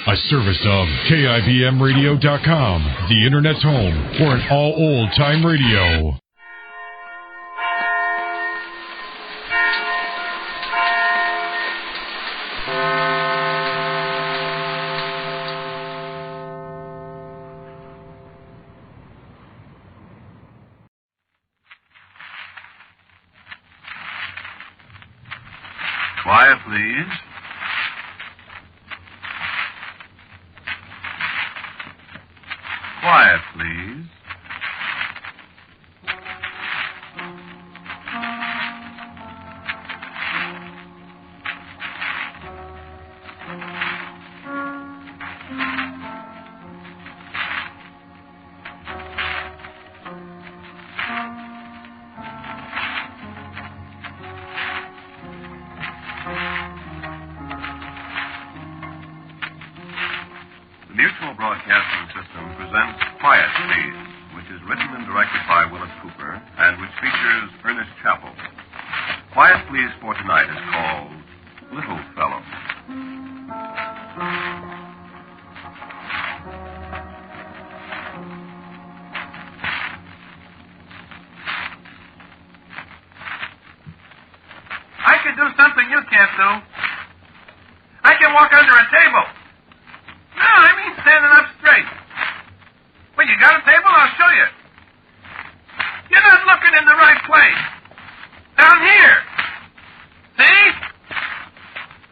A service of KIBMradio.com, the Internet's home for an all old-time radio. Quiet, please. Quiet, please. The Mutual Broadcasting System presents Quiet, Please, which is written and directed by Willis Cooper and which features Ernest Chappell. Quiet, Please for tonight is called Little Fellow. I can do something you can't do. I can walk under a table. No, I mean standing up straight. Well, you got a table? I'll show you. You're not looking in the right place. Down here. See?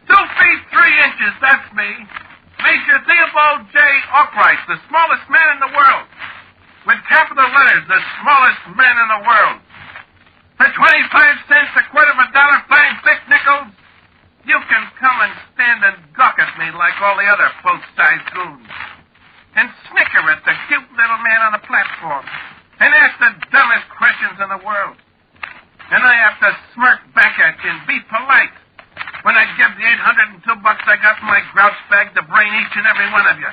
2 feet 3 inches, that's me. Major Theobald J. Arkwright, the smallest man in the world. With capital letters, the smallest man in the world. For 25 cents, a quarter of a dollar, fine thick nickels, you can come and stand and gawk at me like all the other full-size goons. And snicker at the cute little man on the platform. And ask the dumbest questions in the world. And I have to smirk back at you and be polite when I give the $802 I got in my grouch bag to brain each and every one of you.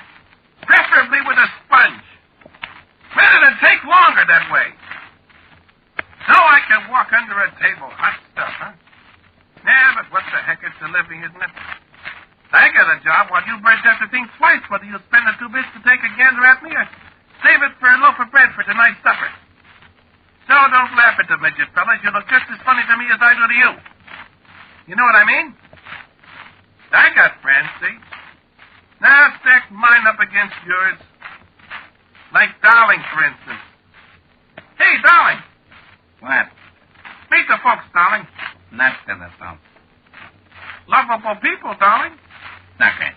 Preferably with a sponge. Rather than take longer that way. So I can walk under a table. Hot stuff, huh? Yeah, but what the heck, it's a living, isn't it? I got a job while you birds have to think twice whether you'll spend the 2 bits to take a gander at me or save it for a loaf of bread for tonight's supper. So don't laugh at the midget, fellas. You look just as funny to me as I do to you. You know what I mean? I got friends, see? Now stack mine up against yours. Like Darling, for instance. Hey, Darling. What? Meet the folks, Darling. Not to the phone. Lovable people, Darling. Sucker.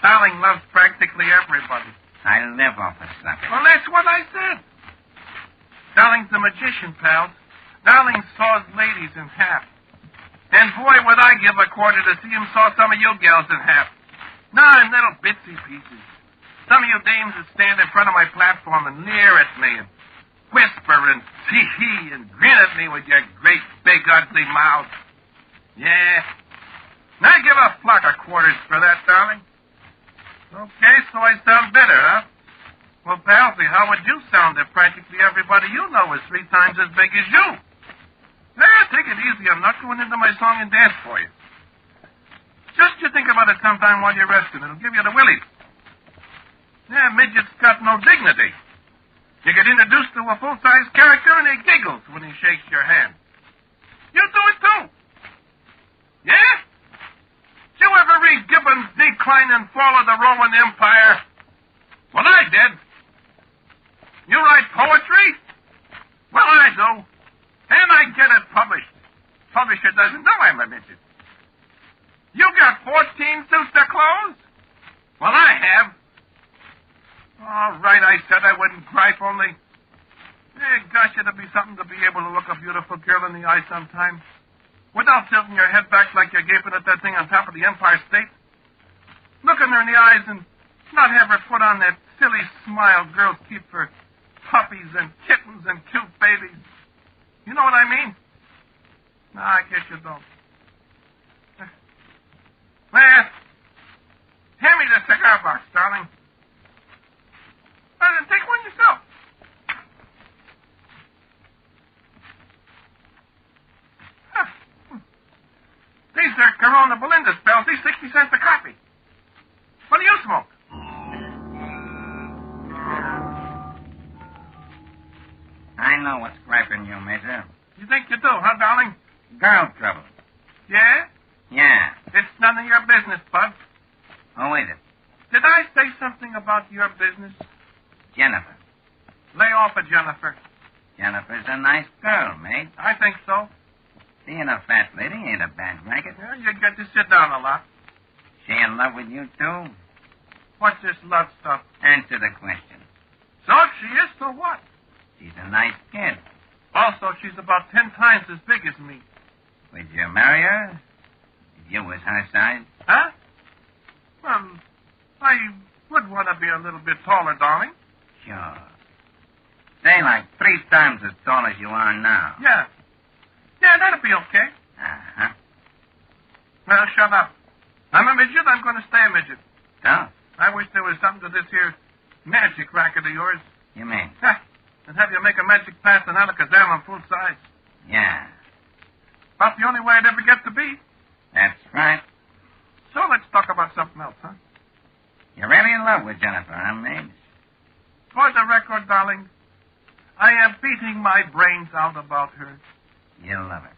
Darling loves practically everybody. I live off a sucker. Well, that's what I said. Darling's a magician, pal. Darling saws ladies in half. And boy, would I give a quarter to see him saw some of you gals in half. Nah, in little bitsy pieces. Some of you dames that stand in front of my platform and leer at me and whisper and tee-hee and grin at me with your great, big, ugly mouth. Yeah. Now give a flock of quarters for that, darling. Okay, so I sound better, huh? Well, Palsy, how would you sound if practically everybody you know is 3 times as big as you? Take it easy. I'm not going into my song and dance for you. Just you think about it sometime while you're resting. It'll give you the willies. Yeah, midget's got no dignity. You get introduced to a full-size character and he giggles when he shakes your hand. You do it too. Yeah? Did you ever read Gibbon's Decline and Fall of the Roman Empire? Well, I did. You write poetry? Well, I do. And I get it published. Publisher doesn't know I'm a midget. You got 14 suits of clothes? Well, I have. All right, I said I wouldn't gripe, only... gosh, it'd be something to be able to look a beautiful girl in the eye sometime. Without tilting your head back like you're gaping at that thing on top of the Empire State. Looking her in the eyes and not have her put on that silly smile girls keep for puppies and kittens and cute babies. You know what I mean? No, I guess you don't. Well, hand me the cigar box, darling. Then take one yourself. These are Corona Belinda's, Belzy, 60 cents a copy. What do you business, Bud. Who is it? Did I say something about your business? Jennifer. Lay off of Jennifer. Jennifer's a nice girl, mate. I think so. Being a fat lady ain't a bad racket. Yeah, you get to sit down a lot. She in love with you, too? What's this love stuff? Answer the question. So she is, so what? She's a nice kid. Also, she's about 10 times as big as me. Would you marry her? If you was her size? Huh? Well, I would want to be a little bit taller, darling. Sure. Say like 3 times as tall as you are now. Yeah. Yeah, that'll be okay. Uh-huh. Well, shut up. I'm a midget. I'm going to stay a midget. So? I wish there was something to this here magic racket of yours. You mean? Ha! And have you make a magic pass in Alakazam on full size. Yeah. About the only way I'd ever get to be. That's right. So let's talk about something else, huh? You're really in love with Jennifer, huh, Mabes? For the record, darling, I am beating my brains out about her. You love her.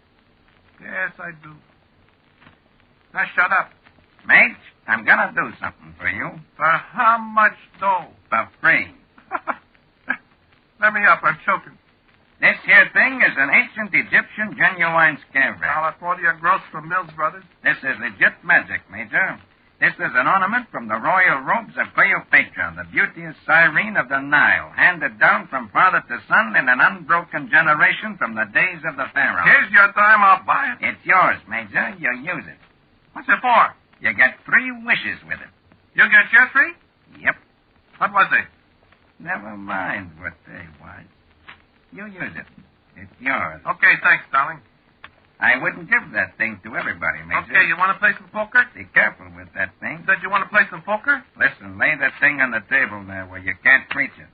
Yes, I do. Now, shut up. Mate, I'm gonna do something for you. For how much dough? For free. Let me up. I'm choking. This here thing is an ancient Egyptian genuine scare rack. California gross from Mills Brothers. This is legit magic, Major. This is an ornament from the royal robes of Cleopatra, the beauteous siren of the Nile, handed down from father to son in an unbroken generation from the days of the pharaoh. Here's your dime. I'll buy it. It's yours, Major. You use it. What's it for? You get 3 wishes with it. You get your 3? Yep. What was it? Never mind what they was. You use it. It's yours. Okay, thanks, darling. I wouldn't give that thing to everybody, Major. Okay, you want to play some poker? Be careful with that thing. Said you want to play some poker? Listen, lay that thing on the table there where you can't reach it.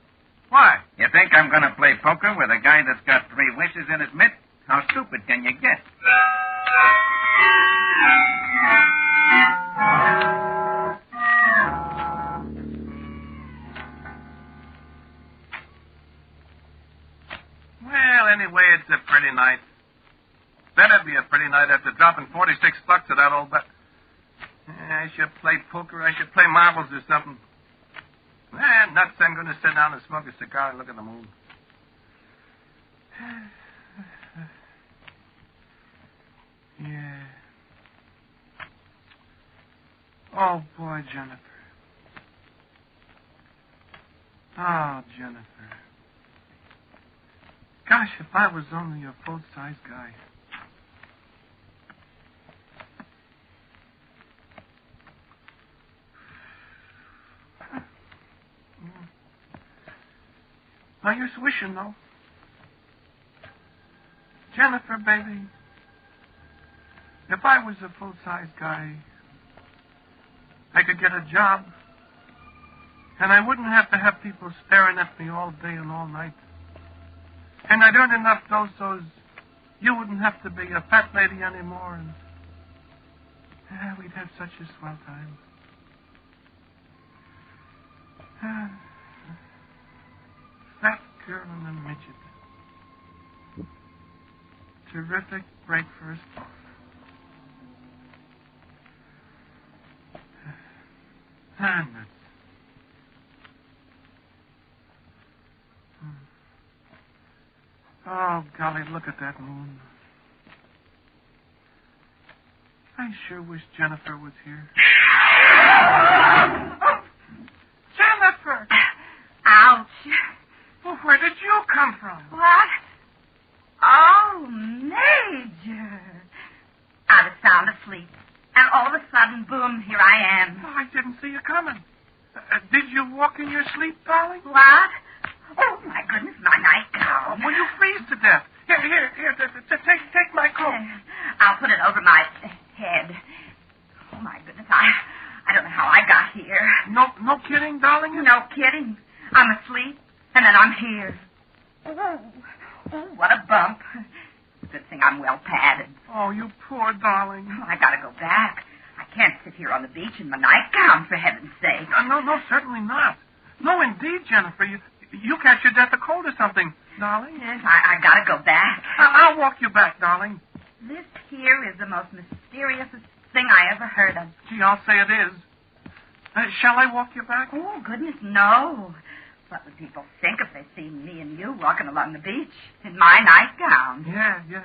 Why? You think I'm going to play poker with a guy that's got 3 wishes in his mitt? How stupid can you get? Well, anyway, it's a pretty night. Better be a pretty night after dropping $46 to that old bet. I should play poker. I should play marbles or something. Nuts. I'm going to sit down and smoke a cigar and look at the moon. Yeah. Oh, boy, Jennifer. Oh, Jennifer. Gosh, if I was only a full-size guy. No use wishing, though. Jennifer, baby, if I was a full-size guy, I could get a job, and I wouldn't have to have people staring at me all day and all night. And I'd earn enough dough so you wouldn't have to be a fat lady anymore, and we'd have such a swell time. Fat girl and a midget. Terrific break for us both. Nuts. Oh, golly, look at that moon. I sure wish Jennifer was here. Oh, Jennifer! Ouch. Well, where did you come from? What? Oh, Major. I was sound asleep. And all of a sudden, boom, here I am. Oh, I didn't see you coming. Did you walk in your sleep, darling? What? Oh, my goodness, my nightgown. Will you freeze to death? Here, take my coat. I'll put it over my head. Oh, my goodness, I don't know how I got here. No kidding, darling? No kidding. I'm asleep, and then I'm here. Oh, what a bump. Good thing I'm well padded. Oh, you poor darling. Oh, I gotta go back. I can't sit here on the beach in my nightgown, for heaven's sake. No, certainly not. No, indeed, Jennifer. You catch your death of cold or something, darling. Yes, I gotta go back. I'll walk you back, darling. This here is the most mysterious thing I ever heard of. Gee, I'll say it is. Shall I walk you back? Oh, goodness, no. What would people think if they see me and you walking along the beach in my nightgown? Yeah.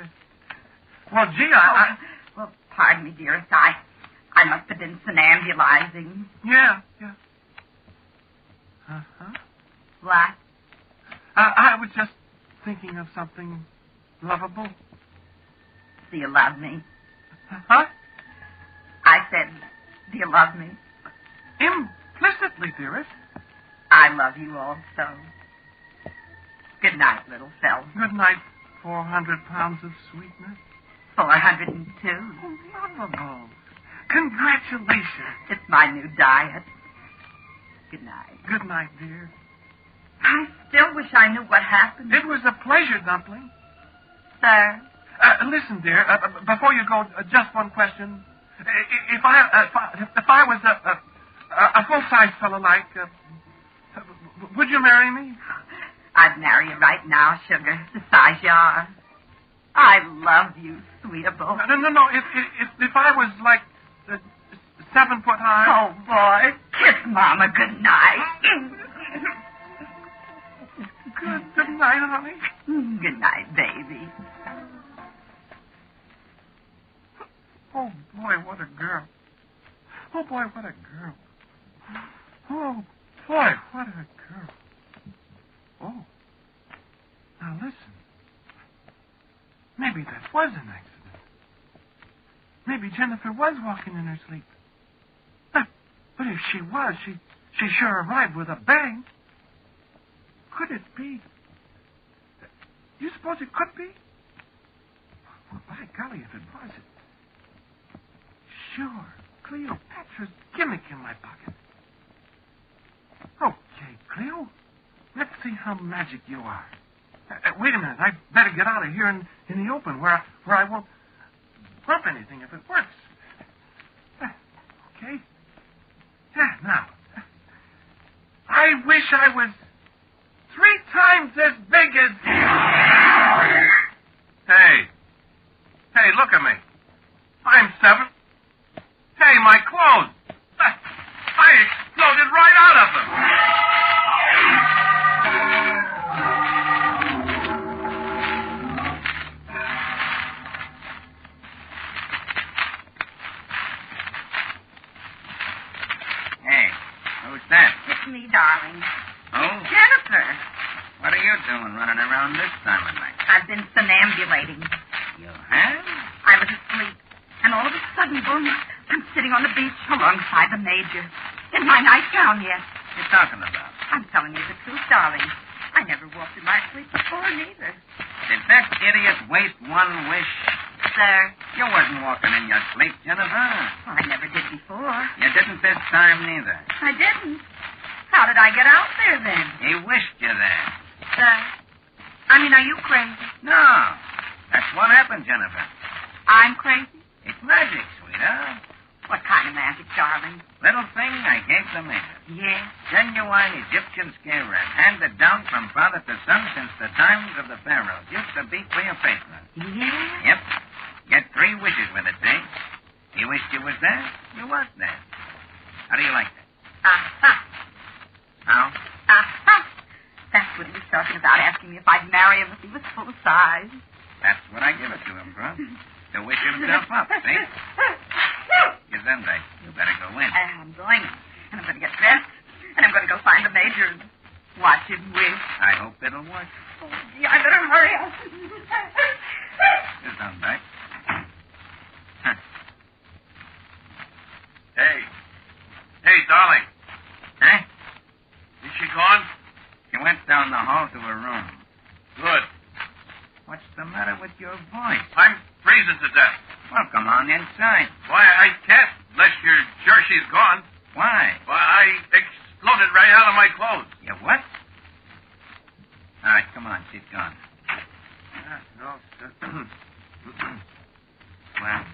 Well, gee, Well, pardon me, dearest. I must have been somnambulizing. Yeah. Uh-huh. What? I was just thinking of something lovable. Do you love me? Huh? I said, do you love me? Implicitly, dearest. I love you also. Good night, little fella. Good night, 400 pounds of sweetness. 402. Oh, lovable. Congratulations. It's my new diet. Good night. Good night, dear. I still wish I knew what happened. It was a pleasure, Dumpling. Sir? Listen, dear, before you go, just one question. If I was a full-size fellow like, would you marry me? I'd marry you right now, sugar, the size you are. I love you, sweetable. No. If I was like 7 foot high. Oh, boy. Kiss Mama good night. Good night, honey. Good night, baby. Oh, boy, what a girl. Oh, boy, what a girl. Oh, boy, what a girl. Oh. Now, listen. Maybe that was an accident. Maybe Jennifer was walking in her sleep. But if she was, she sure arrived with a bang. Could it be? You suppose it could be? Well, by golly, if it was, sure. Cleopatra's gimmick in my pocket. Okay, Cleo. Let's see how magic you are. Wait a minute. I'd better get out of here in the open where I won't bump anything if it works. Okay. Yeah, now. I wish I was 3 times as big as... Hey, look at me. I'm 7. Hey, my clothes. I exploded right out of them. Hey, who's that? It's me, darling. Oh? Jennifer. What are you doing running around this time of night? I've been somnambulating. You have? I was asleep, and all of a sudden, boom, I'm sitting on the beach alongside the Major. In my nightgown yet. What you talking about? I'm telling you the truth, darling. I never walked in my sleep before, neither. Did that idiot waste one wish? Sir. You wasn't walking in your sleep, Jennifer. Well, I never did before. You didn't this time, neither. I didn't. How did I get out there, then? He wished you there. Sir. I mean, are you crazy? No. That's what happened, Jennifer. I'm crazy? It's magic, sweetheart. What kind of magic, darling? Little thing I gave the Major. Yes. Genuine Egyptian scare rat, handed down from father to son since the times of the pharaohs. Used to be Cleopatra. Yes? Yep. Get 3 wishes with it, see? He wished you was there. You was there. How do you like that? Uh-huh. How? Uh-huh. That's what he was talking about, asking me if I'd marry him if he was full size. That's what I give it to him, bro. To wish himself up, see? Gesundheit. You better go in. I'm going. And I'm going to get dressed. And I'm going to go find the Major and watch him wish. I hope it'll work. Oh, gee, I better hurry up. Gesundheit. Hey, darling. Huh? Is she gone? She went down the hall to her room. Good. What's the matter with your voice? I'm freezing to death. Well, come on inside. Why, I can't unless you're sure she's gone. Why? Why, I exploded right out of my clothes. You what? All right, come on. She's gone. No. Well,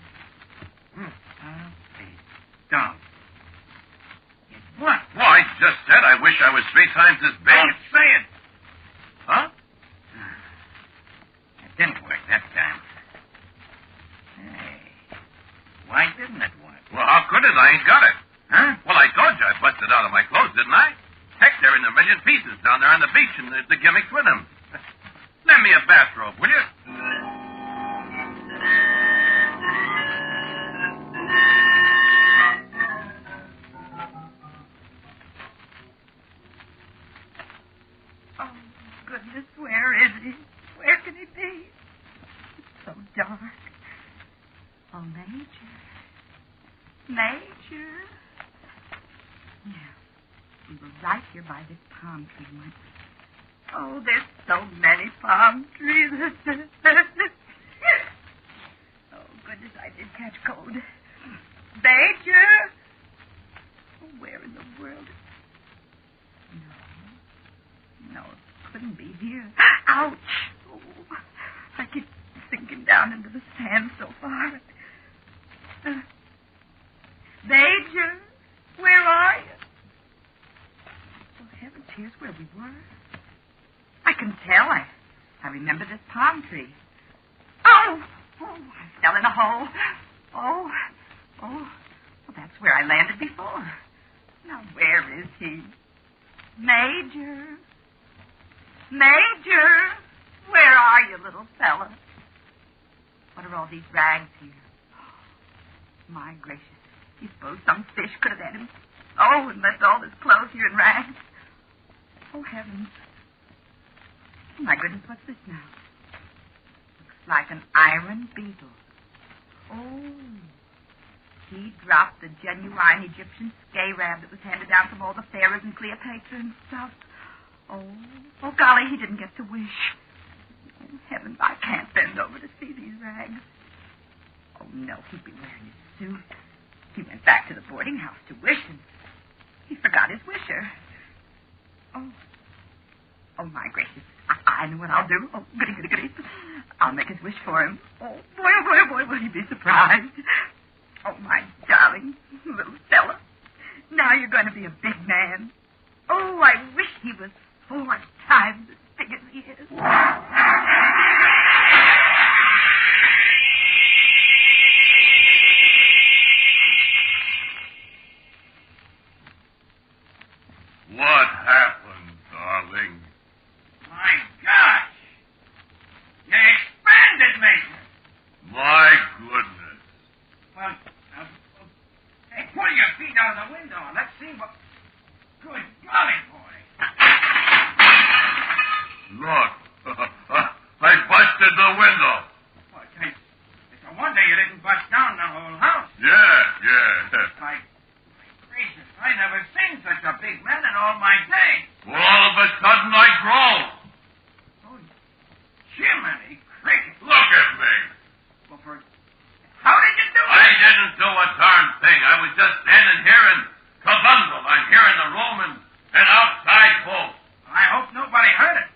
okay. Don't. What? Well, I just said I wish I was 3 times as big. Don't say it. Huh? It didn't work that time. Hey, why didn't it work? Well, how could it? I ain't got it. Huh? Well, I told you I busted out of my clothes, didn't I? Heck, they're in a million pieces down there on the beach, and there's the gimmicks with them. Lend me a bathrobe, will you? Oh, goodness, where is he? Where can he be? It's so dark. Oh, Major. Major. Yeah, we were right here by this palm tree once. Oh, there's so many palm trees. Oh, goodness, I did catch cold. Major! Oh, where in the world? No, it couldn't be here. Ouch! Oh, I keep sinking down into the sand so far. Major, where are you? Oh, heavens, here's where we were. I can tell. I remember this palm tree. Oh, I fell in a hole. Well, that's where I landed before. Now, where is he? Major, where are you, little fella? What are all these rags here? My gracious. You suppose some fish could have had him? Oh, and left all his clothes here in rags. Oh, heavens. Oh, my goodness, what's this now? Looks like an iron beetle. Oh. He dropped the genuine Egyptian scarab that was handed down from all the pharaohs and Cleopatra and stuff. Oh, golly, he didn't get to wish. Oh, heavens, I can't bend over to see these rags. Oh, no, he'd be wearing his suit. He went back to the boarding house to wish, and he forgot his wisher. Oh, my gracious. I know what I'll do. Oh, goody. I'll make his wish for him. Oh, boy, will he be surprised. Oh, my darling little fella. Now you're going to be a big man. Oh, I wish he was 4 times as big as he is. What happened, darling? My gosh! You expanded, Major. My goodness. Well, hey, pull your feet out of the window and let's see what... Good golly, boy. Look. I busted the window. Well, it's a wonder you didn't bust down the whole house. Yeah. My gracious, I never seen such a big man in all my days. Well, all of a sudden I grow. Oh, Jiminy Cricket. Look at me. Well, how did you do it? I didn't do a darn thing. I was just standing here and kabundle. I'm here in the room and outside both. I hope nobody heard it.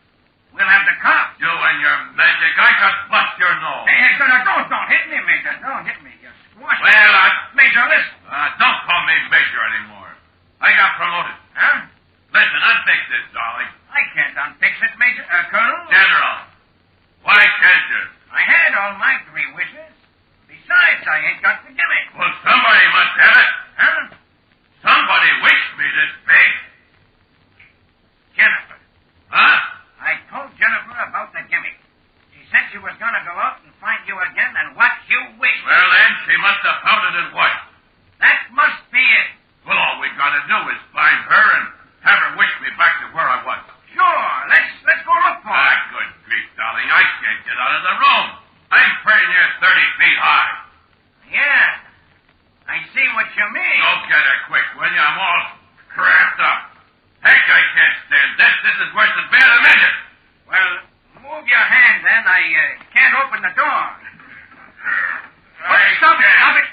We'll have the cops. You and your magic. I could bust your nose. Hey, don't hit me, Major. Don't hit me. You squash me. Well, Major, listen. Don't call me Major anymore. I got promoted. Huh? Listen, unfix this, darling. I can't unfix it, Major. Colonel? General, why can't you? I had all my 3 wishes. Besides, I ain't got the gimmick. Well, somebody must have it. Huh? Somebody wished me this big. Jennifer. Huh? I told Jennifer about the gimmick. She said she was going to go out and find you again and what you wish. Well, then, she must have found it in what? That must be it. Well, all we got to do is find her and have her wish me back to where I was. Sure. Let's go look for her. Good grief, darling. I can't get out of the room. I'm pretty near 30 feet high. Yeah. I see what you mean. Go get her quick, will you? I'm all cramped up. Heck, I can't stand this. This is worse than being a midget. Well, move your hand, then. I can't open the door. Stop it.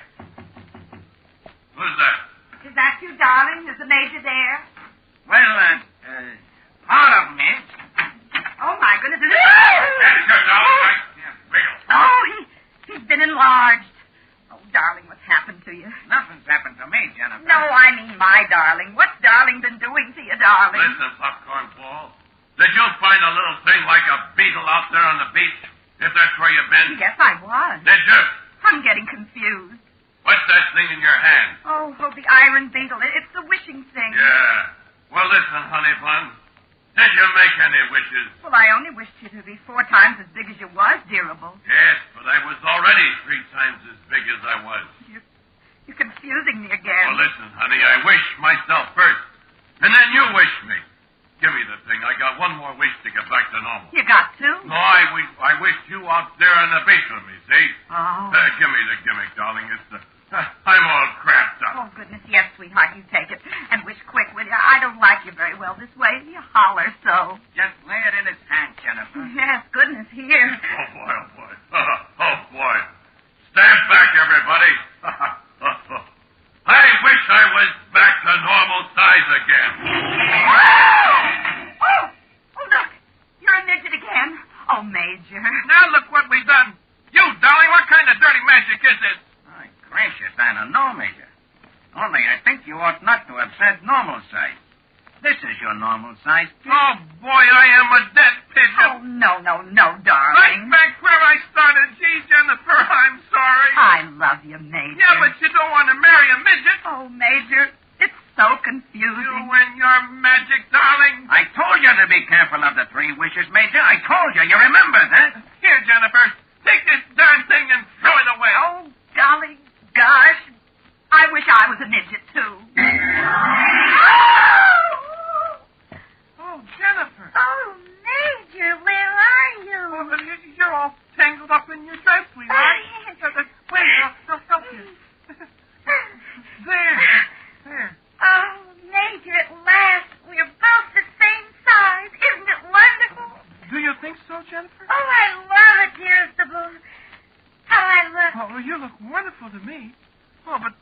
Who's that? Is that you, darling? Is the Major there? Well, part of me. Oh, my goodness. That's your darling. I can't wiggle. Oh, he's been enlarged. Oh, darling, what's happened to you? Nothing's happened to me, Jennifer. No, I mean my darling. What's darling been doing to you, darling? Listen, popcorn ball. Did you find a little thing like a beetle out there on the beach? If that's where you've been? Yes, I was. Did you? I'm getting confused. What's that thing in your hand? Oh, the iron beetle. It's the wishing thing. Yeah. Well, listen, honey bun. Did you make any wishes? Well, I only wished you to be 4 times as big as you was, dearable. Yes, but I was already 3 times as big as I was. You're confusing me again. Well, listen, honey, I wish myself first. And then you wish me. Give me the thing. I got one more wish to get back to normal. You got to? No, I wished you out there in the basement, me, see? Oh. Give me the gimmick, darling. I'm all crapped up. Oh, goodness, yes, sweetheart, you take it. And wish quick, will you? I don't like you very well this way. You holler so. Just lay it in his hand, Jennifer. Yes, goodness, here. Oh, boy, oh, boy. Oh, boy. Stand back, everybody. I wish I was back to normal size again. Oh, look. You're a midget again. Oh, Major. Now look what we've done. You, darling, what kind of dirty magic is this? My gracious, I don't know, Major. Only I think you ought not to have said normal size. This is your normal size, too. Oh, boy, I am a dead pigeon. Oh, no, Right darling. back where I started. Gee, Jennifer, I'm sorry. I love you, Major. Yeah, but you don't want to marry a midget. Oh, Major, it's so You confusing. and your magic, darling. I told you to be careful of the 3 wishes, Major. I told you. You remember that? Here, Jennifer, take this darn thing and throw it away. Oh, golly gosh. I wish I was a midget, too. Oh, Jennifer. Oh, Major, where are you? Oh, you're all tangled up in your dress, sweetheart. Wait, I'll help you. There. Oh, Major, at last. We're both the same size. Isn't it wonderful? Do you think so, Jennifer? Oh, I love it, dearest of all. How I love it. Oh, you look wonderful to me. Oh, but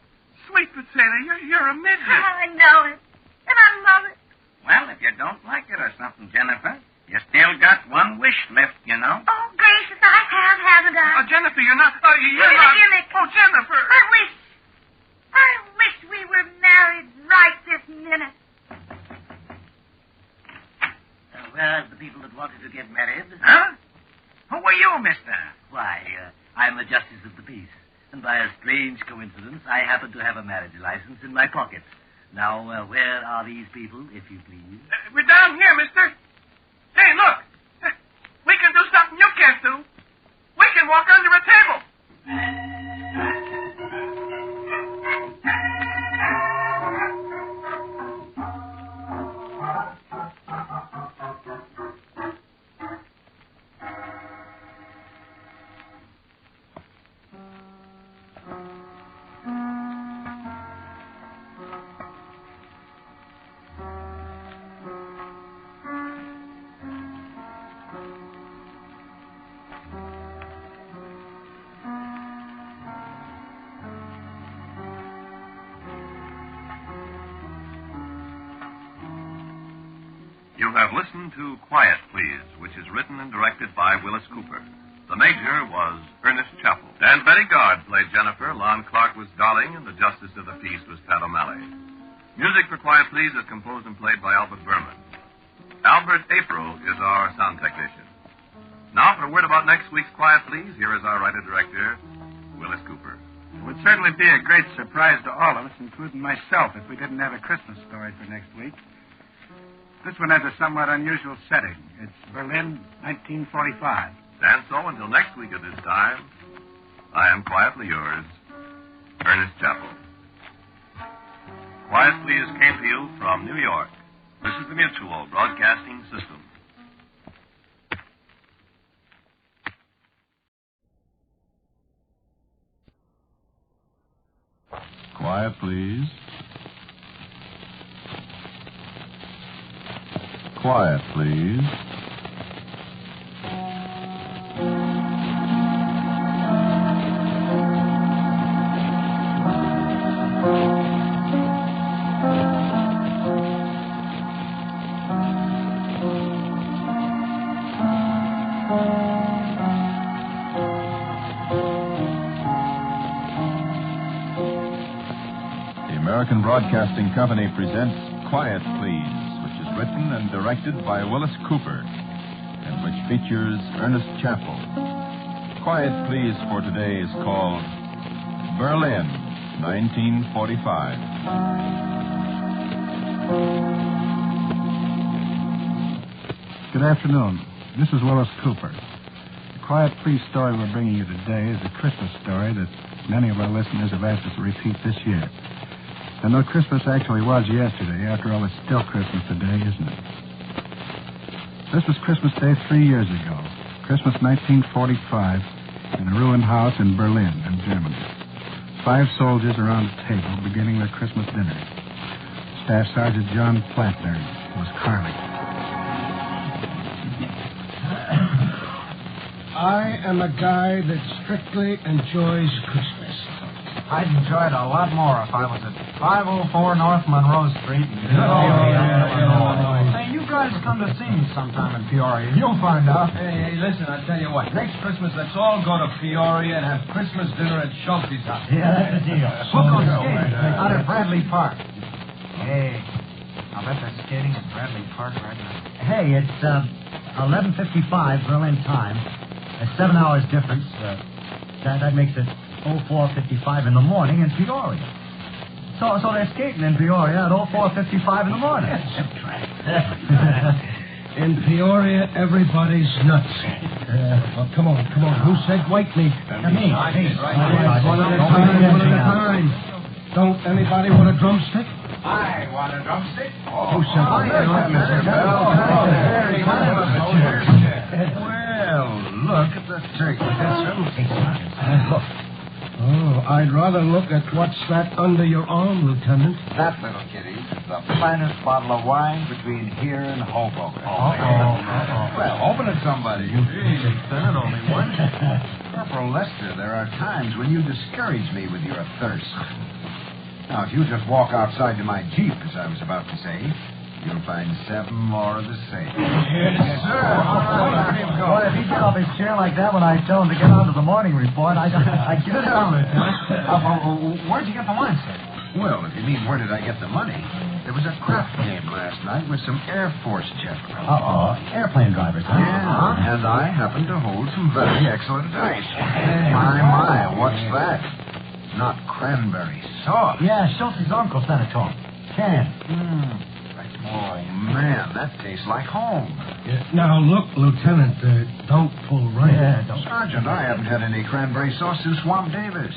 sweet potato, you're a midget. I know it. And I love it. Well, if you don't like it or something, Jennifer, you still got one wish left, you know. Oh, gracious, I have, haven't I? Oh, Jennifer, you're not... you're Give me not... the gimmick. Oh, Jennifer. I wish we were married right this minute. Where are the people that wanted to get married? Huh? Who are you, mister? Why, I'm a justice of the peace. And by a strange coincidence, I happen to have a marriage license in my pocket. Now, where are these people, if you please? We're down here, mister. Hey, look. We can do something you can't do. We can walk under a table. You have listened to Quiet, Please, which is written and directed by Willis Cooper. The Major was Ernest Chappell. And Betty Gard played Jennifer, Lon Clark was Darling, and the Justice of the Peace was Pat O'Malley. Music for Quiet, Please is composed and played by Albert Berman. Albert April is our sound technician. Now, for a word about next week's Quiet, Please, here is our writer-director, Willis Cooper. It would certainly be a great surprise to all of us, including myself, if we didn't have a Christmas story for next week. This one has a somewhat unusual setting. It's Berlin, 1945. And so, until next week at this time, I am quietly yours, Ernest Chappell. Quiet, Please came to you from New York. This is the Mutual Broadcasting System. Quiet, please. Quiet, please. The American Broadcasting Company presents Quiet, Please, which is written and directed by Willis Cooper, and which features Ernest Chappell. Quiet, Please for today is called Berlin. 1945. Good afternoon. This is Willis Cooper. The Quiet Please story we're bringing you today is a Christmas story that many of our listeners have asked us to repeat this year. And though Christmas actually was yesterday, after all, it's still Christmas today, isn't it? This was Christmas Day 3 years ago, Christmas 1945, in a ruined house in Berlin, in Germany. 5 soldiers around a table beginning their Christmas dinner. Staff Sergeant John Plattner was Carly. I am a guy that strictly enjoys Christmas. I'd enjoy it a lot more if I was at 504 North Monroe Street. Hey, you guys come to see me sometime in Peoria. You'll find out. Hey, listen, I'll tell you what. Next Christmas, let's all go to Peoria and have Christmas dinner at Schulte's house. Yeah, that's the deal. We'll go skating out at Bradley Park. Hey, I'll bet they're skating at Bradley Park right now. Hey, it's 11:55 Berlin time. A 7 hours difference. That makes it 04:55 in the morning in Peoria. So they're skating in Peoria at 04:55 in the morning. In Peoria, everybody's nuts. Well, come on. Who said wake me? Me. One at a time. Don't anybody want a drumstick? I want a drumstick. Who said Well, look at the turkey. Look. Oh, I'd rather look at what's that under your arm, Lieutenant. That, little kitty, is the finest bottle of wine between here and Hoboken. Well, open it, somebody. Lieutenant, only one. Corporal Lester, there are times when you discourage me with your thirst. Now, if you just walk outside to my Jeep, as I was about to say, you'll find 7 more of the same. Yes, sir. Well, if he get off his chair like that when I tell him to get on to the morning report, I'd get it down, Lieutenant. Where'd you get the wine, sir? Well, if you mean where did I get the money, there was a craft game last night with some Air Force gentlemen. Airplane drivers, huh? Yeah, and I happen to hold some very excellent dice. My, what's that? Not cranberry sauce. Yeah, Schulte's uncle sent it to him. Can. Oh, man, that tastes like home. Now, look, Lieutenant, don't pull rank. Yeah, don't. Sergeant, I haven't had any cranberry sauce since Swamp Davis.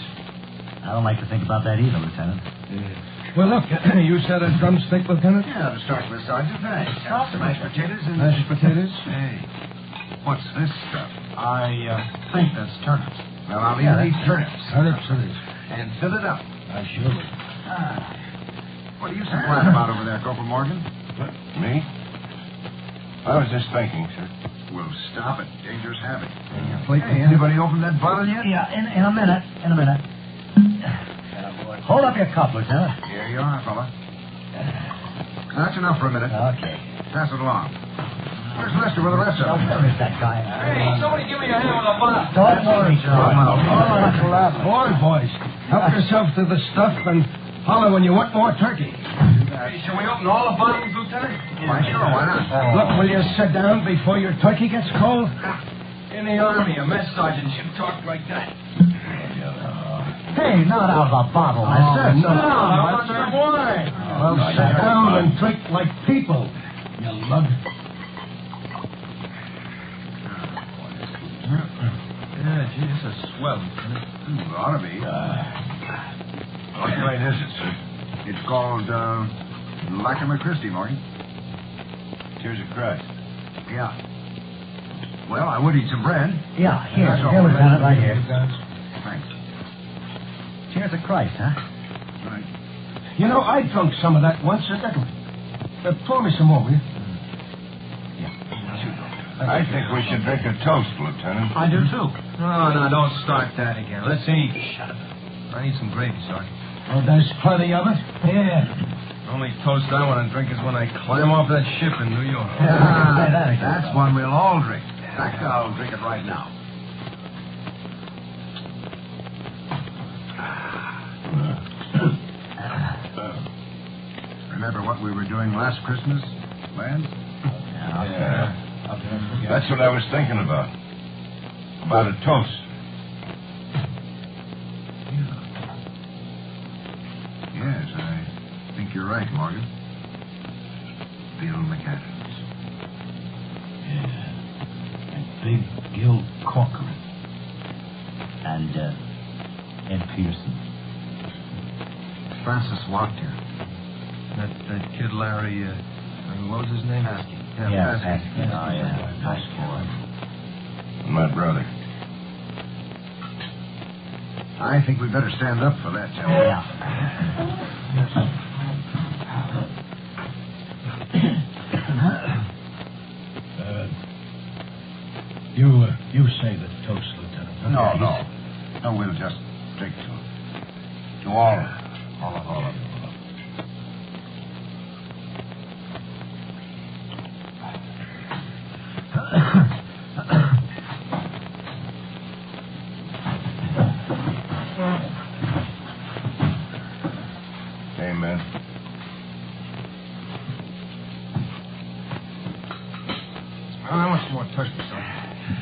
I don't like to think about that either, Lieutenant. Well, look, you said a drumstick, Lieutenant? Yeah, to start with, Sergeant. Thanks. Some mashed potatoes and... Mashed potatoes? Hey, what's this stuff? I think that's turnips. Well, I'll eat these turnips. Turnips it is. And fill it up. I sure will. What are you so quiet about over there, Corporal Morgan? Me? I was just thinking, sir. Well, stop it. Dangerous habit. Hey, Anybody open that bottle yet? Yeah, in a minute. Hold up your cup, Lieutenant. Here you are, fella. That's enough for a minute. Okay. Pass it along. Where's Lester with the rest of them? Where is that guy? Hey, somebody give me a hand with a bottle. Don't worry, John. Boys, help yourself to the stuff and holler when you want more turkey. Hey, shall we open all the bottles, Lieutenant? Why, sure, why not? Look, will you sit down before your turkey gets cold? In the Army, a mess sergeant should talk like that. Hey, not out of a bottle. I said no. What's your boy? Well, sit down and drink like people, you lug. Yeah, gee, this is swell, Lieutenant. It ought to be. What kind is it, sir? It's called, Lackamer Christie, Morgan. Tears of Christ. Yeah. Well, I would eat some bread. Yeah, here, That's all. Lieutenant, right here. Thanks. Cheers of Christ, huh? Right. You know, I drunk some of that once. Pour me some more, will you? I think we should drink a toast, Lieutenant. I do, too. No, don't start that again. Let's eat. Shut up. I need some gravy, Sergeant. Oh, there's plenty of it? Yeah. The only toast I want to drink is when I climb off that ship in New York. That's one we'll all drink. In fact, I'll drink it right now. Remember what we were doing last Christmas, Lance? Yeah. That's what I was thinking about. About a toast. Yes, I think you're right, Morgan. Bill McAdams. Yeah. And Big Gil Corcoran. And, Ed Pearson. Francis Wachter. That kid Larry, what was his name? Paskey. Yeah, Paskey. Oh, yeah. Nice boy. My brother. I think we better stand up for that, gentlemen. Yeah. You say the toast, Lieutenant. No, we'll just drink to it. To all of them. All of them. Amen. I want some more toast, son.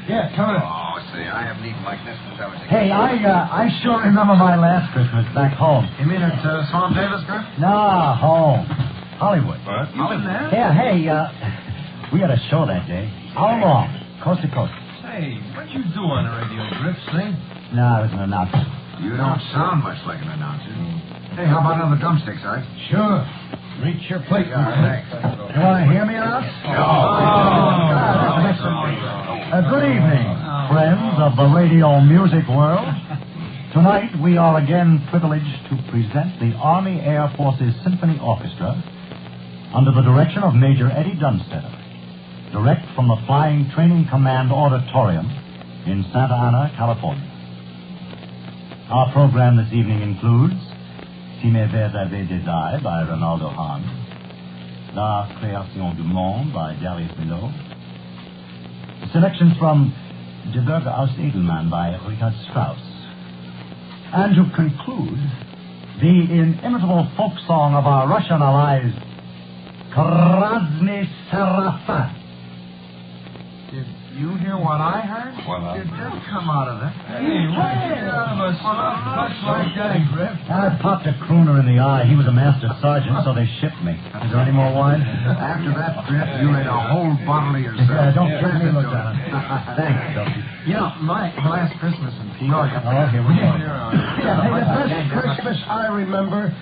Yeah, come on. Oh, say, I haven't eaten like this since I was a Hey, kid. I sure remember my last Christmas back home. You mean at Swamp Davis, Griff? Nah, home. Hollywood. What? You been there? Yeah, hey, we had a show that day. All along, coast to coast. Hey, what'd you do on the radio, Griff? Sing? Nah, it was an announcement. You don't sound much like an announcer. Hey, how about another drumstick, Si? Sure. Reach your plate. Yeah, thanks. You want to hear me announce? Good evening, friends of the radio music world. Tonight, we are again privileged to present the Army Air Forces Symphony Orchestra under the direction of Major Eddie Dunstetter, direct from the Flying Training Command Auditorium in Santa Ana, California. Our program this evening includes Si mes vers avaient des ailes by Ronaldo Hahn, La Création du Monde by Darius Milhaud, selections from De Berge aus Edelmann by Richard Strauss, and to conclude, the inimitable folk song of our Russian allies, Krasny Serafin. Did you hear what I heard? Well, It did come out of that. Hey, where'd you get out of a soft touch like that, Griff? I popped a crooner in the eye. He was a master sergeant, so they shipped me. Is there any more wine? After that, Griff, you ate a whole bottle of yourself. Don't kid me, Lieutenant. Thanks, Dusty. You know, my last Christmas in Peoria. Oh, here we go. Yeah, hey, the best Christmas I remember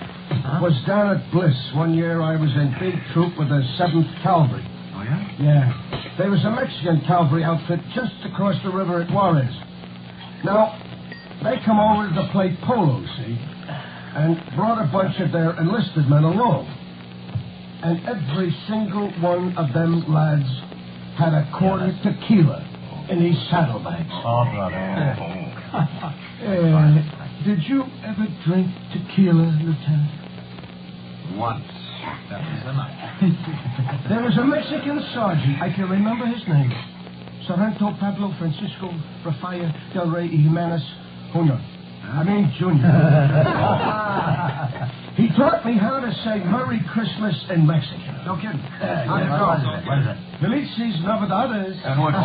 was down at Bliss. One year I was in big troop with the 7th Cavalry. Oh, yeah? Yeah. There was a Mexican cavalry outfit just across the river at Juarez. Now, they come over to play polo, see? And brought a bunch of their enlisted men along. And every single one of them lads had a quart of tequila in his saddlebags. Oh, brother. Did you ever drink tequila, Lieutenant? Once. That was the night. There was a Mexican sergeant. I can remember his name. Sorrento Pablo Francisco Rafael Del Rey Jimenez Jr. Jr. He taught me how to say Merry Christmas in Mexican. No kidding. How'd it go? What is it? Felices Navidades. And what?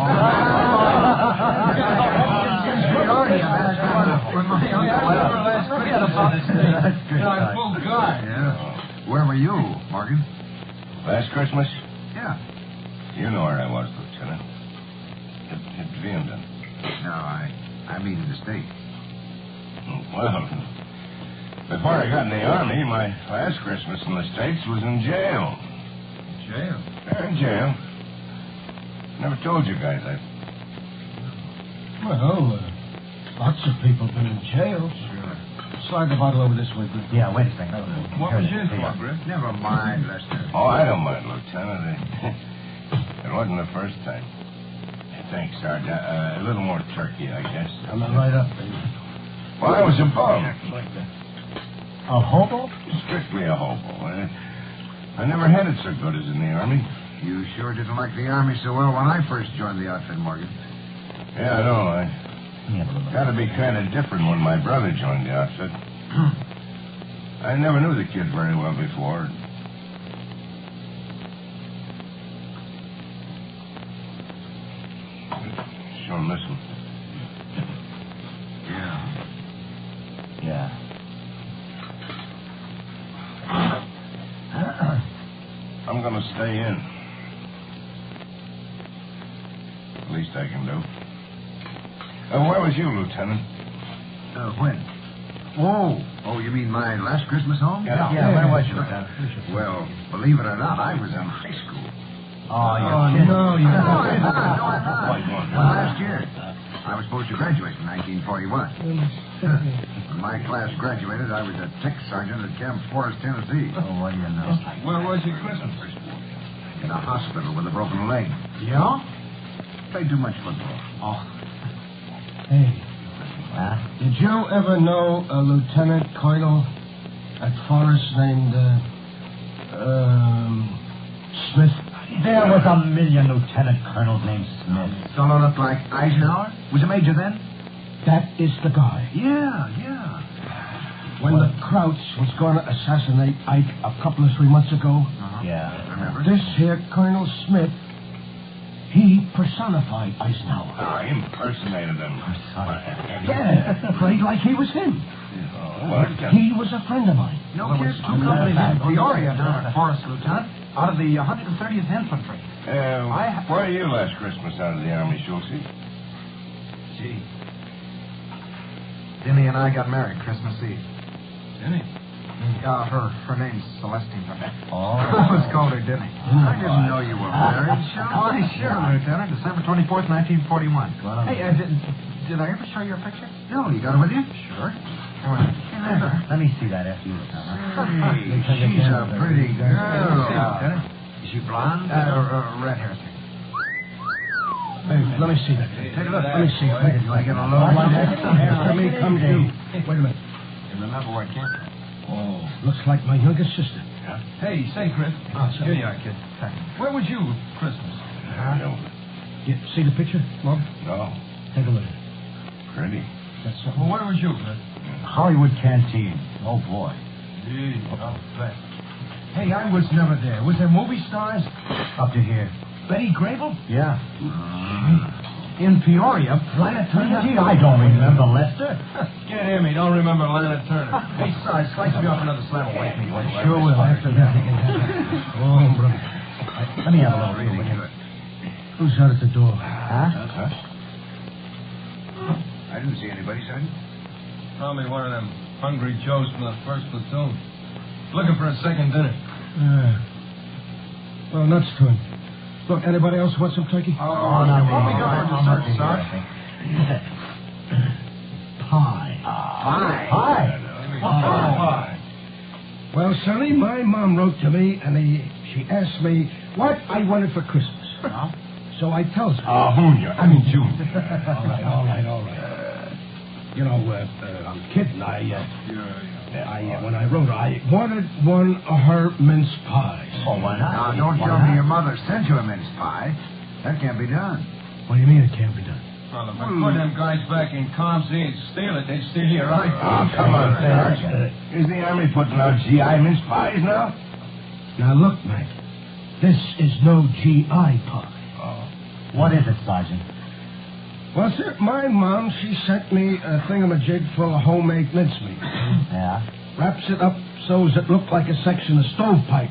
Forget about his name. I'm full guard. Yeah. Where were you, Morgan? Last Christmas? Yeah. You know where I was, Lieutenant. At Vianden. No, I mean in the States. Well, before I got in the Army, my last Christmas in the States was in jail. Jail? Yeah, in jail. Never told you guys that. Well, lots of people been in jail. Slide the bottle over this way, Griff. Yeah, wait a second. What was yours for, Griff? Never mind, Lester. Oh, I don't mind, Lieutenant. It wasn't the first time. Thanks, Sergeant. A little more turkey, I guess. Coming right up, baby. Well, I was a bum. Like that. A hobo? Strictly a hobo. I never had it so good as in the Army. You sure didn't like the Army so well when I first joined the outfit, Morgan. Yeah, I know. Gotta be kind of different when my brother joined the outfit. I never knew the kid very well before. Sure miss him. Yeah. Yeah. I'm going to stay in. The least I can do. Where was you, Lieutenant? When? Oh, you mean my last Christmas home? Yeah, where was you, Lieutenant? Well, believe it or not, I was in high school. Oh, you're kidding. No, I'm not. Well, last year. I was supposed to graduate in 1941. When my class graduated, I was a tech sergeant at Camp Forest, Tennessee. Oh, what do you know? Where was your Christmas? In a hospital with a broken leg. Yeah? Played too much football. Oh. Hey, Huh? did you ever know a lieutenant colonel at Forest named, Smith? There was a million lieutenant colonels named Smith. Fellow looked like Eisenhower? Was a major then? That is the guy. Yeah. When the Krauts was going to assassinate Ike a couple of 3 months ago, Yeah. Remember? this here Colonel Smith, he personified Eisenhower. I impersonated him. Yeah, played like he was him. What? He was a friend of mine. No kids, two companies in Peoria down at Forest, Lieutenant, out of the 130th Infantry. Where are you last Christmas out of the Army, Schultzy? Gee. Dinny and I got married Christmas Eve. Jenny? Her name's Celestine. Oh. I was called her Dinny. I didn't know you were married, Why, sure, Lieutenant. December 24th, 1941. Hey, Did I ever show you a picture? No, you got it with you? Sure. Come on. Let me see that after you, Lieutenant. Hey, she's a pretty girl. Is she blonde? Red hair. Hey, let me see that. Take a look. Let me see. You want to get a load like that? After me comes you. Wait a minute. You remember where it came from? Oh, looks like my youngest sister. Hey, say, Chris. Here you are, kid. Where was you Christmas? You see the picture, Mom? No. Take a look at it. Pretty. That's Well, where was you, Chris? Hollywood Canteen. Oh, boy. Gee, I'll bet. Hey, I was never there. Was there movie stars? Up to here. Betty Grable? Yeah. In Peoria? Lana Turner? Gee, I don't remember Lester. Get him. He don't remember Lana Turner. Hey, Sarge, slice me off another slab of white meat. Sure will. After that. Oh, brother. Let me have a little Really too, will you? good. Who's out at the door? Huh? I didn't see anybody, Sergeant. Probably one of them hungry Joes from the 1st platoon. Looking for a second dinner. Well, nuts to him. Look, anybody else want some turkey? Oh, not me. What we got for I'm dessert, okay, Sarge? I think. Pie. Pie. Well, Sonny, my mom wrote to me, and she asked me what I wanted for Christmas. So I tells her. Junior. I mean, June. all right. I'm kidding. When I wrote her, I wanted one of her mince pies. Oh, why not? Now, don't tell me your mother sent you a mince pie. That can't be done. What do you mean it can't be done? Well, if I put them guys back in comms, they ain't steal it. They'd steal your Oh, rifle. come on, Sarge. Is the Army putting out GI mince pies now? Now, look, Mac. This is no GI pie. What is it, Sergeant? Well, sir, my mom, she sent me a thingamajig full of homemade mincemeat. Yeah? Wraps it up so it looked like a section of stovepipe.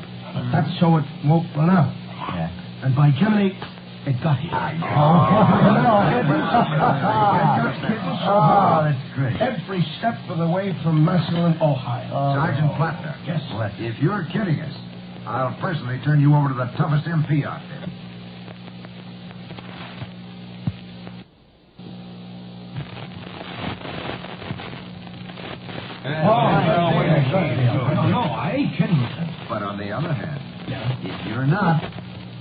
That's so it won't run out. Yeah. And by Jiminy, it got here. Oh, that's great. Every step of the way from Massillon, Ohio. Sergeant Plattner. Yes. If you're kidding us, I'll personally turn you over to the toughest MP out there. No, I ain't kidding you. But on the other hand, if you're not,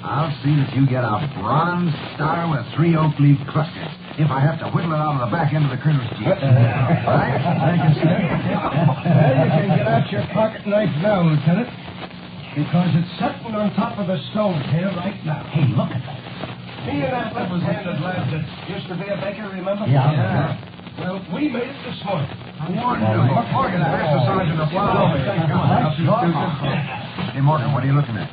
I'll see that you get a bronze star with 3 oak leaf clusters. If I have to whittle it out of the back end of the colonel's jeep. Right? Thank you, sir. Well, you can get out your pocket knife now, Lieutenant, because it's sitting on top of the stove here right now. Hey, look at that. Me and that left-handed lad that used to be a baker, remember? Yeah. Well, we made it this morning. Wonderful. Morgan, there's the sergeant of flowers. Hey, Morgan, what are you looking at?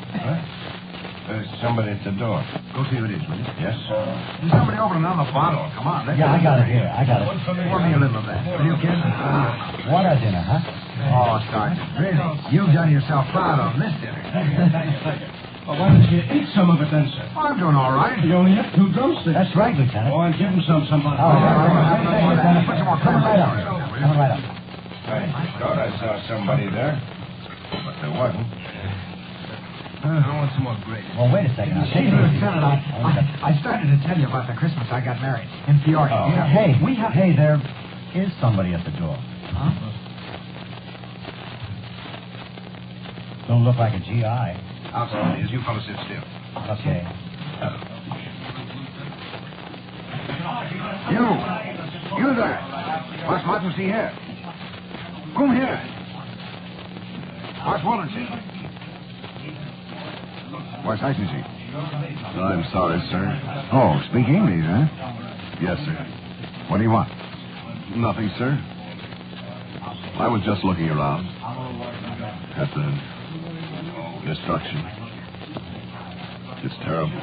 There's somebody at the door. Go see who it is, will you? Yes, sir. There's somebody opening another bottle. Come on, let's Yeah, I got it here. I got it. Pour me a little of that. Will you, kid? What a dinner, huh? Oh, Sergeant, really, you've done yourself proud on this dinner. Well, why don't you eat some of it then, sir? Oh, I'm doing all right. You only have 2 drumsticks. That's right, Lieutenant. Oh, and give him somebody. All right. Put some more Coming right up. Coming right up. I thought I saw somebody there, but there wasn't. I want some more gravy. Well, wait a second. See, Lieutenant, I started to tell you about the Christmas I got married in Peoria. Oh. Yeah. Hey, there is somebody at the door. Huh? Don't look like a GI. Outside is. You fellas sit still. Okay. You there. Was machen Sie hier? Come here. Was wollen Sie? Was heißen Sie? I'm sorry, sir. Oh, speak English, huh? Yes, sir. What do you want? Nothing, sir. I was just looking around at the destruction. It's terrible.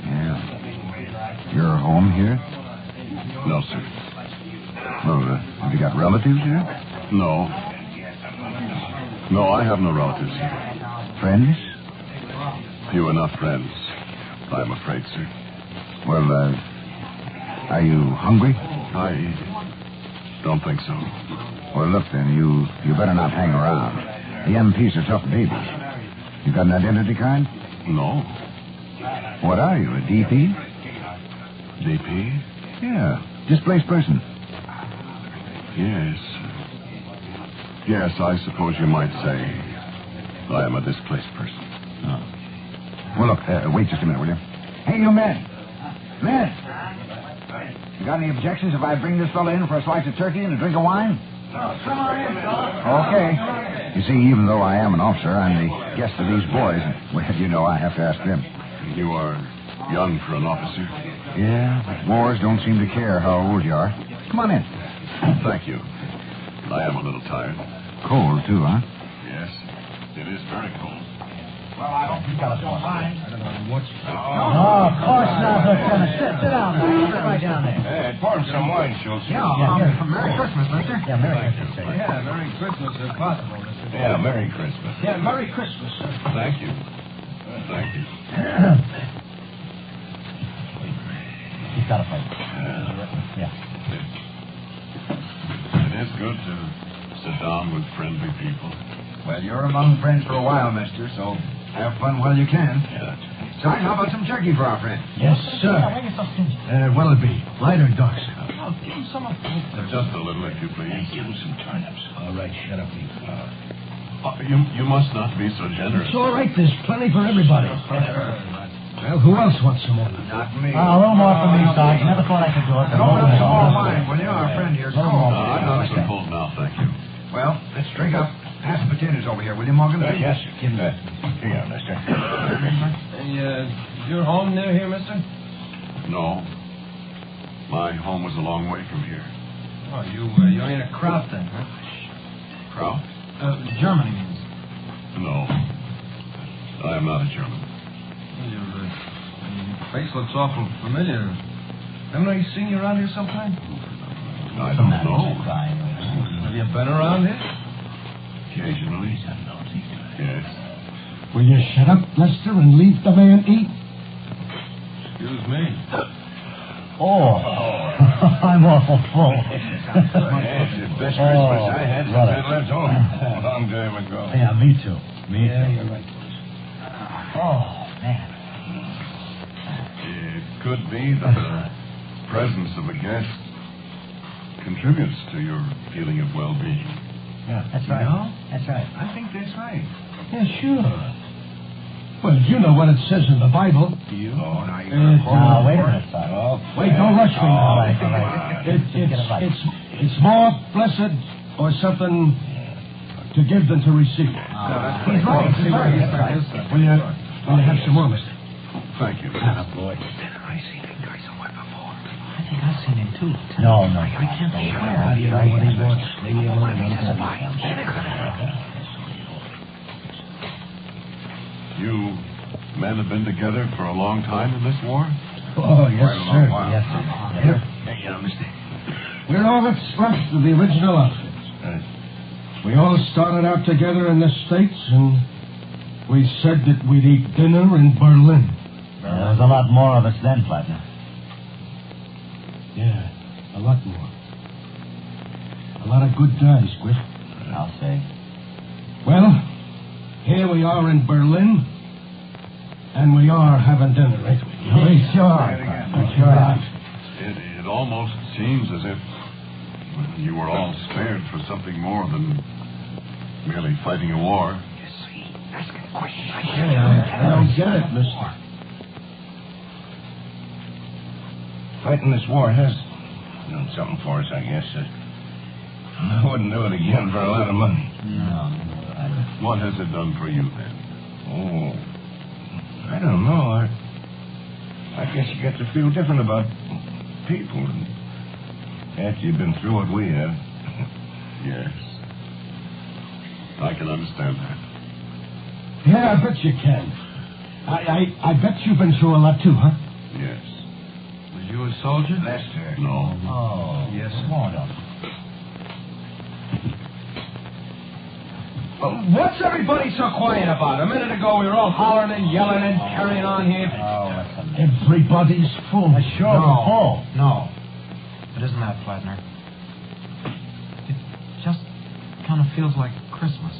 Yeah. You're home here? No, sir. Well, have you got relatives here? No. No, I have no relatives here. Friends? Few enough friends, I'm afraid, sir. Well, are you hungry? I don't think so. Well, look, then, you better not hang around. The MPs are tough babies. You got an identity card? No. What are you, a DP? DP? Yeah, displaced person. Yes. Yes, I suppose you might say I am a displaced person. Oh. Well, look, wait just a minute, will you? Hey, you men! Men! You got any objections if I bring this fella in for a slice of turkey and a drink of wine? Okay. You see, even though I am an officer, I'm the guest of these boys. Well, you know, I have to ask them. You are young for an officer. Yeah, but wars don't seem to care how old you are. Come on in. Thank you. I am a little tired. Cold, too, huh? Yes, it is very cold. Well, I hope you got us more wine. I don't know what's... Oh, of course not, Lieutenant. Sit down there. Sit right down there. Hey, pour him some wine, Schultz. Yeah, Merry Christmas, mister. Yeah, Merry Christmas, sir. Yeah, Merry Christmas if possible, Mr. Yeah, Merry Christmas. Yeah, Merry Christmas, sir. Thank you. Thank you. He's got a pipe. Yeah. It is good to sit down with friendly people. Well, you're among friends for a while, mister, so have fun while you can. Yeah. So, how about some turkey for our friend? Yes, sir. What'll it be? Light or dark, sir? Oh, give him some of Just a little, if you please. Give him some turnips. All right, shut up, you. You must not be so generous. It's all right. There's plenty for everybody. Well, who else wants some more? Not me. A little more for me, Sarge. Never thought I could do it. Open up some more wine, will you? Our friend here's cold. I'm not so full now, thank you. Well, let's drink up. Pass the potatoes over here, will you, Morgan? Yes, sir. Give him that. Here you are, mister. Hey, your home near here, mister? No. My home was a long way from here. Oh, you ain't a Kraut then, huh? Kraut? Germany means. No. I am not a German. Your face looks awful familiar. Haven't I seen you around here sometime? I don't know. Have you been around here? Occasionally. Yes. Will you shut up, Lester, and leave the man eat? Excuse me. Oh. I'm awful full. That's the best Christmas I had since I left home. A long time ago. Yeah, me too. Me too. Yeah, you're right. Oh, man. It could be that the presence of a guest contributes to your feeling of well-being. Yeah, that's right. You know? That's right. I think that's right. Yeah, sure. Well, you know what it says in the Bible. Do you? Oh, now you Now, wait a minute, Sarge. Oh, Wait, don't rush me now. All right, all right. It's more blessed or something to give than to receive. He's right. He's right. Will you have some more, mister? Thank you. Boy. I seen that guy somewhere before. I think I've seen him too. No. I can't swear. How do you know what he wants? Maybe you want You men have been together for a long time in this war? Oh, yes, sir. Yes, sir. Yep. We're all that's left of the original outfit. We all started out together in the States, and We said that we'd eat dinner in Berlin. There was a lot more of us then, partner. Yeah, a lot more. A lot of good guys, Griff. I'll say. Well, here we are in Berlin, and we are having dinner, ain't we? Sure. It almost seems as if you were all spared for something more than merely fighting a war. I don't get it, mister. Fighting this war has done something for us, I guess. I wouldn't do it again for a lot of money. No. What has it done for you, then? Oh, I don't know. I guess you get to feel different about people after you've been through what we have. Yes. I can understand that. Yeah, I bet you can. I bet you've been through a lot, too, huh? Yes. Was you a soldier? Lester. No. Oh, Yes. Come on up. Well, what's everybody so quiet about? A minute ago we were all hollering and yelling and carrying on here. Oh, what's the matter? Everybody's full. Sure, full. No. It isn't that, Flatner. It just kind of feels like Christmas.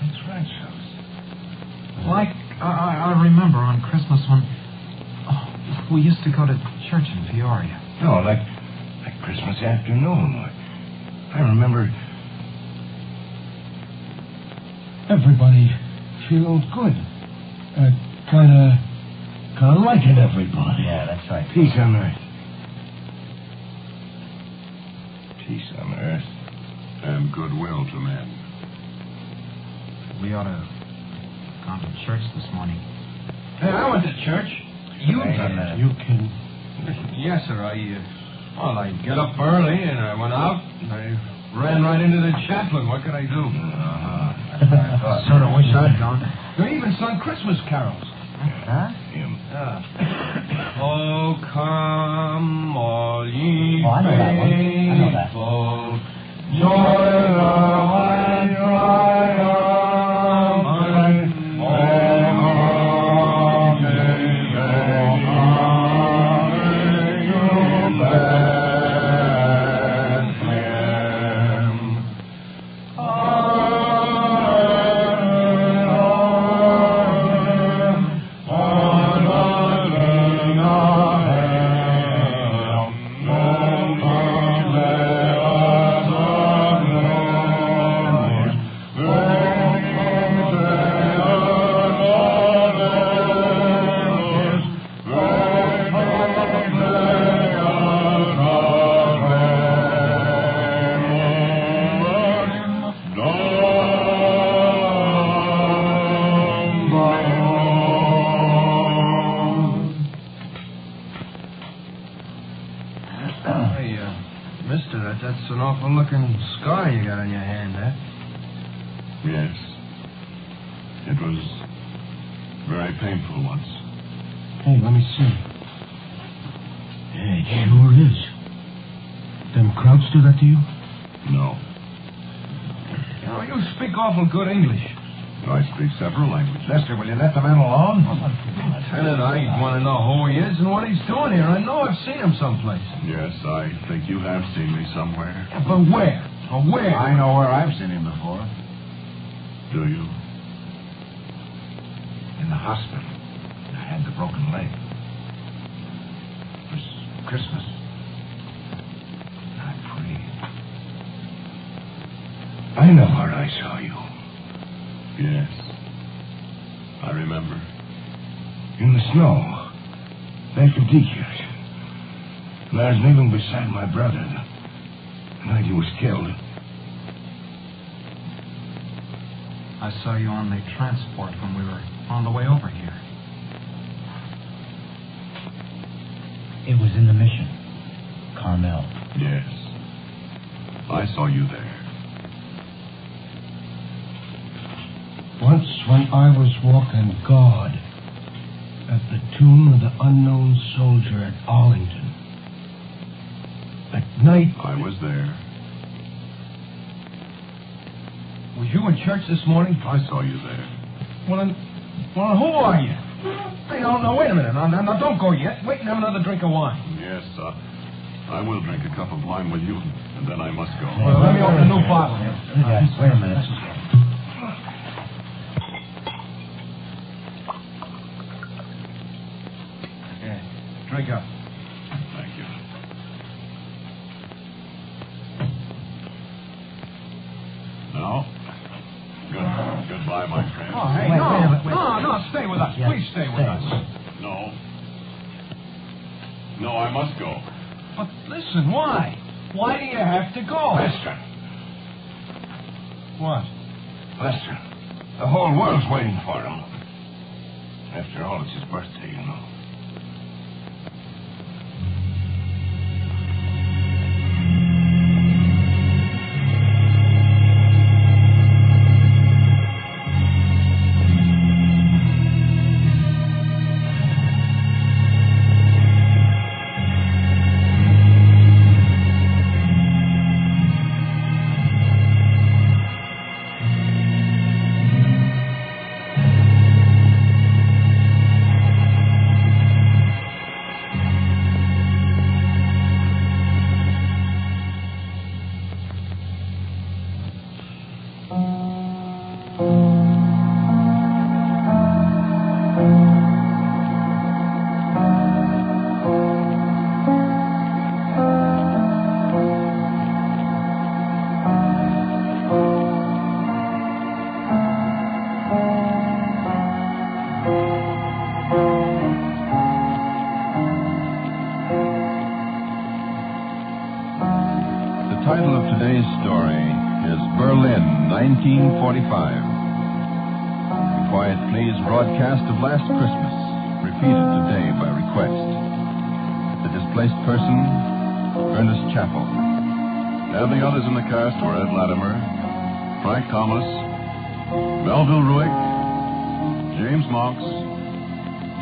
That's right, fellas. Like, I remember on Christmas when we used to go to church in Peoria. No, like Christmas afternoon. I remember. Everybody feels good. Kind of liking everybody. Yeah, that's right. Peace on earth. Peace on earth. And goodwill to men. We ought to gone to church this morning. Hey, I went to church. You Hey, You can... Yes, sir. I get up early and I went out and I ran right into the chaplain. What could I do? Sort of wish I'd gone. They even sung Christmas carols. Huh? Him. Oh, come, all ye Oh, I know that one. I know that. faithful, join our That's an awful-looking scar you got on your hand, eh? Yes. It was very painful once. Hey, let me see. Yeah, it sure is. Them Krauts do that to you? No. You know, you speak awful good English. I speak several languages. Lester, will you let the man alone? Lieutenant, I want to know who he is and what he's doing here. I know I've seen him someplace. Yes, I think you have seen me somewhere. Yeah, but where? Or where? I know where I've seen him before. Do you? In the hospital. I had the broken leg. It was Christmas. I prayed. I know where I saw you. Yes. I remember. In the snow. Back of Deacon's. And I was kneeling beside my brother the night he was killed. I saw you on the transport when we were on the way over here. It was in the mission. Carmel. Yes. I saw you there. Once when I was walking guard at the tomb of the unknown soldier at Arlington. At night... I was there. Was you in church this morning? I saw you there. Well, who are you? Hey, now, wait a minute. Now, don't go yet. Wait and have another drink of wine. Yes, I will drink a cup of wine with you, and then I must go. Well, let me open a new bottle here. Yes, wait a minute. Yeah, drink up. Thank you. Now, goodbye, my friend. Oh, hey, no, stay with us. Yes, Please stay with us. No, I must go. But listen, why? Why do you have to go? Lester. What? Lester. The whole world's waiting for him. After all, it's his birthday, you know. The title of today's story is Berlin, 1945. The Quiet Please broadcast of last Christmas, repeated today by request. The displaced person, Ernest Chappell. And the others in the cast were Ed Latimer, Frank Thomas, Melville Ruick, James Monks,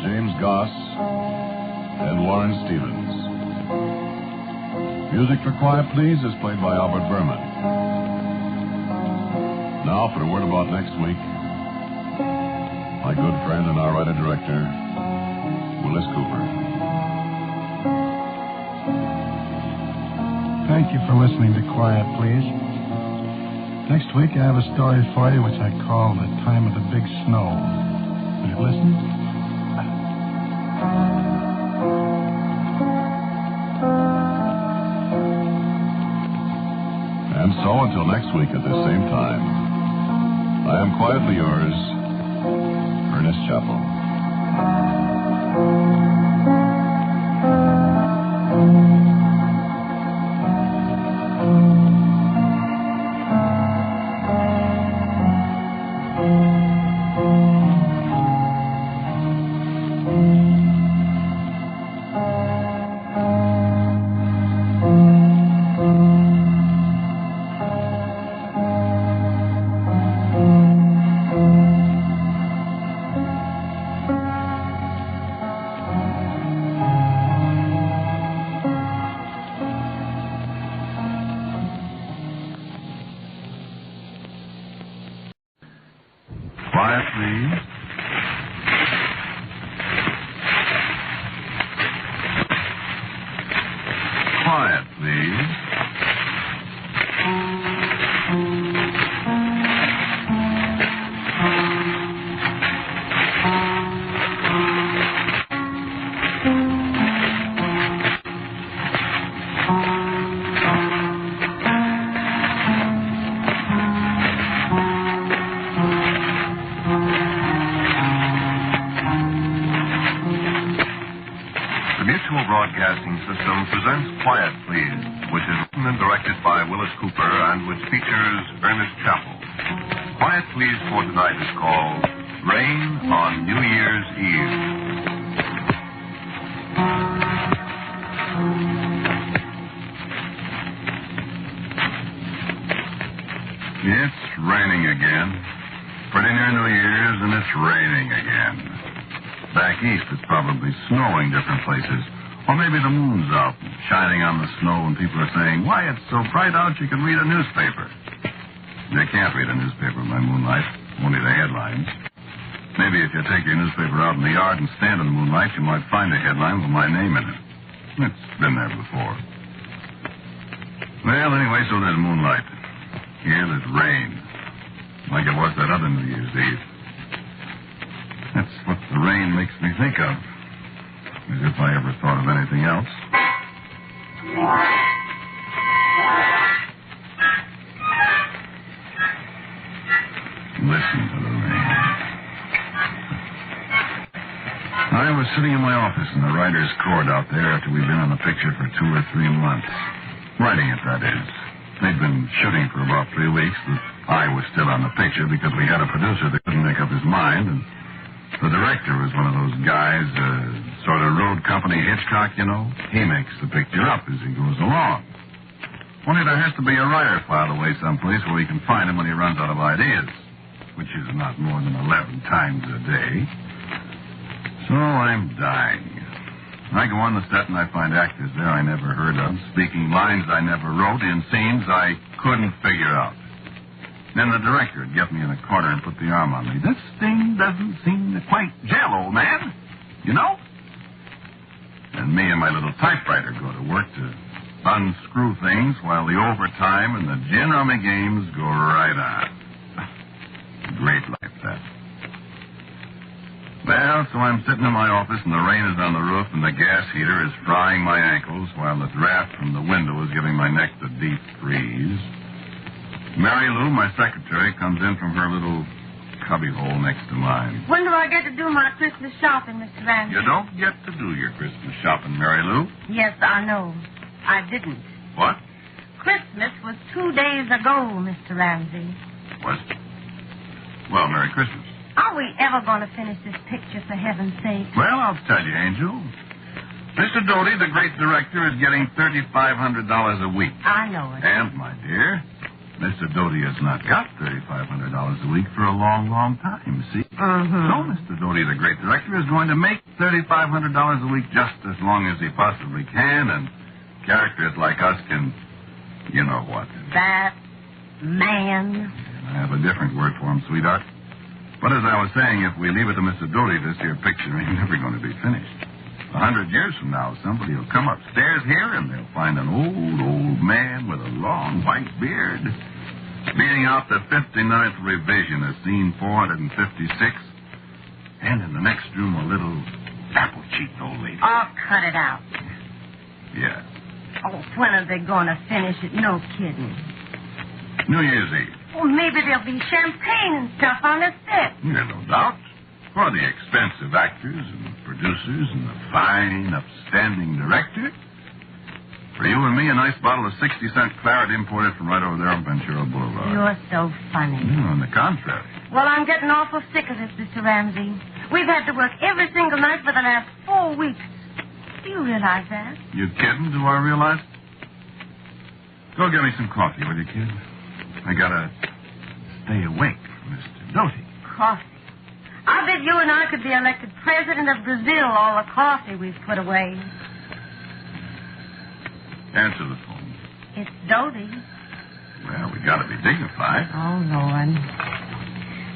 James Goss, and Warren Stevens. Music for Quiet Please is played by Albert Berman. Now for a word about next week. My good friend and our writer-director, Willis Cooper. Thank you for listening to Quiet Please. Next week, I have a story for you which I call The Time of the Big Snow. Will you listen? And so, until next week at the same time, I am quietly yours, Ernest Chappell. Quiet, please. Quiet, please. Broadcasting System presents Quiet Please, which is written and directed by Willis Cooper and which features Ernest Chappell. Quiet Please for tonight is called Rain on New Year's Eve. It's raining again. Pretty near New Year's and it's raining again. Back east it's probably snowing different places. Or maybe the moon's out, shining on the snow, and people are saying, why, it's so bright out you can read a newspaper. They can't read a newspaper by moonlight, only the headlines. Maybe if you take your newspaper out in the yard and stand in the moonlight, you might find a headline with my name in it. It's been there before. Well, anyway, so there's moonlight. Here there's rain. Like it was that other New Year's Eve. That's what the rain makes me think of. As if I ever thought of anything else. Listen to the rain. I was sitting in my office in the writer's court out there after we'd been on the picture for 2 or 3 months. Writing it, that is. They'd been shooting for about 3 weeks, but I was still on the picture because we had a producer that couldn't make up his mind, and the director was one of those guys, sort of road company Hitchcock, you know. He makes the picture up as he goes along. Only there has to be a writer filed away someplace where he can find him when he runs out of ideas, which is not more than 11 times a day. So I'm dying. I go on the set and I find actors there I never heard of, speaking lines I never wrote, in scenes I couldn't figure out. Then the director would get me in a corner and put the arm on me. This thing doesn't seem to quite gel, old man. You know? And me and my little typewriter go to work to unscrew things while the overtime and the gin rummy games go right on. Great life, that. Well, so I'm sitting in my office and the rain is on the roof and the gas heater is frying my ankles while the draft from the window is giving my neck the deep freeze. Mary Lou, my secretary, comes in from her little cubbyhole next to mine. When do I get to do my Christmas shopping, Mr. Ramsey? You don't get to do your Christmas shopping, Mary Lou. Yes, I know. I didn't. What? Christmas was 2 days ago, Mr. Ramsey. Was? Well, Merry Christmas. Are we ever going to finish this picture, for heaven's sake? Well, I'll tell you, Angel. Mr. Doty, the great director, is getting $3,500 a week. I know it. And, my dear, Mr. Doty has not got $3,500 a week for a long, long time, see? Mm-hmm. So Mr. Doty, the great director, is going to make $3,500 a week just as long as he possibly can, and characters like us can, you know what. That man. I have a different word for him, sweetheart. But as I was saying, if we leave it to Mr. Doty, this here picture ain't never going to be finished. 100 years from now, somebody will come upstairs here and they'll find an old man with a long white beard beating out the 59th revision of scene 456. And in the next room, a little apple-cheeked old lady. Oh, cut it out. Yeah. Oh, when are they going to finish it? No kidding. New Year's Eve. Well, maybe there'll be champagne and stuff on the set. Yeah, no doubt. For the expensive actors and producers and the fine, upstanding director. For you and me, a nice bottle of 60-cent claret imported from right over there on Ventura Boulevard. You're so funny. On the contrary. Well, I'm getting awful sick of this, Mr. Ramsey. We've had to work every single night for the last 4 weeks. Do you realize that? You kidding? Do I realize? Go get me some coffee, will you, kid? I gotta stay awake for Mr. Doty. Coffee. I bet you and I could be elected president of Brazil, all the coffee we've put away. Answer the phone. It's Doty. Well, we gotta be dignified. Oh, Lord.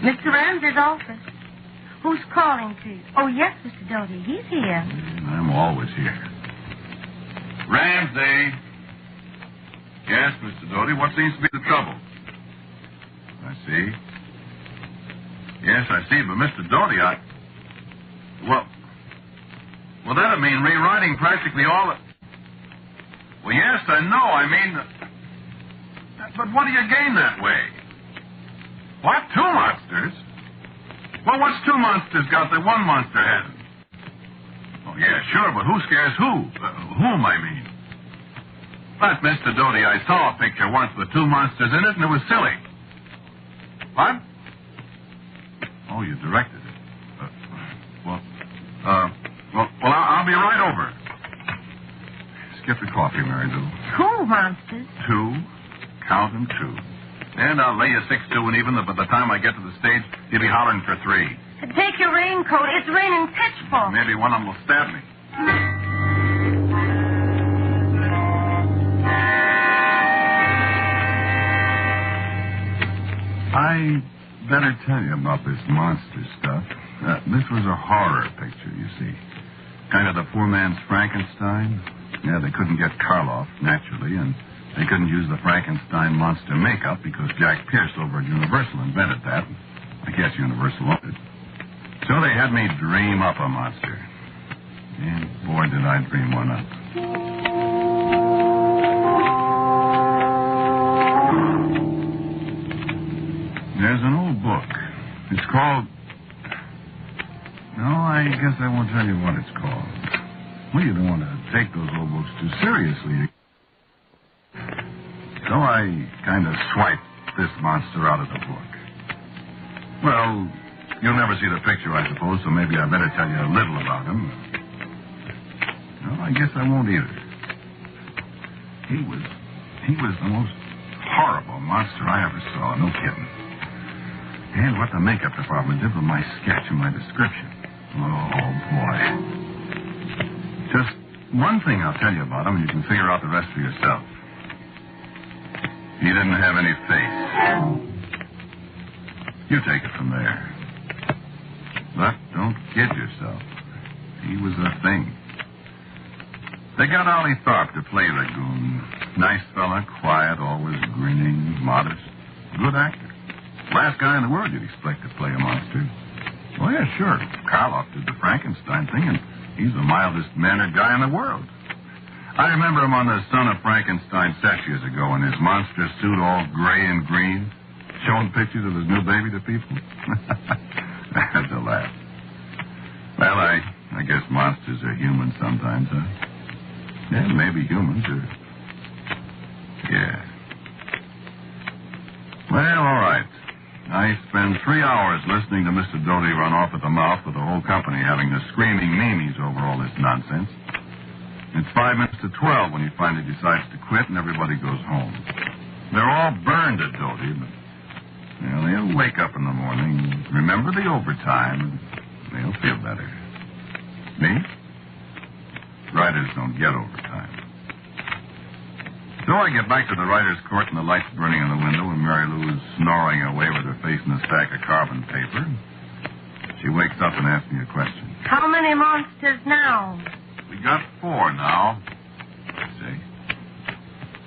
Mr. Ramsey's office. Who's calling, please? Oh, yes, Mr. Doty. He's here. I'm always here. Ramsey. Yes, Mr. Doty. What seems to be the trouble? I see. Yes, I see, but Mr. Doty, Well, that'd mean rewriting practically all the... Well, yes, I know. I mean... But what do you gain that way? What? 2 monsters? Well, what's 2 monsters got that 1 monster hasn't? Oh, yeah, sure, but who scares who? Whom, I mean. But, Mr. Doty, I saw a picture once with 2 monsters in it, and it was silly. What? Oh, you directed it. I'll be right over. Skip the coffee, Mary Lou. 2 monsters? 2. Count them 2. And I'll lay you 6 to and even that by the time I get to the stage, you'll be hollering for 3. Take your raincoat. It's raining pitchforks. Maybe one of them will stab me. I better tell you about this monster stuff. This was a horror picture, you see. Kind of the poor man's Frankenstein. Yeah, they couldn't get Karloff, naturally, and they couldn't use the Frankenstein monster makeup because Jack Pierce over at Universal invented that. I guess Universal owned it. So they had me dream up a monster. And boy, did I dream one up. There's an old book. It's called... No, I guess I won't tell you what it's called. Well, you don't want to take those old books too seriously. So I kind of swiped this monster out of the book. Well, you'll never see the picture, I suppose, so maybe I better tell you a little about him. No, I guess I won't either. He was the most horrible monster I ever saw, no kidding. And what the makeup department did with my sketch and my description. Oh, boy. Just one thing I'll tell you about him, and you can figure out the rest for yourself. He didn't have any face. You take it from there. But don't kid yourself. He was a thing. They got Ollie Tharp to play Ragoon. Nice fella, quiet, always grinning, modest. Good actor. Last guy in the world you'd expect to play a monster. Oh, yeah, sure. Karloff did the Frankenstein thing, and he's the mildest-mannered guy in the world. I remember him on the Son of Frankenstein set years ago in his monster suit all gray and green, showing pictures of his new baby to people. That's a laugh. Well, I guess monsters are human sometimes, huh? Yeah, maybe humans are... Yeah. Well, all right. I spend 3 hours listening to Mr. Doty run off at the mouth with the whole company having the screaming memes over all this nonsense. It's 5 minutes to 12 when he finally decides to quit and everybody goes home. They're all burned at Doty, but they'll wake up in the morning, remember the overtime, and they'll feel better. Me? Writers don't get overtime. So I get back to the writer's court and the light's burning in the window and Mary Lou is snoring away with her face in a stack of carbon paper. She wakes up and asks me a question. How many monsters now? We got 4 now. See?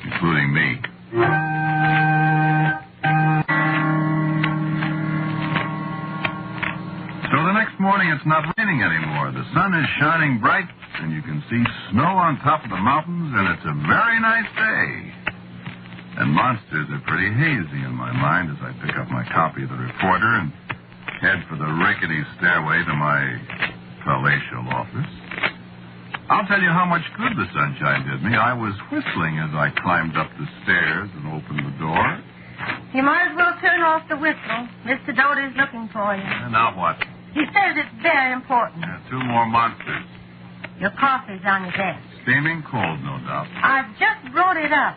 Including me. So the next morning it's not raining anymore. The sun is shining bright and you can see snow on top of the mountains, and it's a very nice day. And monsters are pretty hazy in my mind as I pick up my copy of the Reporter and head for the rickety stairway to my palatial office. I'll tell you how much good the sunshine did me. I was whistling as I climbed up the stairs and opened the door. You might as well turn off the whistle. Mr. Doty's looking for you. And now what? He says it's very important. 2 more monsters. Your coffee's on your desk. Steaming cold, no doubt. I've just brought it up.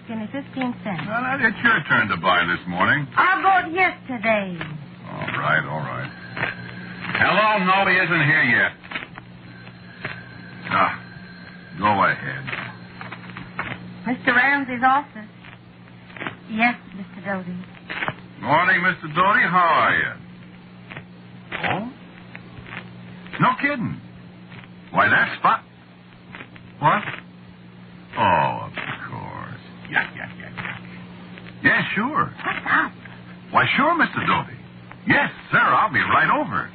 Give me 15 cents. Well, it's your turn to buy this morning. I bought yesterday. All right. Hello? No, he isn't here yet. Go ahead. Mr. Ramsey's office. Yes, Mr. Doty. Morning, Mr. Doty. How are you? Oh? No kidding. Why, that's spot. What? Oh, of course. Yeah. Yeah, sure. What's up? Why, sure, Mr. Doty. Yes, sir, I'll be right over.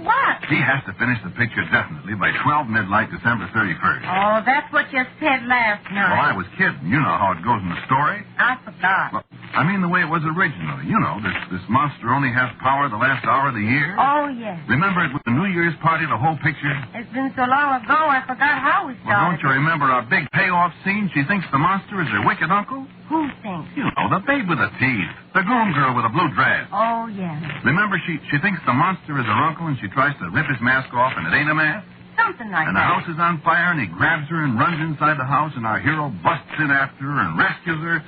What? He has to finish the picture definitely by 12 midnight, December 31st. Oh, that's what you said last night. Well, I was kidding. You know how it goes in the story. I forgot. Well, I mean the way it was originally. You know, this monster only has power the last hour of the year. Oh, yes. Remember it was the New Year's party, the whole picture? It's been so long ago, I forgot how we started. Well, don't you remember our big payoff scene? She thinks the monster is her wicked uncle? Who thinks? You know, the babe with the teeth. The groom girl with a blue dress. Oh, yes. Remember, she thinks the monster is her uncle, and she tries to rip his mask off, and it ain't a mask? Something like and that. the house is on fire, and he grabs her and runs inside the house, and our hero busts in after her and rescues her.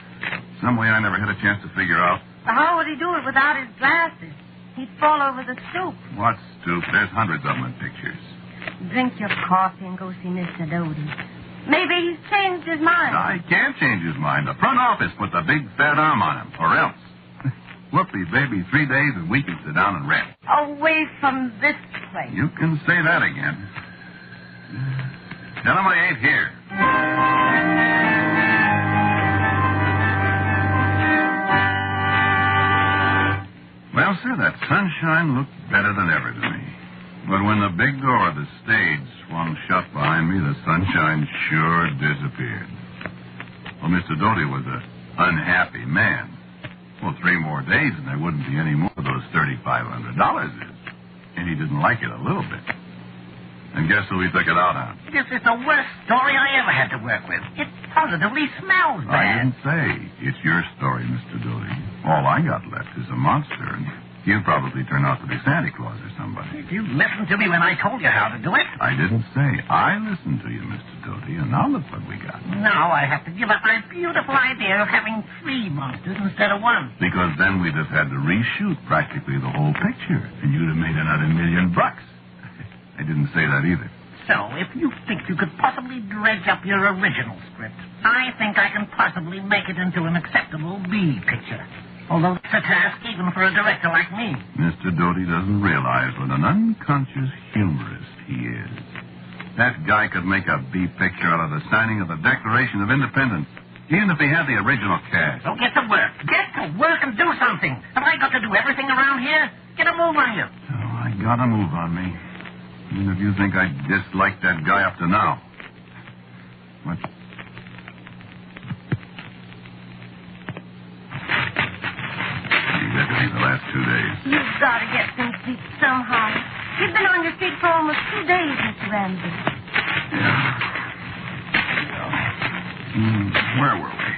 Some way I never had a chance to figure out. But how would he do it without his glasses? He'd fall over the stoop. What stoop? There's hundreds of them in pictures. Drink your coffee and go see Mr. Doty. Maybe he's changed his mind. No, he can't change his mind. The front office put the big fat arm on him, or else. Whoopee, baby, 3 days and we can sit down and rest. Away from this place. You can say that again. Tell him I ain't here. Well, sir, that sunshine looked better than ever to me. But when the big door of the stage swung shut behind me, the sunshine sure disappeared. Well, Mr. Doty was an unhappy man. Well, 3 more days and there wouldn't be any more of those $3,500. And he didn't like it a little bit. And guess who he took it out on? This is the worst story I ever had to work with. It positively smells bad. I didn't say. It's your story, Mr. Doty. All I got left is a monster, and he'll probably turn out to be Santa Claus or somebody. If you listened to me when I told you how to do it. I didn't say. I listened to you, Mr. Doty, and now look what we got. Now I have to give up my beautiful idea of having 3 monsters instead of 1. Because then we'd have had to reshoot practically the whole picture, and you'd have made another $1 million. I didn't say that either. So, if you think you could possibly dredge up your original script, I think I can possibly make it into an acceptable B picture. Although it's a task even for a director like me. Mr. Doty doesn't realize what an unconscious humorist he is. That guy could make a B picture out of the signing of the Declaration of Independence, even if he had the original cast. So get to work. Get to work and do something. Have I got to do everything around here? Get a move on you. Oh, I got a move on me. Even if you think I disliked that guy up to now. What? You got to the last 2 days. You've got to get some sleep somehow. You've been on your feet for almost 2 days, Mr. Ramsey. Yeah. Where were we?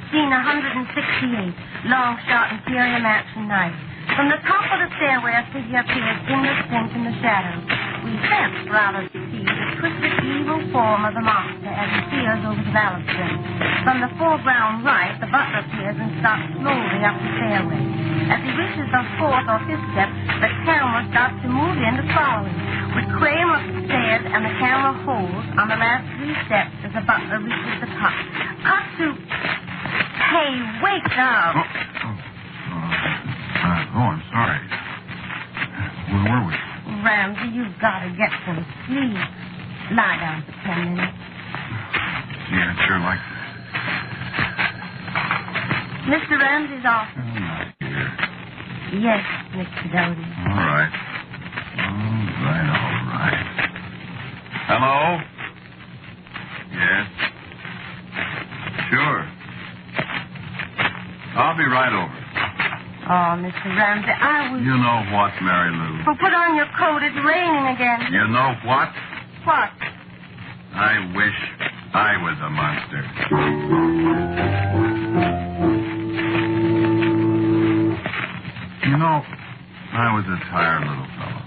Scene 168, long shot interior mansion night. From the top of the stairway, a figure appears indistinct in the shadows. We sense, rather, to see the twisted, evil form of the monster as he peers over the balustrade. From the foreground right, the butler appears and starts slowly up the stairway. As he reaches the 4th or 5th step, the camera starts to move in to follow him. We crane up the stairs, and the camera holds on the last 3 steps as the butler reaches the top. Cut to... Hey, wake up! I'm sorry. Where were we? Ramsey, you've got to get some sleep. Lie down for 10 minutes. Gee, I'd sure like that. Mr. Ramsey's office. I'm not here. Yes, Mr. Doty. All right. All right. Hello? Yes? Sure. I'll be right over. Oh, Mr. Ramsey, I was... You know what, Mary Lou? Well, put on your coat. It's raining again. You know what? What? I wish I was a monster. You know, I was a tired little fellow.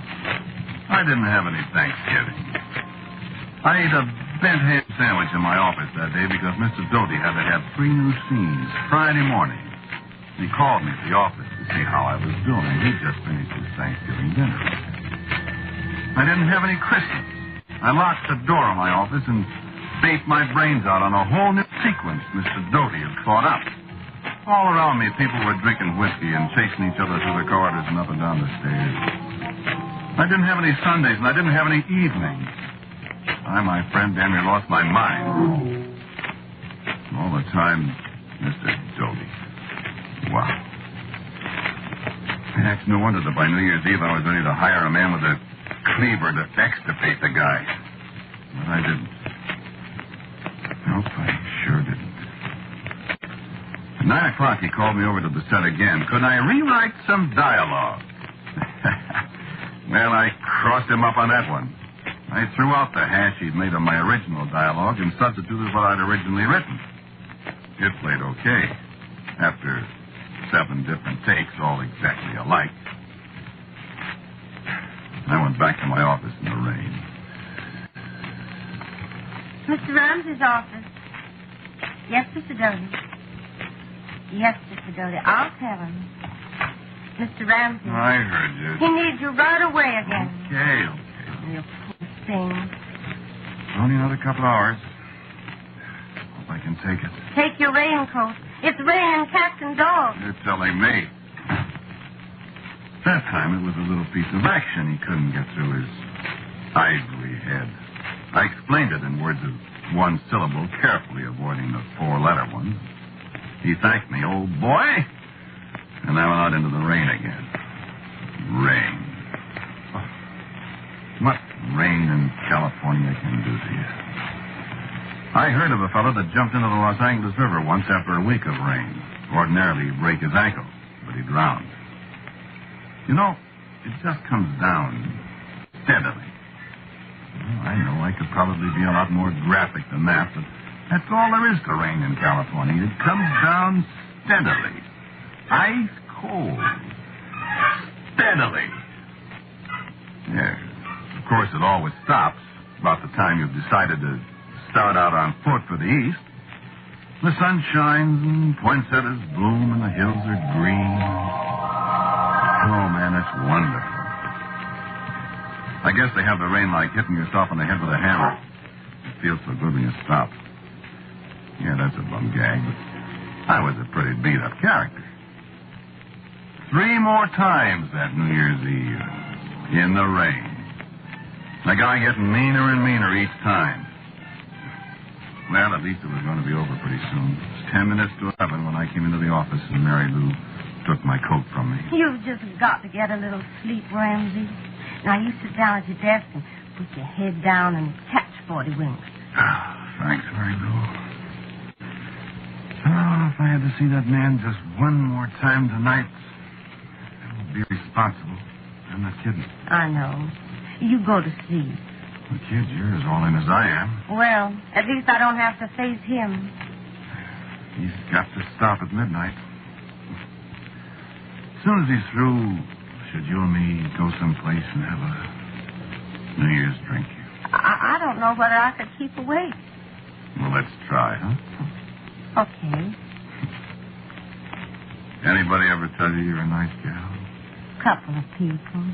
I didn't have any Thanksgiving. I ate a bent ham sandwich in my office that day because Mr. Doty had to have 3 new scenes Friday morning. He called me to the office to see how I was doing. He'd just finished his Thanksgiving dinner. I didn't have any Christmas. I locked the door of my office and baked my brains out on a whole new sequence Mr. Doty had thought up. All around me, people were drinking whiskey and chasing each other through the corridors and up and down the stairs. I didn't have any Sundays, and I didn't have any evenings. I, my friend, damn near lost my mind. All the time, Mr. Doty. Wow. Heck, no wonder that by New Year's Eve I was ready to hire a man with a cleaver to extirpate the guy. But I didn't. Nope, I sure didn't. At 9 o'clock, he called me over to the set again. Could I rewrite some dialogue? Well, I crossed him up on that one. I threw out the hash he'd made of my original dialogue and substituted what I'd originally written. It played okay. After 7 different takes, all exactly alike. I went back to my office in the rain. Mr. Ramsey's office. Yes, Mr. Doty. Yes, Mr. Doty. I'll tell him. Mr. Ramsey. I heard you. He needs you right away again. Okay. You poor thing. Only another couple hours. Hope I can take it. Take your raincoat. It's raining cats and dogs. You're telling me. That time it was a little piece of action he couldn't get through his ivory head. I explained it in words of one syllable, carefully avoiding the four-letter ones. He thanked me, old boy, and I went out into the rain again. Rain. Oh, what rain in California can do to you. I heard of a fellow that jumped into the Los Angeles River once after a week of rain. Ordinarily, he'd break his ankle, but he drowned. You know, it just comes down steadily. Well, I know I could probably be a lot more graphic than that, but that's all there is to rain in California. It comes down steadily. Ice cold. Steadily. Yes. Of course, it always stops about the time you've decided to start out on foot for the east. The sun shines and poinsettias bloom and the hills are green. Oh, man, it's wonderful. I guess they have the rain like hitting yourself on the head with a hammer. It feels so good when you stop. Yeah, that's a bum gag, but I was a pretty beat-up character. 3 more times that New Year's Eve. In the rain. The guy getting meaner and meaner each time. Well, at least it was going to be over pretty soon. It was 10 minutes to 11 when I came into the office and Mary Lou took my coat from me. You've just got to get a little sleep, Ramsey. Now, you sit down at your desk and put your head down and catch 40 winks. Thanks, Mary Lou. Oh, if I had to see that man just one more time tonight, I would be responsible. I'm not kidding. I know. You go to sleep. The kid, you're as all in as I am. Well, at least I don't have to face him. He's got to stop at midnight. As soon as he's through, should you and me go someplace and have a New Year's drink? I don't know whether I could keep awake. Well, let's try, huh? Okay. Anybody ever tell you you're a nice gal? Couple of people.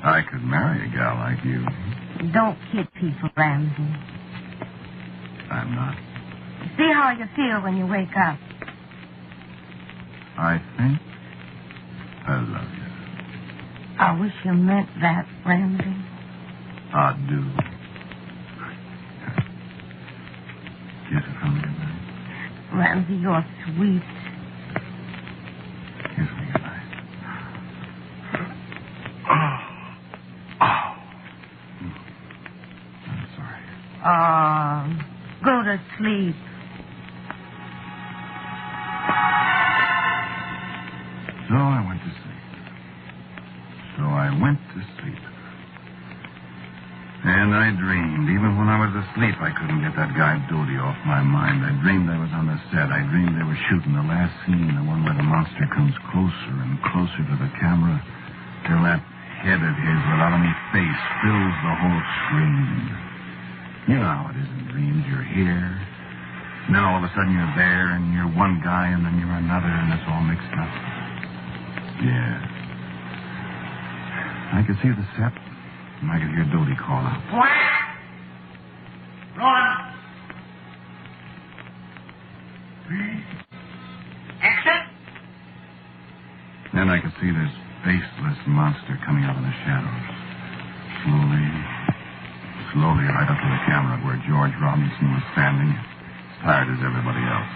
I could marry a gal like you. Don't kid people, Ramsey. I'm not. See how you feel when you wake up. I think I love you. I wish you meant that, Ramsey. I do. Kiss it from me tonight. Ramsey, you're sweet. Kiss me goodnight. I'm sorry. Go to sleep. So I went to sleep. And I dreamed. Even when I was asleep, I couldn't get that guy Doty off my mind. I dreamed I was on the set. I dreamed they were shooting the last scene, the one where the monster comes closer and closer to the camera till that head of his without any face fills the whole screen. You know how it is in dreams. You're here. And then all of a sudden you're there, and you're one guy, and then you're another, and it's all mixed up. Yeah. I could see the set, and I could hear Doty call out. Rolling. Exit. Then I could see this faceless monster coming out of the shadows. Slowly right up to the camera where George Robinson was standing, as tired as everybody else.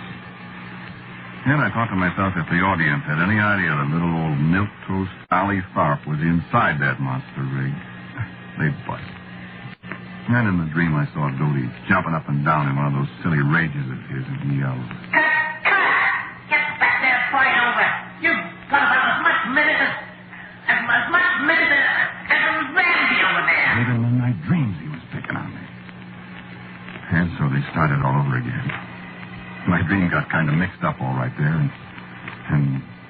Then I thought to myself, if the audience had any idea that little old milquetoast Sally Tharp was inside that monster rig, they'd bust. And in the dream, I saw Doty jumping up and down in one of those silly rages of his, and he yelled, Get back there, fight over. You've got about as much minute as Randy over there. Even in my dreams, he was picking on me. And so they started all over again. My dream got kind of mixed up all right there, and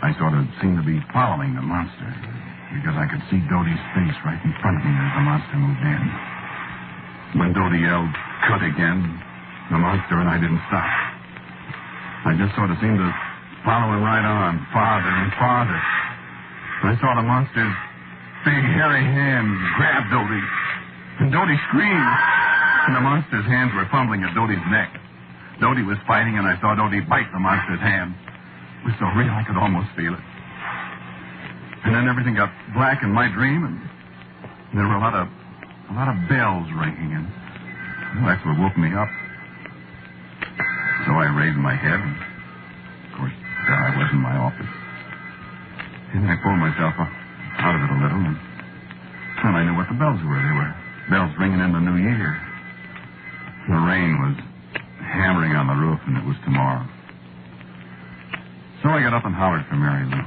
I sort of seemed to be following the monster, because I could see Doty's face right in front of me as the monster moved in. When Doty yelled, cut again, the monster and I didn't stop. I just sort of seemed to follow him right on, farther and farther. I saw the monster's big hairy hands grab Doty, and Doty screamed, and the monster's hands were fumbling at Doty's neck. Doty was fighting, and I saw Doty bite the monster's hand. It was so real I could almost feel it. And then everything got black in my dream, and there were a lot of bells ringing, and that's what woke me up. So I raised my head, and of course, there I was in my office. And I pulled myself out of it a little, and I knew what the bells were. They were bells ringing in the new year. The rain was hammering on the roof, and it was tomorrow. So I got up and hollered for Mary Lou.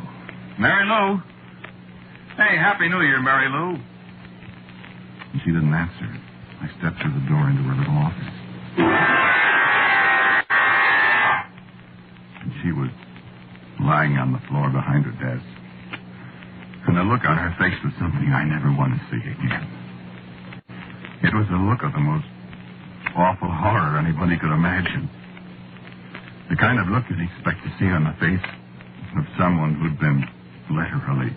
Mary Lou! Hey, Happy New Year, Mary Lou! And she didn't answer. I stepped through the door into her little office. And she was lying on the floor behind her desk. And the look on her face was something I never want to see again. It was the look of the most awful horror anybody could imagine. The kind of look you'd expect to see on the face of someone who'd been literally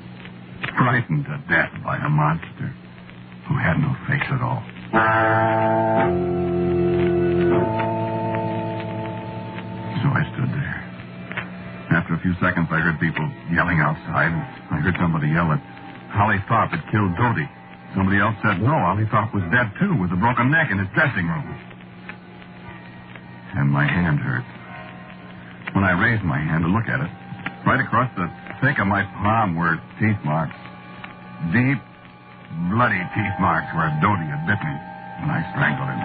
frightened to death by a monster who had no face at all. So I stood there. After a few seconds, I heard people yelling outside. I heard somebody yell that Holly Tharp had killed Dodie. Somebody else said, no, Holly Tharp was dead, too, with a broken neck in his dressing room. And my hand hurt. When I raised my hand to look at it, right across the thick of my palm were teeth marks. Deep, bloody teeth marks where Dodie had bit me when I strangled him.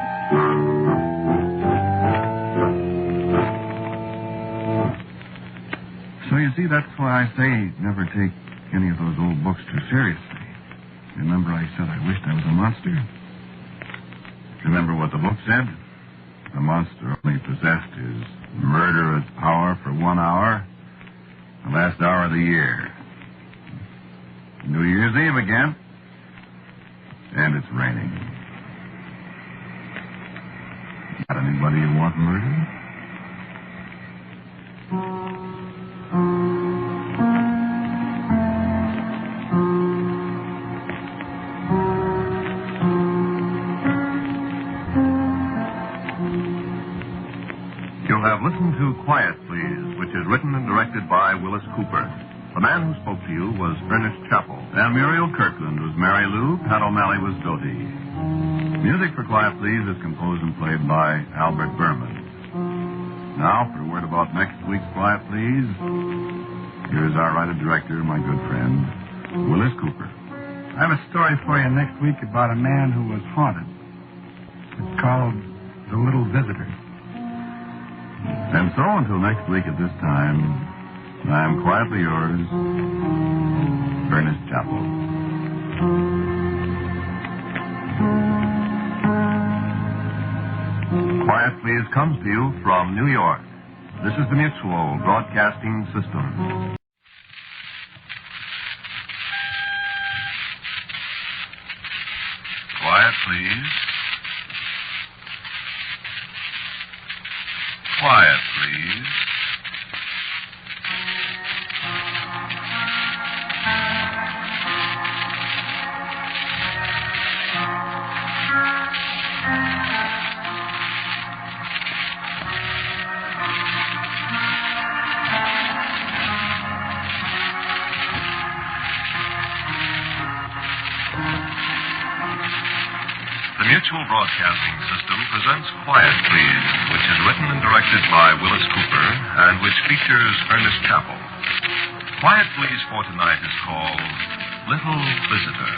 So you see, that's why I say never take any of those old books too seriously. Remember I said I wished I was a monster? Remember what the book said? The monster only possessed his murderous power for 1 hour, the last hour of the year. New Year's Eve again, and it's raining. Got anybody you want murdered? Listen to Quiet, Please, which is written and directed by Willis Cooper. The man who spoke to you was Ernest Chappell. And Muriel Kirkland was Mary Lou. Pat O'Malley was Dodie. Music for Quiet, Please is composed and played by Albert Berman. Now, for a word about next week's Quiet, Please, here's our writer-director, my good friend, Willis Cooper. I have a story for you next week about a man who was haunted. It's called The Little Visitor. And so, until next week at this time, I am quietly yours, Ernest Chappell. Quiet, Please comes to you from New York. This is the Mutual Broadcasting System. Quiet, please. Quiet, please. The Mutual Broadcasting System presents Quiet, Please, which is written and directed by Willis Cooper and which features Ernest Chappell. Quiet, Please for tonight is called Little Visitor.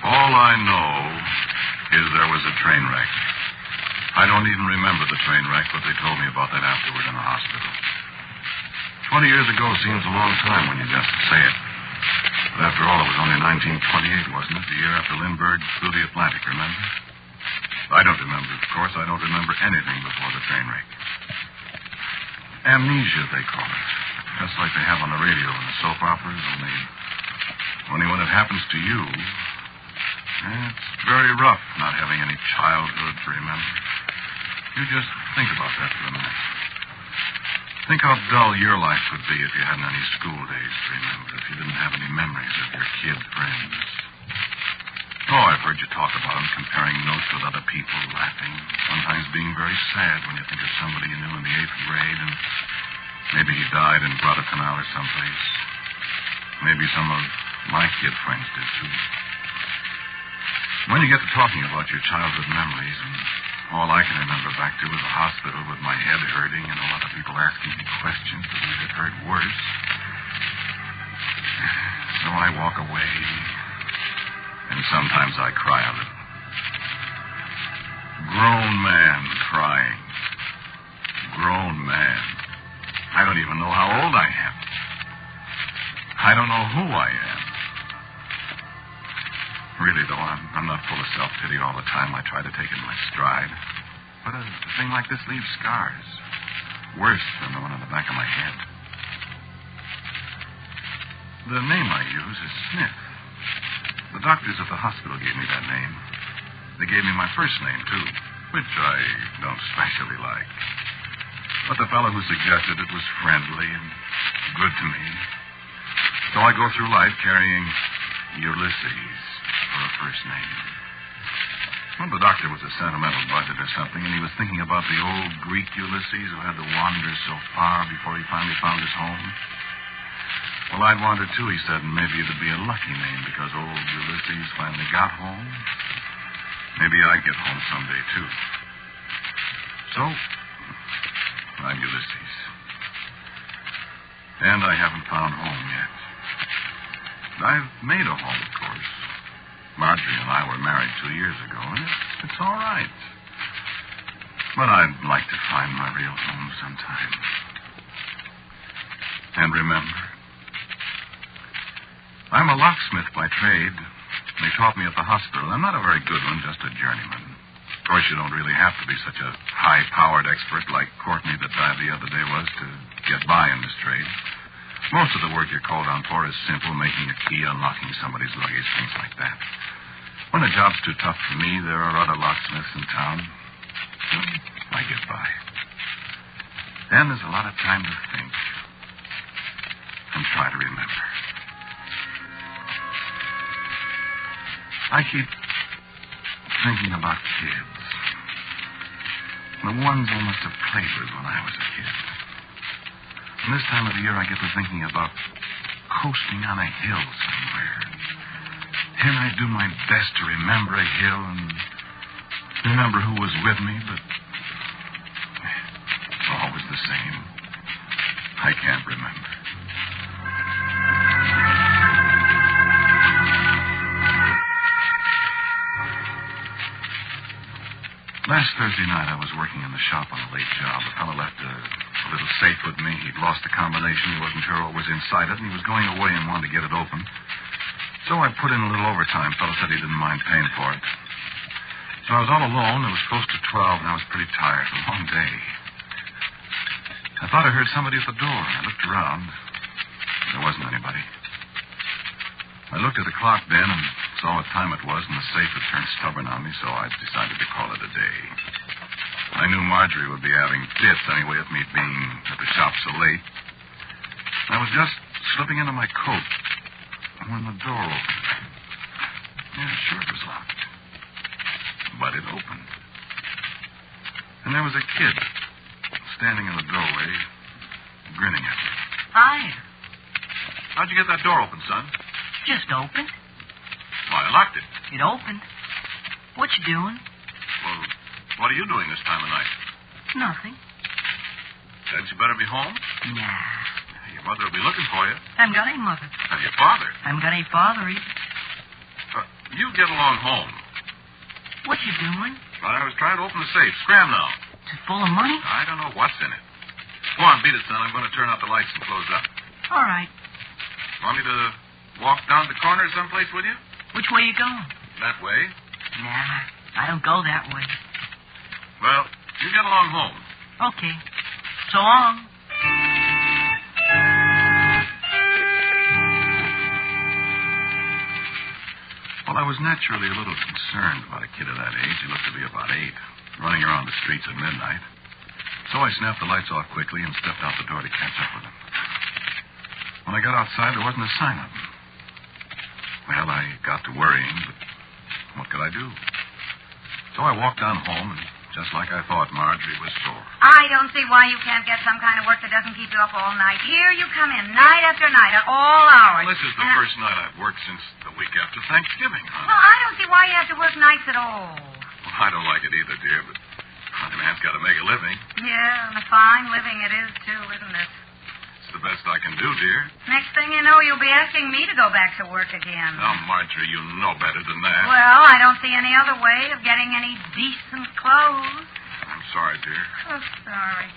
All I know is there was a train wreck. I don't even remember the train wreck, but they told me about that afterward in the hospital. 20 years ago seems a long time when you just say it. But after all, it was only 1928, wasn't it? The year after Lindbergh flew the Atlantic, remember? I don't remember, of course. I don't remember anything before the train wreck. Amnesia, they call it. Just like they have on the radio in the soap operas, only when it happens to you, it's very rough not having any childhood to remember. You just think about that for a minute. Think how dull your life would be if you hadn't any school days to remember, if you didn't have any memories of your kid friends. Oh, I've heard you talk about him, comparing notes with other people, laughing, sometimes being very sad when you think of somebody you knew in the 8th grade, and maybe he died in Guadalcanal or someplace. Maybe some of my kid friends did, too. When you get to talking about your childhood memories, and all I can remember back to was a hospital with my head hurting and a lot of people asking me questions that made it hurt worse. So I walk away, and sometimes I cry a little. Grown man crying. Grown man. I don't even know how old I am. I don't know who I am. Really, though, I'm not full of self-pity all the time. I try to take it in my stride. But a thing like this leaves scars. Worse than the one on the back of my head. The name I use is Smith. The doctors at the hospital gave me that name. They gave me my first name, too, which I don't especially like. But the fellow who suggested it was friendly and good to me. So I go through life carrying Ulysses for a first name. Well, the doctor was a sentimental buzzard or something, and he was thinking about the old Greek Ulysses who had to wander so far before he finally found his home. Well, I'd wander too, he said, and maybe it'd be a lucky name because old Ulysses finally got home. Maybe I'd get home someday, too. So, I'm Ulysses. And I haven't found home yet. I've made a home, of course. Marjorie and I were married 2 years ago, and it's all right. But I'd like to find my real home sometime. And remember, I'm a locksmith by trade. They taught me at the hospital. I'm not a very good one, just a journeyman. Of course, you don't really have to be such a high-powered expert like Courtney that died the other day was to get by in this trade. Most of the work you're called on for is simple, making a key, unlocking somebody's luggage, things like that. When a job's too tough for me, there are other locksmiths in town. I get by. Then there's a lot of time to think and try to remember. I keep thinking about kids. The ones I must have played with when I was a kid. And this time of the year, I get to thinking about coasting on a hill somewhere. And I do my best to remember a hill and remember who was with me, but it's always the same. I can't remember. Last Thursday night, I was working in the shop on a late job. A fellow left a little safe with me. He'd lost the combination. He wasn't sure what was inside it, and he was going away and wanted to get it open. So I put in a little overtime. Fellow said he didn't mind paying for it. So I was all alone. It was close to 12, and I was pretty tired. A long day. I thought I heard somebody at the door. I looked around. There wasn't anybody. I looked at the clock then and saw what time it was, and the safe had turned stubborn on me, so I decided to call it a day. I knew Marjorie would be having fits anyway at me being at the shop so late. I was just slipping into my coat when the door opened. Yeah, sure it was locked. But it opened. And there was a kid standing in the doorway, grinning at me. Hi. How'd you get that door open, son? Just opened. Why, I locked it. It opened. What you doing? Well, what are you doing this time of night? Nothing. Hadn't you better be home? Nah. Your mother will be looking for you. Haven't got any mother. And your father. Haven't got any father either. You get along home. What you doing? Well, I was trying to open the safe. Scram now. Is it full of money? I don't know what's in it. Go on, beat it, son. I'm going to turn out the lights and close up. All right. Want me to walk down the corner someplace with you? Which way you going? That way. Nah, I don't go that way. Well, you get along home. Okay. So long. Well, I was naturally a little concerned about a kid of that age. He looked to be about 8, running around the streets at midnight. So I snapped the lights off quickly and stepped out the door to catch up with him. When I got outside, there wasn't a sign of him. Well, I got to worrying, but could I do? So I walked on home, and just like I thought, Marjorie was sore. I don't see why you can't get some kind of work that doesn't keep you up all night. Here you come in, night after night, at all hours. Well, this is the first night I've worked since the week after Thanksgiving, honey. Well, I don't see why you have to work nights at all. Well, I don't like it either, dear, but a man's got to make a living. Yeah, and a fine living it is, too, isn't it? It's the best I can do, dear. Next thing you know, you'll be asking me to go back to work again. Now, Marjorie, you know better than that. Well, I don't see any other way of getting any decent clothes. I'm sorry, dear. Oh, sorry.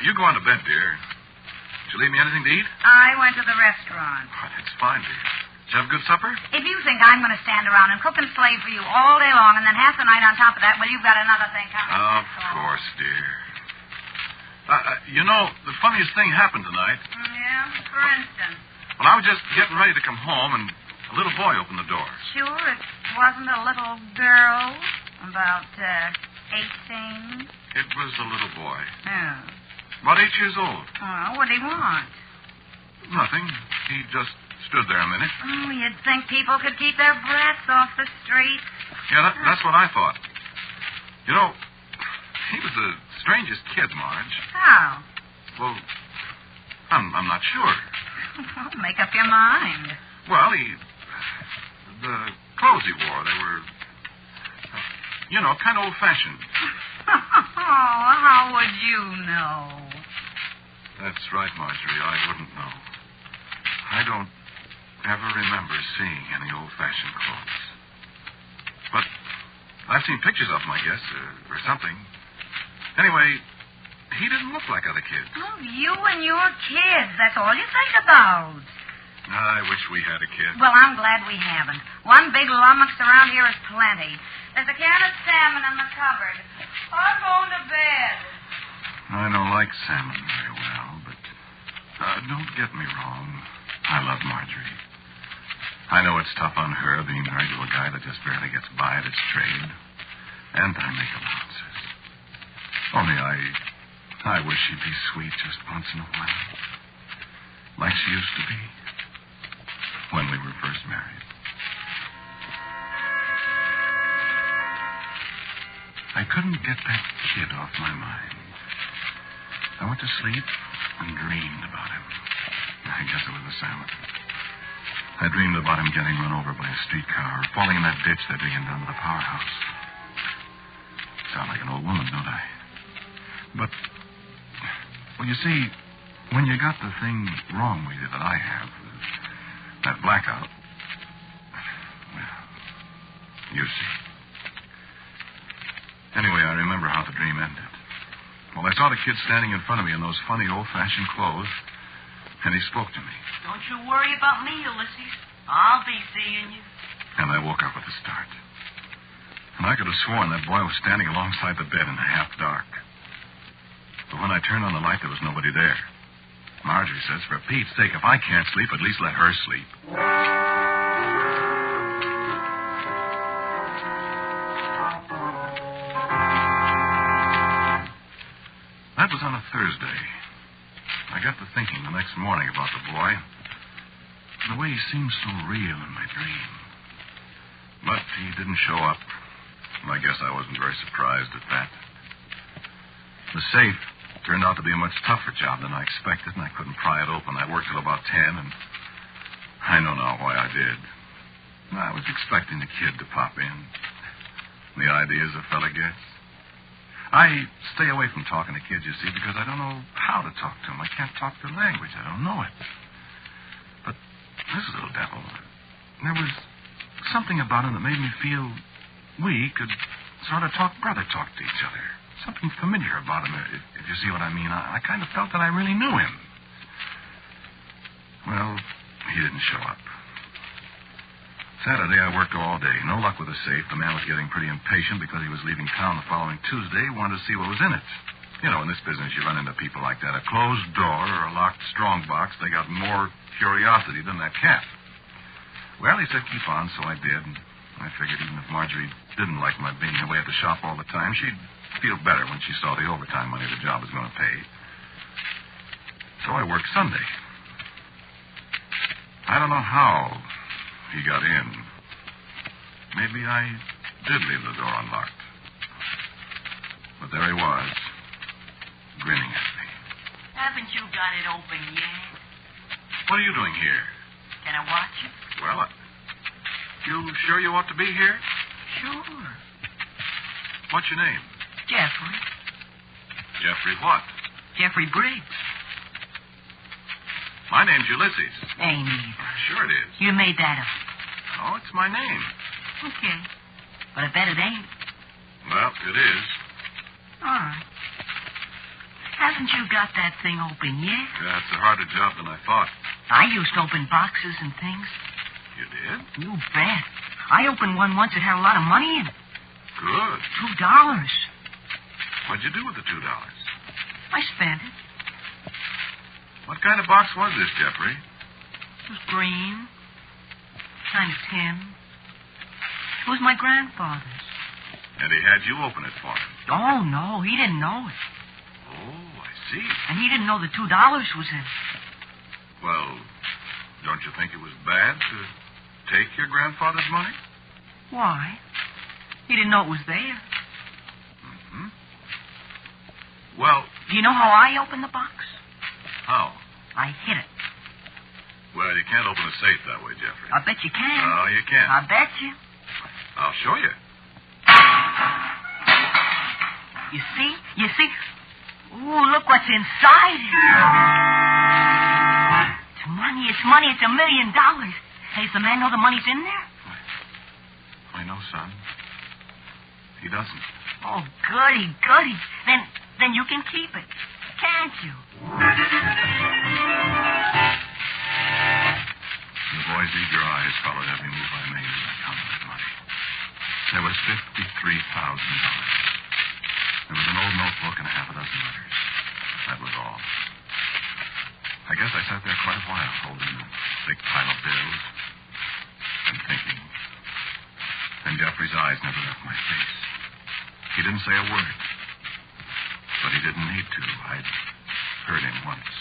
You go on to bed, dear. Did you leave me anything to eat? I went to the restaurant. Oh, that's fine, dear. Did you have a good supper? If you think I'm going to stand around and cook and slave for you all day long and then half the night on top of that, well, you've got another thing coming. Of course, dear. You know, the funniest thing happened tonight. Yeah? For instance? Well, I was just getting ready to come home, and a little boy opened the door. Sure, it wasn't a little girl about 18? It was a little boy. Yeah. About 8 years old. Oh, what did he want? Nothing. He just stood there a minute. Oh, you'd think people could keep their breaths off the street. Yeah, that's what I thought. You know, he was the strangest kid, Marge. How? Well, I'm not sure. Make up your mind. Well, the clothes he wore, they were, kind of old-fashioned. Oh, how would you know? That's right, Marjorie. I wouldn't know. I don't ever remember seeing any old-fashioned clothes. But I've seen pictures of them, I guess, or something. Anyway, he didn't look like other kids. Oh, you and your kids. That's all you think about. I wish we had a kid. Well, I'm glad we haven't. One big lummox around here is plenty. There's a can of salmon in the cupboard. I'm going to bed. I don't like salmon very well, but don't get me wrong. I love Marjorie. I know it's tough on her being married to a guy that just barely gets by at his trade. And I make allowances. Only I wish she'd be sweet just once in a while. Like she used to be when we were first married. I couldn't get that kid off my mind. I went to sleep and dreamed about him. I guess it was the salmon. I dreamed about him getting run over by a streetcar or falling in that ditch they're digging down to the powerhouse. Sound like an old woman, don't I? But, well, you see, when you got the thing wrong with you that I have, that blackout, well, you see. Anyway, I remember how the dream ended. Well, I saw the kid standing in front of me in those funny old-fashioned clothes, and he spoke to me. Don't you worry about me, Ulysses. I'll be seeing you. And I woke up with a start. And I could have sworn that boy was standing alongside the bed in the half-dark. But when I turned on the light, there was nobody there. Marjorie says, for Pete's sake, if I can't sleep, at least let her sleep. That was on a Thursday. I got to thinking the next morning about the boy. The way he seemed so real in my dream. But he didn't show up. I guess I wasn't very surprised at that. The safe turned out to be a much tougher job than I expected, and I couldn't pry it open. I worked till about 10, and I know now why I did. I was expecting the kid to pop in. The ideas a fella gets. I stay away from talking to kids, you see, because I don't know how to talk to them. I can't talk their language. I don't know it. But this little devil, there was something about him that made me feel we could sort of brother talk to each other. Something familiar about him, if you see what I mean. I kind of felt that I really knew him. Well, he didn't show up. Saturday, I worked all day. No luck with the safe. The man was getting pretty impatient because he was leaving town the following Tuesday. He wanted to see what was in it. You know, in this business, you run into people like that. A closed door or a locked strong box, they got more curiosity than that cat. Well, he said keep on, so I did. And I figured even if Marjorie didn't like my being away at the shop all the time, she'd feel better when she saw the overtime money the job was going to pay. So I worked Sunday. I don't know how he got in. maybe I did leave the door unlocked. But there he was, grinning at me. Haven't you got it open yet? What are you doing here? Can I watch you? Well, you sure you ought to be here? Sure. What's your name? Jeffrey. Jeffrey what? Jeffrey Briggs. My name's Ulysses. Ain't either. Sure it is. You made that up. Oh, it's my name. Okay. But I bet it ain't. Well, it is. All right. Haven't you got that thing open yet? Yeah, it's a harder job than I thought. I used to open boxes and things. You did? You bet. I opened one once that had a lot of money in it. Good. $2. What'd you do with the $2? I spent it. What kind of box was this, Jeffrey? It was green. Kind of tin. It was my grandfather's. And he had you open it for him? Oh, no. He didn't know it. Oh, I see. And he didn't know the $2 was in it. Well, don't you think it was bad to take your grandfather's money? Why? He didn't know it was there. Mm-hmm. Well... Do you know how I opened the box? How? I hit it. Well, you can't open a safe that way, Jeffrey. I bet you can. No, you can't. I bet you. I'll show you. You see? You see? Ooh, look what's inside it. It's money. It's money. It's $1 million. Hey, does the man know the money's in there? I know, son. He doesn't. Oh, goody, goody. Then you can keep it. Can't you? The boy's eager eyes followed every move I made as I counted that money. There was $53,000. There was an old notebook and half a dozen letters. That was all. I guess I sat there quite a while, holding the big pile of bills and thinking. And Jeffrey's eyes never left my face. He didn't say a word. But he didn't need to. I'd heard him once.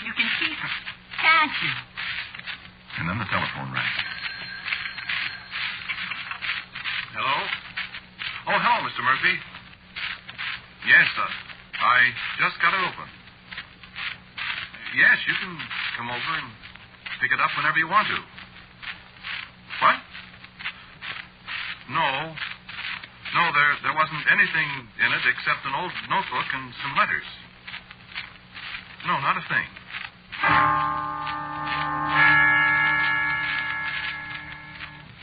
You can keep it, can't you? And then the telephone rang. Hello? Oh, hello, Mr. Murphy. Yes, I just got it open. Yes, you can come over and pick it up whenever you want to. What? No, there wasn't anything in it except an old notebook and some letters. No, not a thing.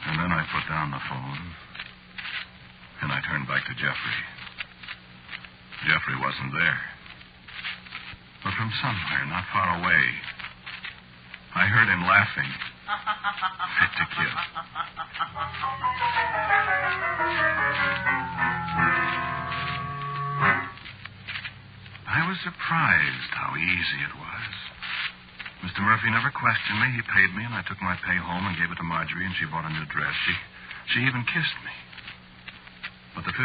And then I put down the phone, and I turned back to Jeffrey. Jeffrey wasn't there. But from somewhere not far away, I heard him laughing. Fit to kill. I was surprised how easy it was. Mr. Murphy never questioned me. He paid me, and I took my pay home and gave it to Marjorie, and she bought a new dress. She even kissed me. But the $53,000,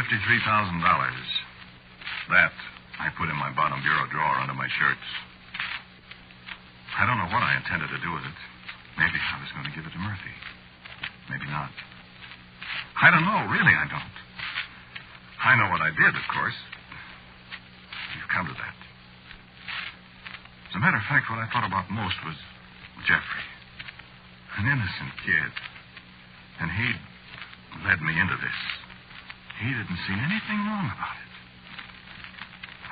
that I put in my bottom bureau drawer under my shirts. I don't know what I intended to do with it. Maybe I was going to give it to Murphy. Maybe not. I don't know. Really, I don't. I know what I did, of course. You've come to that. As a matter of fact, what I thought about most was Jeffrey. An innocent kid. And he'd led me into this. He didn't see anything wrong about it.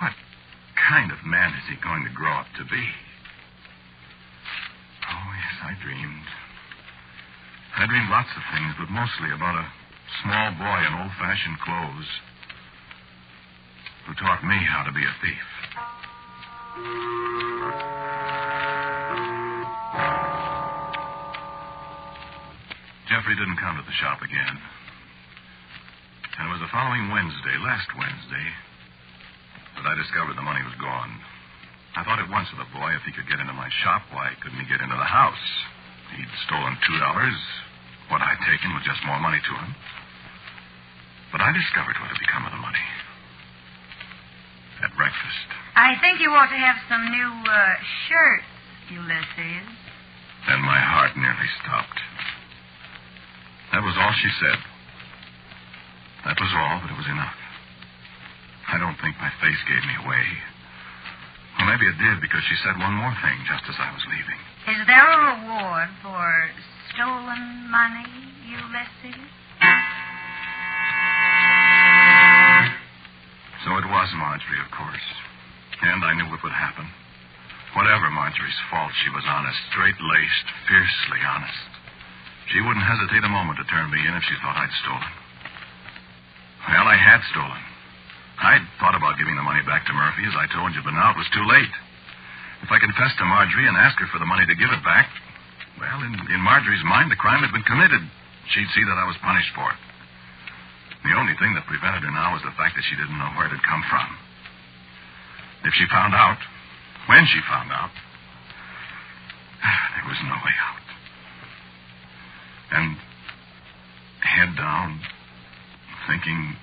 What kind of man is he going to grow up to be? Oh, yes, I dreamed. I dreamed lots of things, but mostly about a small boy in old-fashioned clothes who taught me how to be a thief. Jeffrey didn't come to the shop again. And it was the following Wednesday, last Wednesday, that I discovered the money was gone. I thought at once of the boy, if he could get into my shop, why couldn't he get into the house? He'd stolen $2. What I'd taken was just more money to him. But I discovered what had become of the money. At breakfast. I think you ought to have some new shirts, Ulysses. Then my heart nearly stopped. That was all she said. That was all, but it was enough. I don't think my face gave me away. Well, maybe it did, because she said one more thing just as I was leaving. Is there a reward for stolen money, Ulysses? So it was Marjorie, of course. And I knew what would happen. Whatever Marjorie's fault, she was honest, straight-laced, fiercely honest. She wouldn't hesitate a moment to turn me in if she thought I'd stolen. Well, I had stolen. I'd thought about giving the money back to Murphy, as I told you, but now it was too late. If I confessed to Marjorie and asked her for the money to give it back, well, in Marjorie's mind, the crime had been committed. She'd see that I was punished for it. The only thing that prevented her now was the fact that she didn't know where it had come from. If she found out, when she found out, there was no way out. And head down, thinking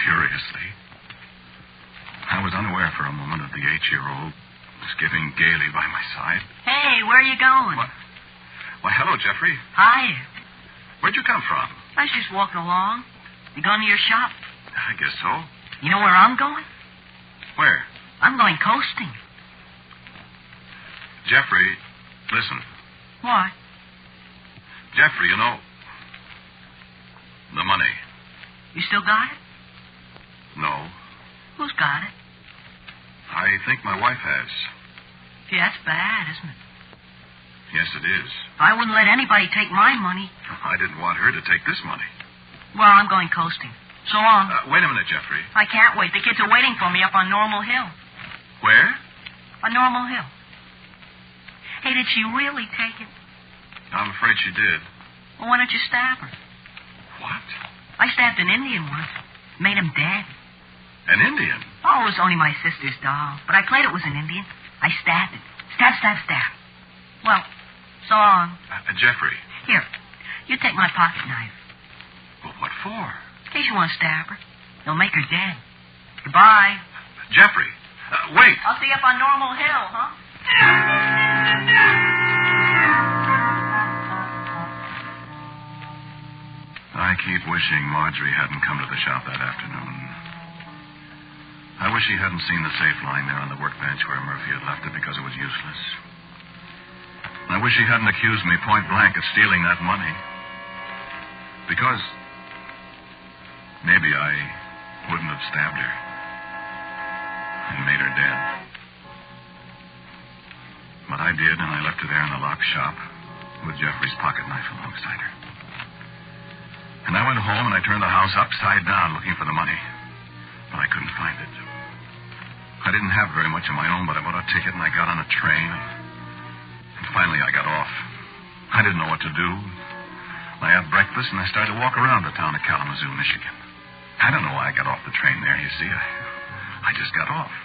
furiously, I was unaware for a moment of the 8-year-old skipping gaily by my side. Hey, where are you going? Why, hello, Jeffrey. Hi. Where'd you come from? I was just walking along. You going to your shop? I guess so. You know where I'm going? Where? I'm going coasting. Jeffrey, listen. What? Jeffrey, you know, the money. You still got it? No. Who's got it? I think my wife has. Gee, that's bad, isn't it? Yes, it is. I wouldn't let anybody take my money. I didn't want her to take this money. Well, I'm going coasting. So long. Wait a minute, Jeffrey. I can't wait. The kids are waiting for me up on Normal Hill. Where? On Normal Hill. Hey, did she really take it? I'm afraid she did. Well, why don't you stab her? What? I stabbed an Indian once. Made him dead. An Indian? Oh, it was only my sister's doll. But I played it was an Indian. I stabbed it. Stab, stab, stab. Well, so long. Jeffrey. Here, you take my pocket knife. Well, what for? In case you want to stab her. You'll make her dead. Goodbye. Jeffrey, wait. I'll see you up on Normal Hill, huh? I keep wishing Marjorie hadn't come to the shop that afternoon. I wish she hadn't seen the safe lying there on the workbench where Murphy had left it because it was useless. I wish she hadn't accused me point blank of stealing that money. Because maybe I wouldn't have stabbed her and made her dead. But I did, and I left her there in the locked shop with Jeffrey's pocket knife alongside her. And I went home and I turned the house upside down looking for the money. But I couldn't find it. I didn't have very much of my own, but I bought a ticket and I got on a train. And finally I got off. I didn't know what to do. I had breakfast and I started to walk around the town of Kalamazoo, Michigan. I don't know why I got off the train there, you see. I just got off.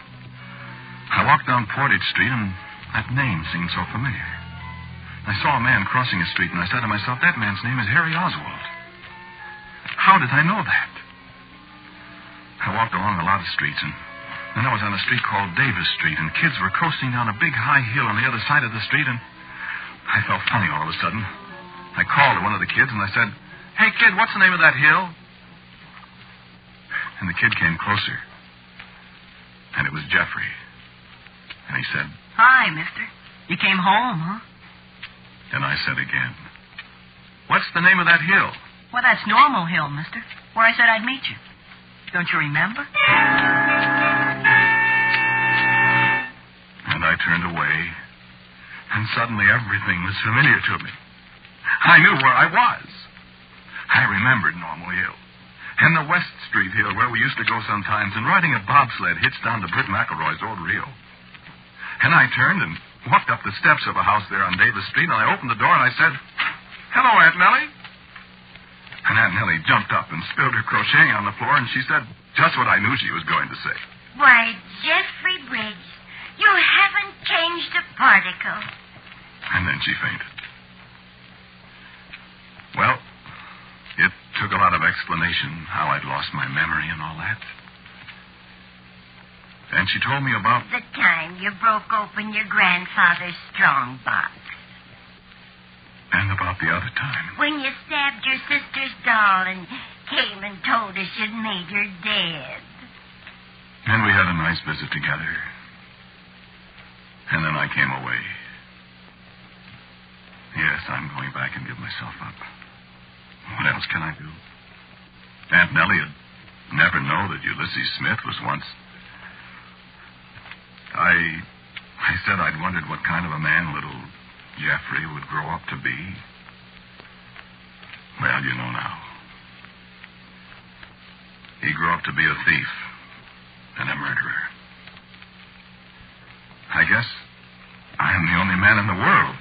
I walked down Portage Street and that name seemed so familiar. I saw a man crossing a street and I said to myself, that man's name is Harry Oswald. How did I know that? I walked along a lot of streets, and then I was on a street called Davis Street, and kids were coasting down a big high hill on the other side of the street, and I felt funny all of a sudden. I called to one of the kids, and I said, hey, kid, what's the name of that hill? And the kid came closer, and it was Jeffrey. And he said, hi, mister. You came home, huh? And I said again, what's the name of that hill? Well, that's Normal Hill, mister, where I said I'd meet you. Don't you remember? And I turned away, and suddenly everything was familiar to me. I knew where I was. I remembered Normal Hill, and the West Street Hill where we used to go sometimes, and riding a bobsled hitched down to Britt McElroy's old reel. And I turned and walked up the steps of a house there on Davis Street, and I opened the door and I said, hello, Aunt Nellie. And Aunt Nellie jumped up and spilled her crocheting on the floor, and she said just what I knew she was going to say. Why, Jeffrey Briggs, you haven't changed a particle. And then she fainted. Well, it took a lot of explanation how I'd lost my memory and all that. And she told me about the time you broke open your grandfather's strong box. And about the other time. When you stabbed your sister's doll and came and told us you'd made your dead. And we had a nice visit together. And then I came away. Yes, I'm going back and give myself up. What else can I do? Aunt Nellie'd never know that Ulysses Smith was once... I said I'd wondered what kind of a man little Jeffrey would grow up to be. Well, you know now. He grew up to be a thief and a murderer. I guess I am the only man in the world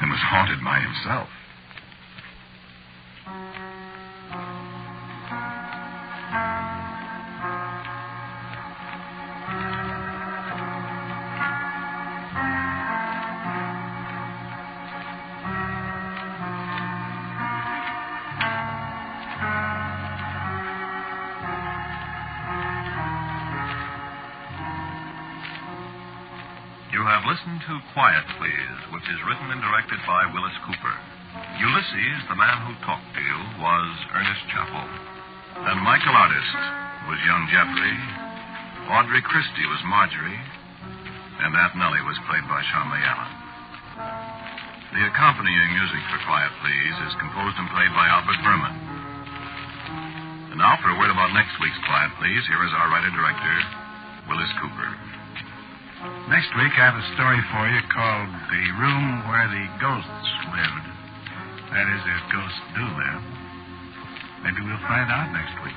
and was haunted by himself. You have listened to Quiet Please, which is written and directed by Willis Cooper. Ulysses, the man who talked to you, was Ernest Chappell. And Michael Artist was young Jeffrey. Audrey Christie was Marjorie. And Aunt Nellie was played by Charmaine Allen. The accompanying music for Quiet Please is composed and played by Albert Berman. And now for a word about next week's Quiet Please, here is our writer-director, Willis Cooper. Next week, I have a story for you called The Room Where the Ghosts Lived. That is, if ghosts do live. Maybe we'll find out next week.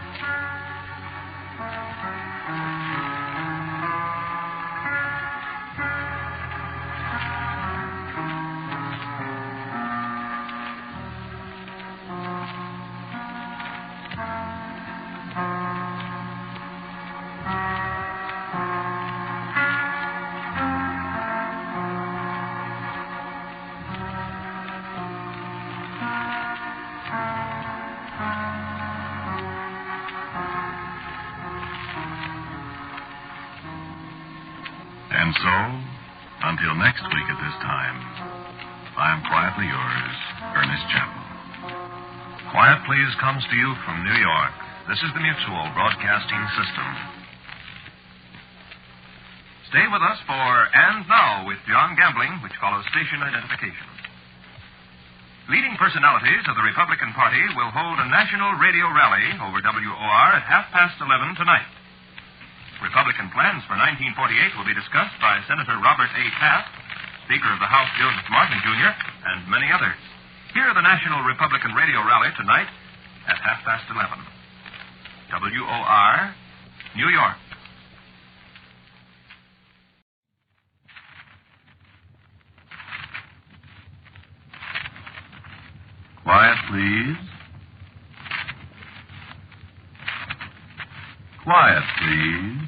And so, until next week at this time, I am quietly yours, Ernest Chappell. Quiet Please comes to you from New York. This is the Mutual Broadcasting System. Stay with us for And Now with John Gambling, which follows station identification. Leading personalities of the Republican Party will hold a national radio rally over WOR at 11:30 tonight. Republican plans for 1948 will be discussed by Senator Robert A. Taft, Speaker of the House Joseph Martin, Jr., and many others. Hear the National Republican Radio Rally tonight at 11:30. WOR, New York. Quiet, please. Quiet, please.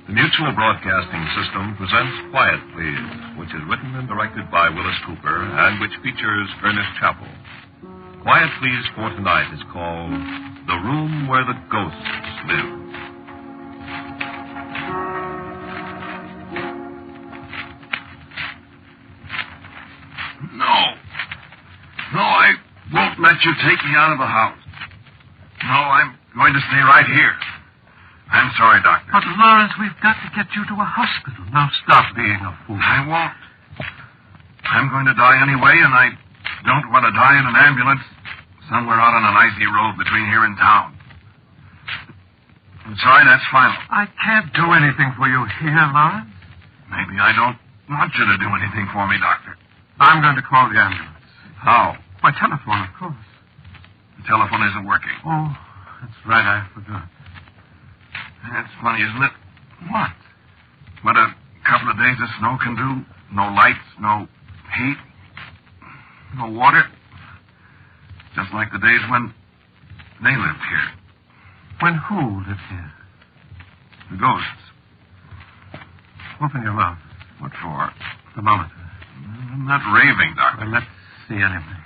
The Mutual Broadcasting System presents Quiet Please, which is written and directed by Willis Cooper and which features Ernest Chappell. Quiet Please for tonight is called The Room Where the Ghosts Live. No, I won't let you take me out of the house. No, I'm going to stay right here. I'm sorry, Doctor. But, Lawrence, we've got to get you to a hospital. Now stop being a fool. I won't. I'm going to die anyway, and I don't want to die in an ambulance somewhere out on an icy road between here and town. I'm sorry, that's final. I can't do anything for you here, Lawrence. Maybe I don't want you to do anything for me, Doctor. I'm going to call the ambulance. How? By telephone, of course. The telephone isn't working. Oh, that's right, I forgot. That's funny, isn't it? What? What a couple of days of snow can do. No lights, no heat, no water. Just like the days when they lived here. When who lived here? The ghosts. Open your mouth. What for? Thermometer. I'm not raving, Doctor. Well, let's see anyway.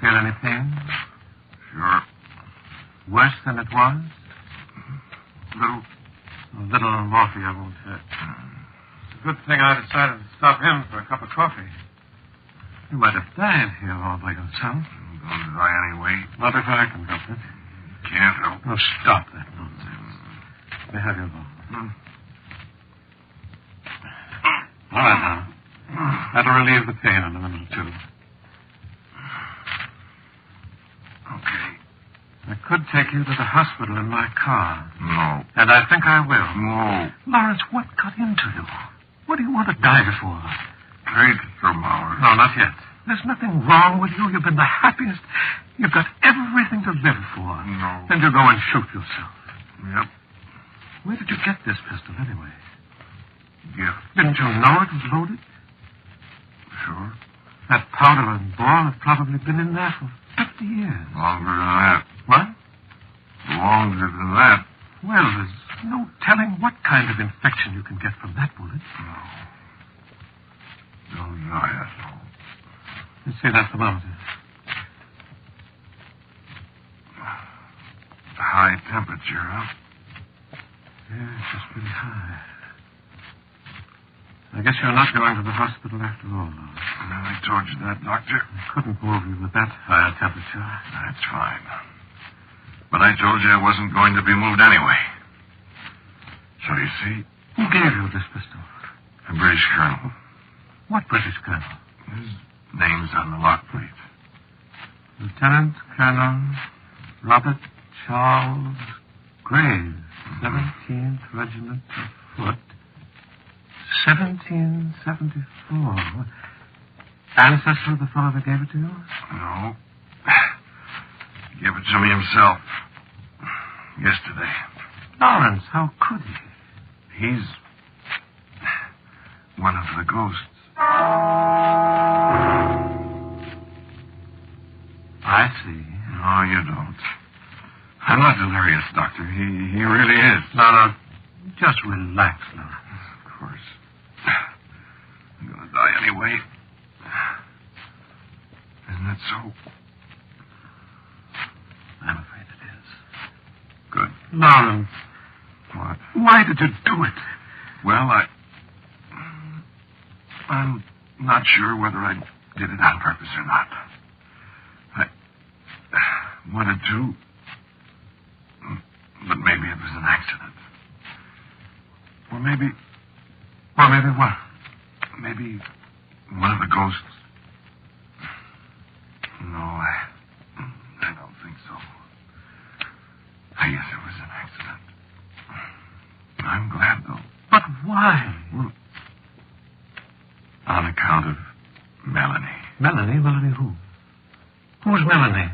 Feel any pain? Sure. Worse than it was? Little. A little morphia won't hurt. It's a good thing I decided to stop in for a cup of coffee. You might have died here all by yourself. I'm going to die anyway. Not if I can help it. Can't help. Oh, stop that nonsense. Let me have your ball. All right, now. That'll relieve the pain in a minute or two. Okay. I could take you to the hospital in my car. No. And I think I will. No. Lawrence, what got into you? What do you want to die for? Take the thermometer. No, not yet. There's nothing wrong with you. You've been the happiest. You've got everything to live for. No. Then you go and shoot yourself. Yep. Where did you get this pistol, anyway? Gift. Didn't you know it was loaded? Sure. That powder and ball have probably been in there for 50 years. Longer than that. What? Longer than that. Well, there's no telling what kind of infection you can get from that bullet. No. Don't die, asshole. Let's see that thermometer. High temperature, huh? Yes, it's pretty high. I guess you're not going to the hospital after all, though. Well, I told you that, Doctor. I couldn't move you with that high temperature. That's fine. But I told you I wasn't going to be moved anyway. So you see... Who gave you this pistol? A British colonel. What British colonel? His name's on the lock plate. Lieutenant Colonel Robert Charles Graves, 17th Regiment of Foot, 1774. Ancestor of the fellow that gave it to you? No. He gave it to me himself. Yesterday. Lawrence, how could he? He's one of the ghosts. I see. No, you don't. I'm not delirious, Doctor. He really is. No, just relax, Lawrence. Of course. I'm going to die anyway. Isn't that so? I'm afraid it is. Good. Lawrence. What? Why did you do it? Well, I'm not sure whether I did it on purpose or not. I wanted to, but maybe it was an accident. Or maybe what? Maybe one of the ghosts. No, I don't think so. I guess it was an accident. I'm glad, though. But why? Well, on account of Melanie. Melanie? Melanie who? Who's Melanie?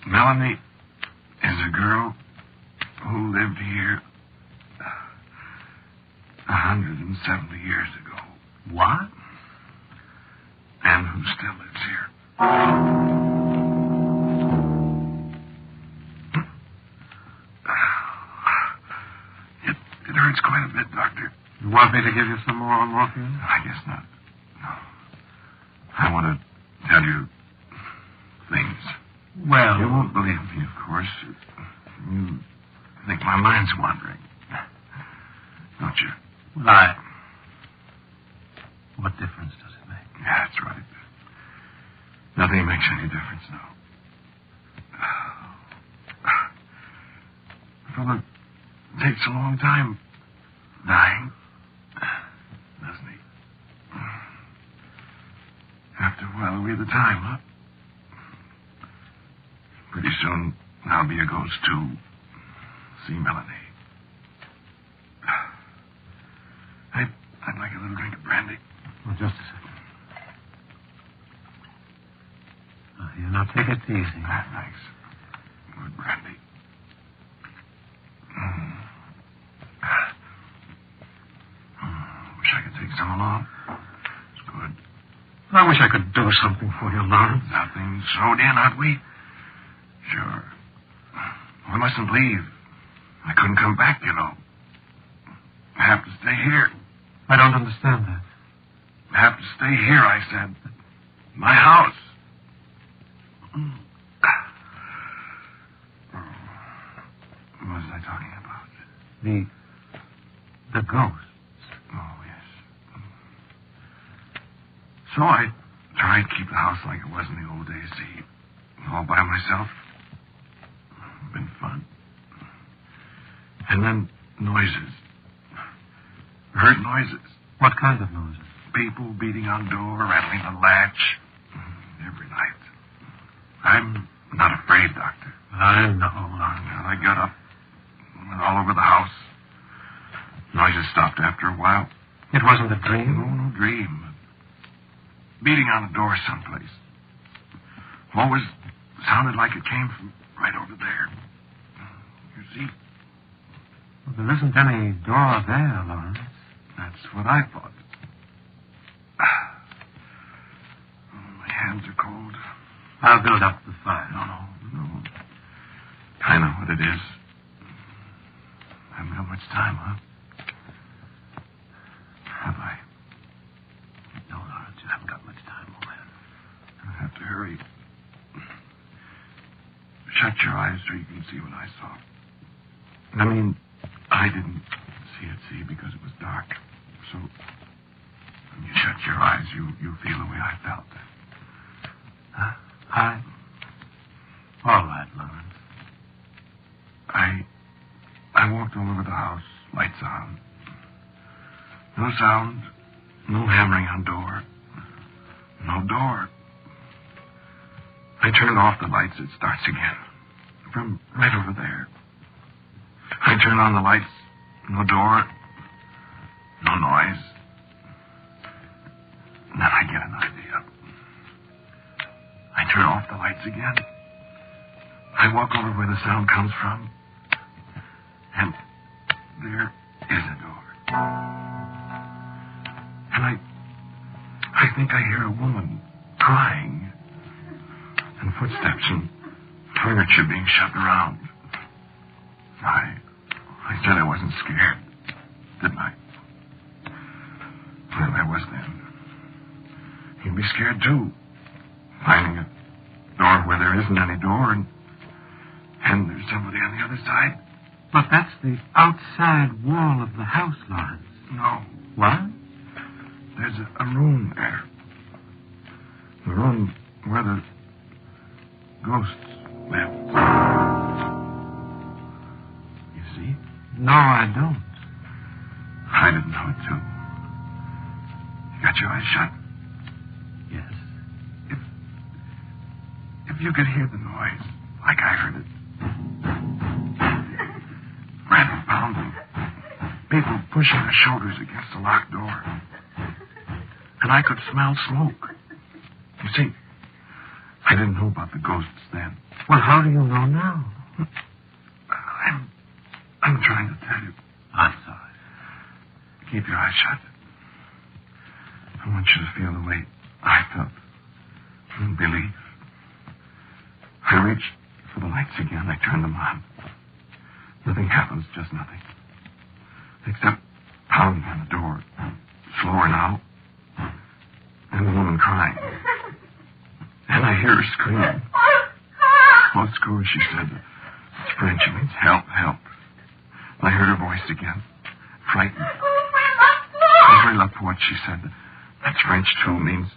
Melanie is a girl who lived here 170 years ago. What? And who still lives here. It hurts quite a bit, Doctor. You want me to give you some more morphine? I guess not. No. I want to tell you things. Well... You won't believe me, of course. You think my mind's wandering. Don't you? Well, what difference does it make? Yeah, that's right. Nothing makes any difference now. A fellow takes a long time dying, doesn't he? After a while, it'll be the time, huh? Pretty soon, I'll be a ghost, too. See Melanie. I'd like a little drink of brandy. Oh, just a second. Here, now take it easy. Thanks. Good brandy. Wish I could take some along. It's good. I wish I could do something for you, Lawrence. Nothing sewed in, aren't we? Sure. We mustn't leave I couldn't come back, you know. I have to stay here. I don't understand that. I have to stay here, I said. My house. What was I talking about? The ghosts. Oh, yes. So I tried to keep the house like it was in the old days, see, all by myself. Been fun. And then noises. Heard noises. What kind of noises? People beating on door, rattling the latch. Every night. I'm not afraid, Doctor. I know. Well, I got up, went all over the house. Noises stopped after a while. It wasn't a dream? No dream. Beating on the door someplace. Always sounded like it came from right over there. You see? Well, there isn't any door there, Lawrence. That's what I thought. My hands are cold. I'll build up the fire. No. I know what it is. I haven't got much time, huh? Have I? No, Lawrence, you haven't got much time, old man. I have to hurry. Shut your eyes so you can see what I saw. I mean, I didn't see, because it was dark. So, when you shut your eyes, you feel the way I felt. Huh? All right, Lawrence. I walked all over the house, lights on. No sound, no hammering on door. No door. I turned off the lights, it starts again. From right over there. I turn on the lights, no door, no noise. And then I get an idea. I turn off the lights again. I walk over where the sound comes from. And there is a door. And I think I hear a woman crying. And footsteps and furniture being shoved around. I said I wasn't scared, didn't I? Well, I was then. You'd be scared, too. Finding a door where there isn't any door, and there's somebody on the other side. But that's the outside wall of the house, Lawrence. No. What? There's a room there. The room where the ghosts live. You see? No, I don't. I didn't know it, too. You got your eyes shut? Yes. If you could hear the noise, like I heard it. Random pounding. People pushing their shoulders against the locked door. And I could smell smoke. You see, I didn't know about the ghosts then. Well, how do you know now? I'm trying to tell you. I'm sorry. Keep your eyes shut. I want you to feel the way I felt. Believe. I reached for the lights again. I turned them on. Nothing happens, just nothing. Except pounding on the door. Slower now. And the woman crying. And I hear her scream. Oh, Score, she said. It's French. It means help, help. I heard her voice again. Frightened. Ouvre la porte, she said. That's French, too. Means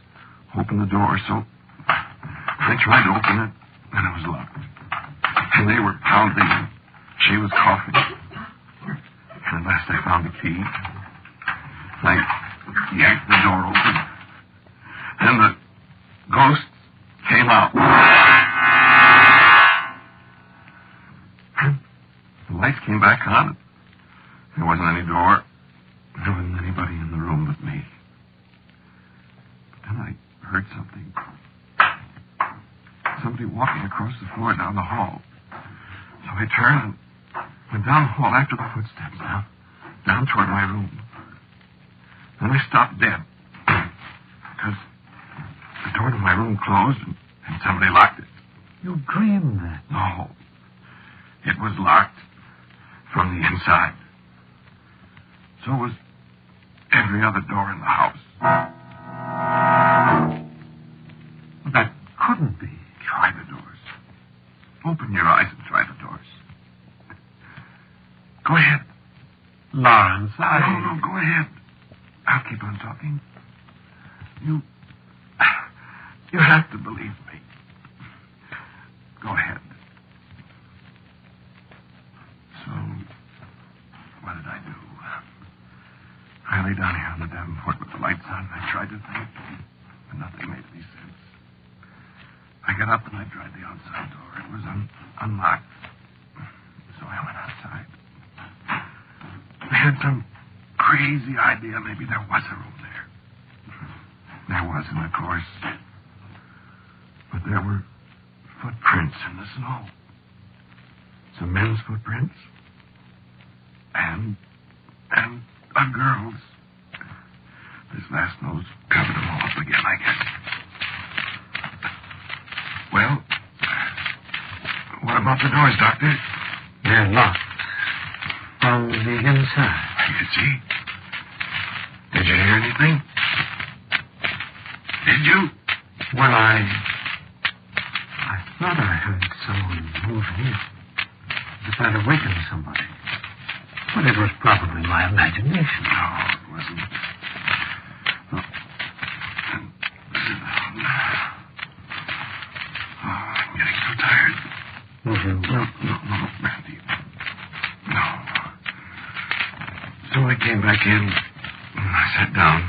open the door. So I tried to open it, and it was locked. And they were pounding, and she was coughing. And at last I found the key. I yanked the door open. And the ghost came out. The lights came back on. There wasn't any door. There wasn't anybody in the room but me. But then I heard something. Somebody walking across the floor down the hall. So I turned and went down the hall after the footsteps, down toward my room. Then I stopped dead. Because the door to my room closed and somebody locked it. You dreamed that? No. It was locked from the inside. So was every other door in the house. That couldn't be. Try the doors. Open your eyes and try the doors. Go ahead. Lawrence, No, go ahead. I'll keep on talking. You have to believe me. Go ahead. So, what did I do? I lay down here on the davenport with the lights on, and I tried to think, but nothing made any sense. I got up and I tried the outside door. It was unlocked. So I went outside. I had some crazy idea maybe there was a room there. There wasn't, of course. But there were footprints in the snow. Some men's footprints. And a girl's. This last nose covered them all up again, I guess. Well, what about the doors, Doctor? They're locked from the inside. You see? Did you hear anything? Did you? Well, I thought I heard someone moving. As if I'd awakened somebody. But it was probably my imagination. No, it wasn't. Oh, I'm getting so tired. No, Randy. No. So I came back in, and I sat down.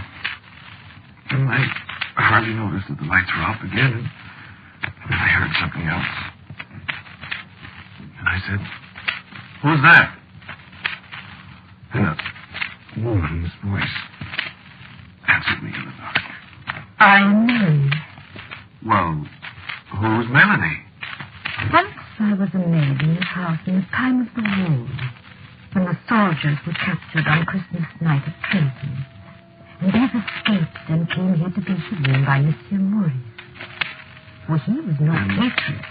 And I hardly noticed that the lights were off again. And I heard something else. And I said, "Who's that?" And a woman's voice answered me in the dark. I'm Mary. Well, who's Melanie? Once I was a maid in this house in the time of the war, when the soldiers were captured on Christmas night at Trenton. And these escaped and came here to be hidden by Monsieur Maurice. For he was no patriot,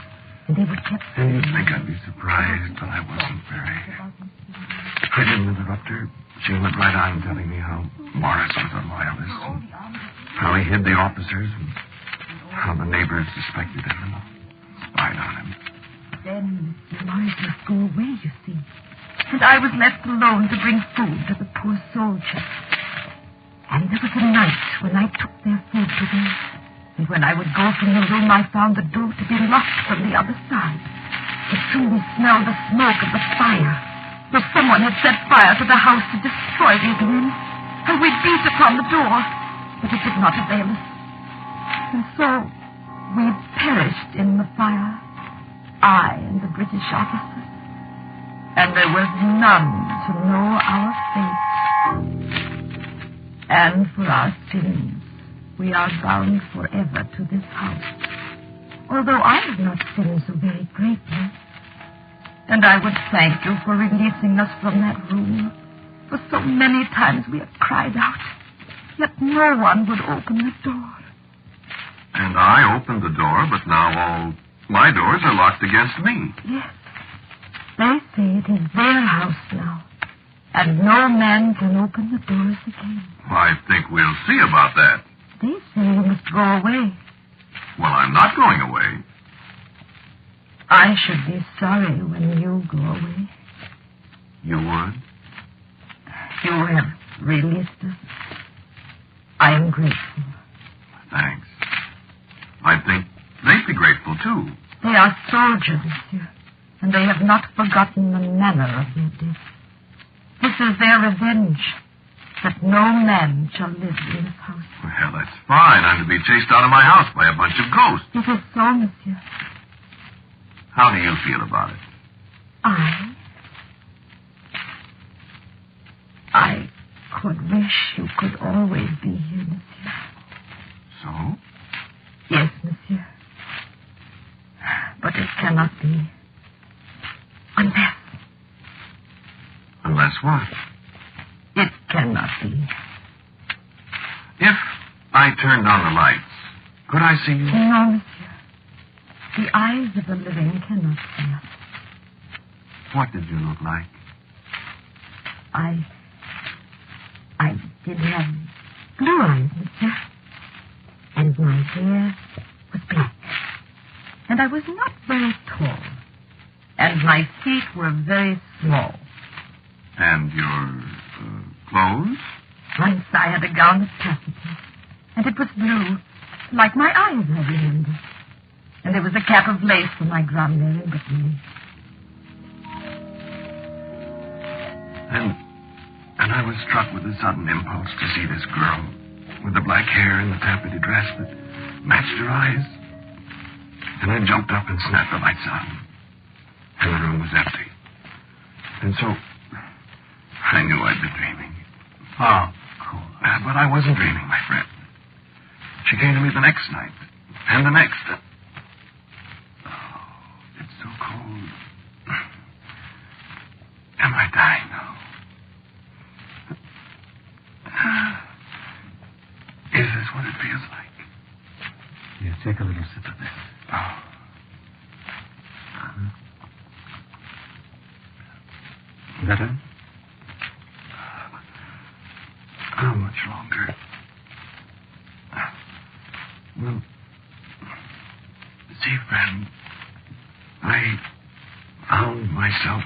and they were kept... And you'd think I'd be surprised, but I wasn't very. I didn't interrupt her. She went right on telling me how Morris was a loyalist, and how he hid the officers, and how the neighbors suspected him and spied on him. Then Monsieur Maurice must go away, you see. And I was left alone to bring food to the poor soldiers. And there was a night when I took their food to them. And when I would go from the room, I found the door to be locked from the other side. But soon we smelled the smoke of the fire. If someone had set fire to the house to destroy these men. And we beat upon the door, but it did not avail us. And so we perished in the fire, I and the British officers. And there was none to know our fate. And for our sins, we are bound forever to this house. Although I have not sinned so very greatly. And I would thank you for releasing us from that room. For so many times we have cried out, yet no one would open the door. And I opened the door, but now all my doors are locked against me. Yes. They say it is their house now. And no man can open the doors again. Well, I think we'll see about that. They say you must go away. Well, I'm not going away. I should be sorry when you go away. You would? You have released us. I am grateful. Thanks. I think they'd be grateful, too. They are soldiers, monsieur, and they have not forgotten the manner of their death. This is their revenge, that no man shall live in this house. Well, that's fine. I'm to be chased out of my house by a bunch of ghosts. It is so, monsieur. How do you feel about it? I could wish you could always be here, monsieur. So? Yes, monsieur. But it cannot be. Unless... Unless what? It cannot be. If I turned on the lights, could I see you? No, monsieur. The eyes of the living cannot see us. What did you look like? I did have blue eyes, mister. And my hair was black. And I was not very tall. And my feet were very small. And your clothes? Once I had a gown of taffeta. And it was blue, like my eyes, I remember. And there was a cap of lace for my grandmother in Brittany. And I was struck with a sudden impulse to see this girl with the black hair and the taffeta dress that matched her eyes. And I jumped up and snapped the lights on. And the room was empty. And so I knew I'd been dreaming. Oh, cool. But I wasn't dreaming, my friend. She came to me the next night. And the next. Oh, it's so cold. Am I dying now? Is this what it feels like? Here, take a little sip of this. Oh. Better? How much longer? Well, see, friend, I found myself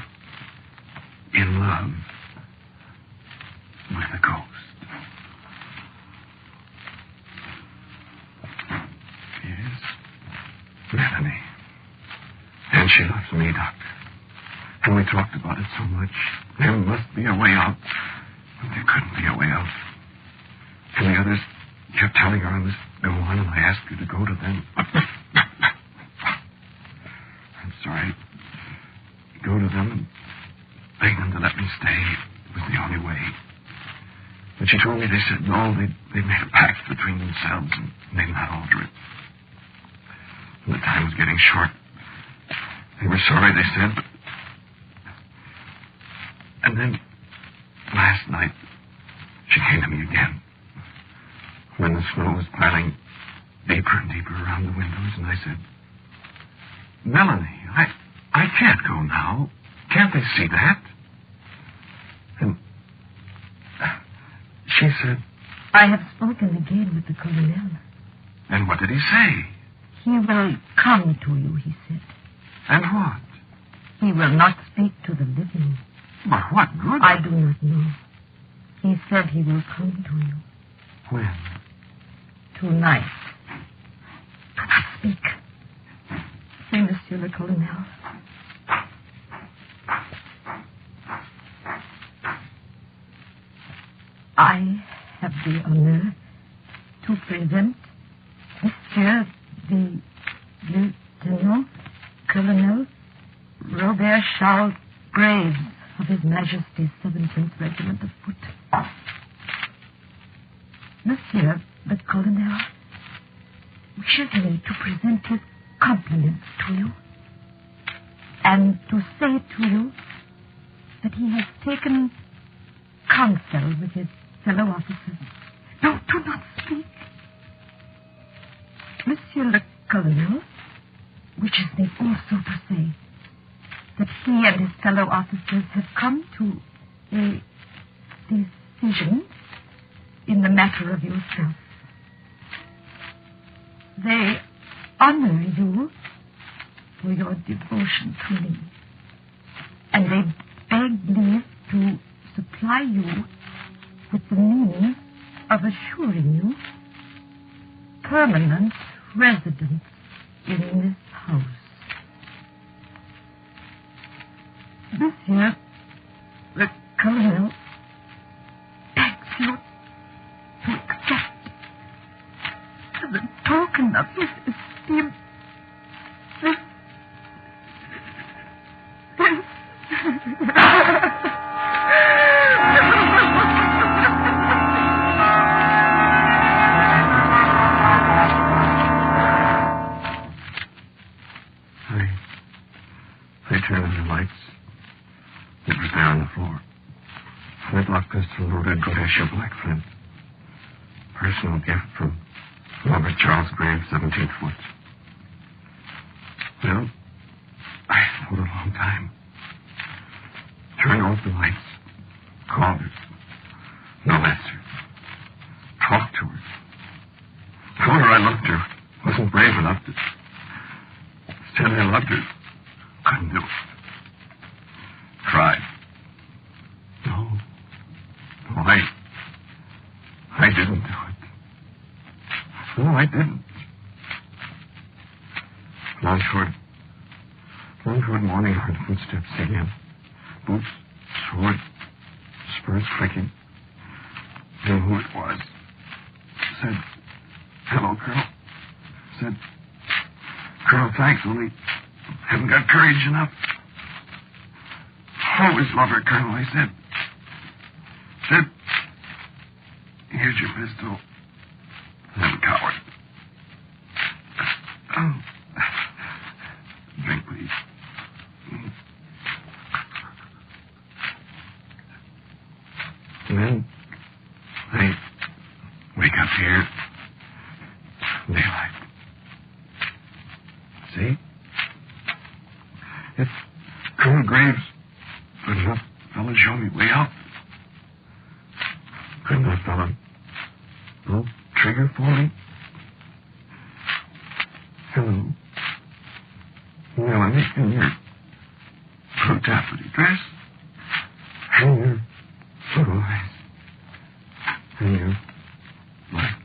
in love with a ghost. Yes, Melanie. And she loves me, Doctor. And we talked about it so much. There must be a way out. But there couldn't be a way out. And the others kept telling her I must go on, and I asked her to go to them. I'm sorry. Go to them and beg them to let me stay. It was the only way. But she told me they said no, they'd made a pact between themselves and they'd not alter it. And the time was getting short. They were sorry, they said, but... And then, last night, she came to me again. When the snow was piling deeper and deeper around the windows, and I said, Melanie, I can't go now. Can't they see that? And she said... I have spoken again with the colonel. And what did he say? He will come to you, he said. And what? He will not speak to the living. But what good? I do not know. He said he will come to you. When? Tonight. Do not speak. Say, Monsieur le Colonel. I have the honor to present Monsieur the Lieutenant Colonel Robert Charles Graves of His Majesty's 17th Regiment of Foot. Monsieur the Colonel wishes me to present his compliments to you and to say to you that he has taken counsel with his fellow officers. No, do not speak. Monsieur le Colonel wishes me also to say that he and his fellow officers have come to a decision in the matter of yourself. They honor you for your devotion to me, and they beg leave to supply you with the means of assuring you permanent residence in this house. Monsieur the Colonel begs you to accept as a token of his esteem this They turned on the lights. It was there on the floor. Flintlock pistol loaded Godesha black flint. Personal gift from Robert Charles Graves, 17th Foot. Well, I thought a long time. Turned off the lights. Called Said I loved her. Couldn't do it. Tried. No, I didn't do it. No, I didn't. Long toward morning, I heard footsteps again. Boots, sword, spurs clicking. Knew who it was. Said, hello, Colonel. Said, Colonel, thanks, only haven't got courage enough. Always love her, Colonel, I said. Said, here's your pistol. I'm a coward. Oh. Drink, please. And then I wake up here. Daylight. See? It's Colonel Graves. Good enough fella show me way out. Good enough fella. Pull trigger for me. Hello. Melanie, in your blue taffety dress. And your blue eyes. And your black.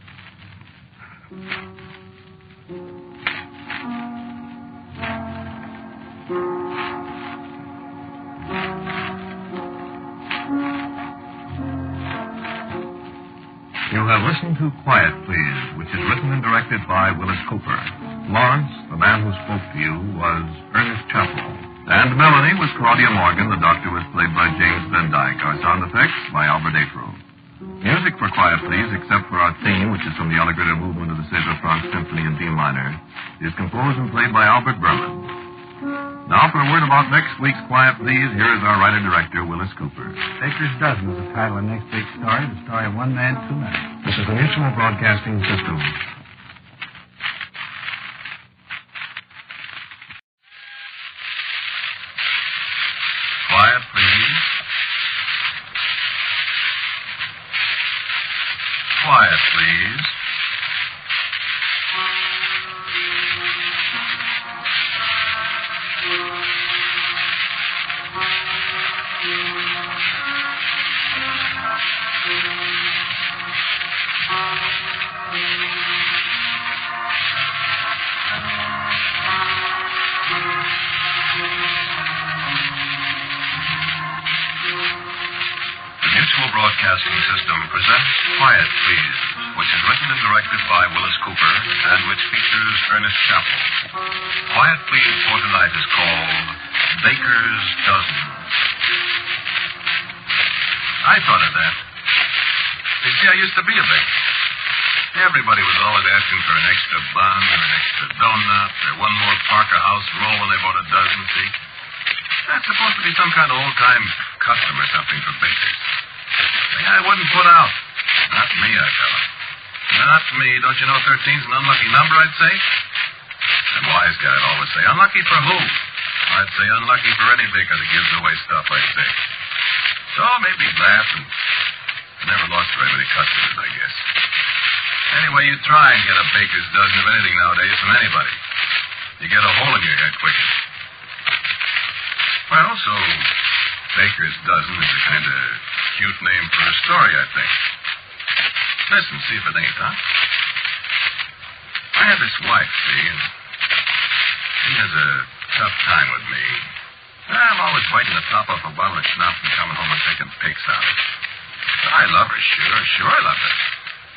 You have listened to Quiet Please, which is written and directed by Willis Cooper. Lawrence, the man who spoke to you, was Ernest Chappell. And Melanie was Claudia Morgan. The doctor was played by James Van Dyke. Our sound effects by Albert April. Music for Quiet Please, except for our theme, which is from the Allegretto movement of the César Franck Symphony in D minor, is composed and played by Albert Berman. Now for a word about next week's Quiet Please, here is our writer-director, Willis Cooper. Baker's Dozen is the title of next week's story, the story of One Man, Two Men. This is the Mutual Broadcasting System. Quiet, please. Quiet, please. Broadcasting System presents Quiet Please, which is written and directed by Willis Cooper and which features Ernest Chappell. Quiet Please for tonight is called Baker's Dozen. I thought of that. You see, I used to be a baker. Everybody was always asking for an extra bun or an extra donut or one more Parker House roll when they bought a dozen, see? That's supposed to be some kind of old-time custom or something for bakers. I wouldn't put out. Not me, I tell him. Not me. Don't you know 13's an unlucky number, I'd say? That wise guy would always say, unlucky for who? I'd say unlucky for any baker that gives away stuff, I'd say. So maybe he laughed and never lost very many customers, I guess. Anyway, you try and get a baker's dozen of anything nowadays from anybody. You get a hole in your head quicker. Well, so Baker's Dozen is a kind of cute name for a story, I think. Listen, see if it ain't, huh? I have this wife, see, and she has a tough time with me. I'm always biting the top off a bottle of schnapps and coming home and taking pics out of it. I love her, sure I love her.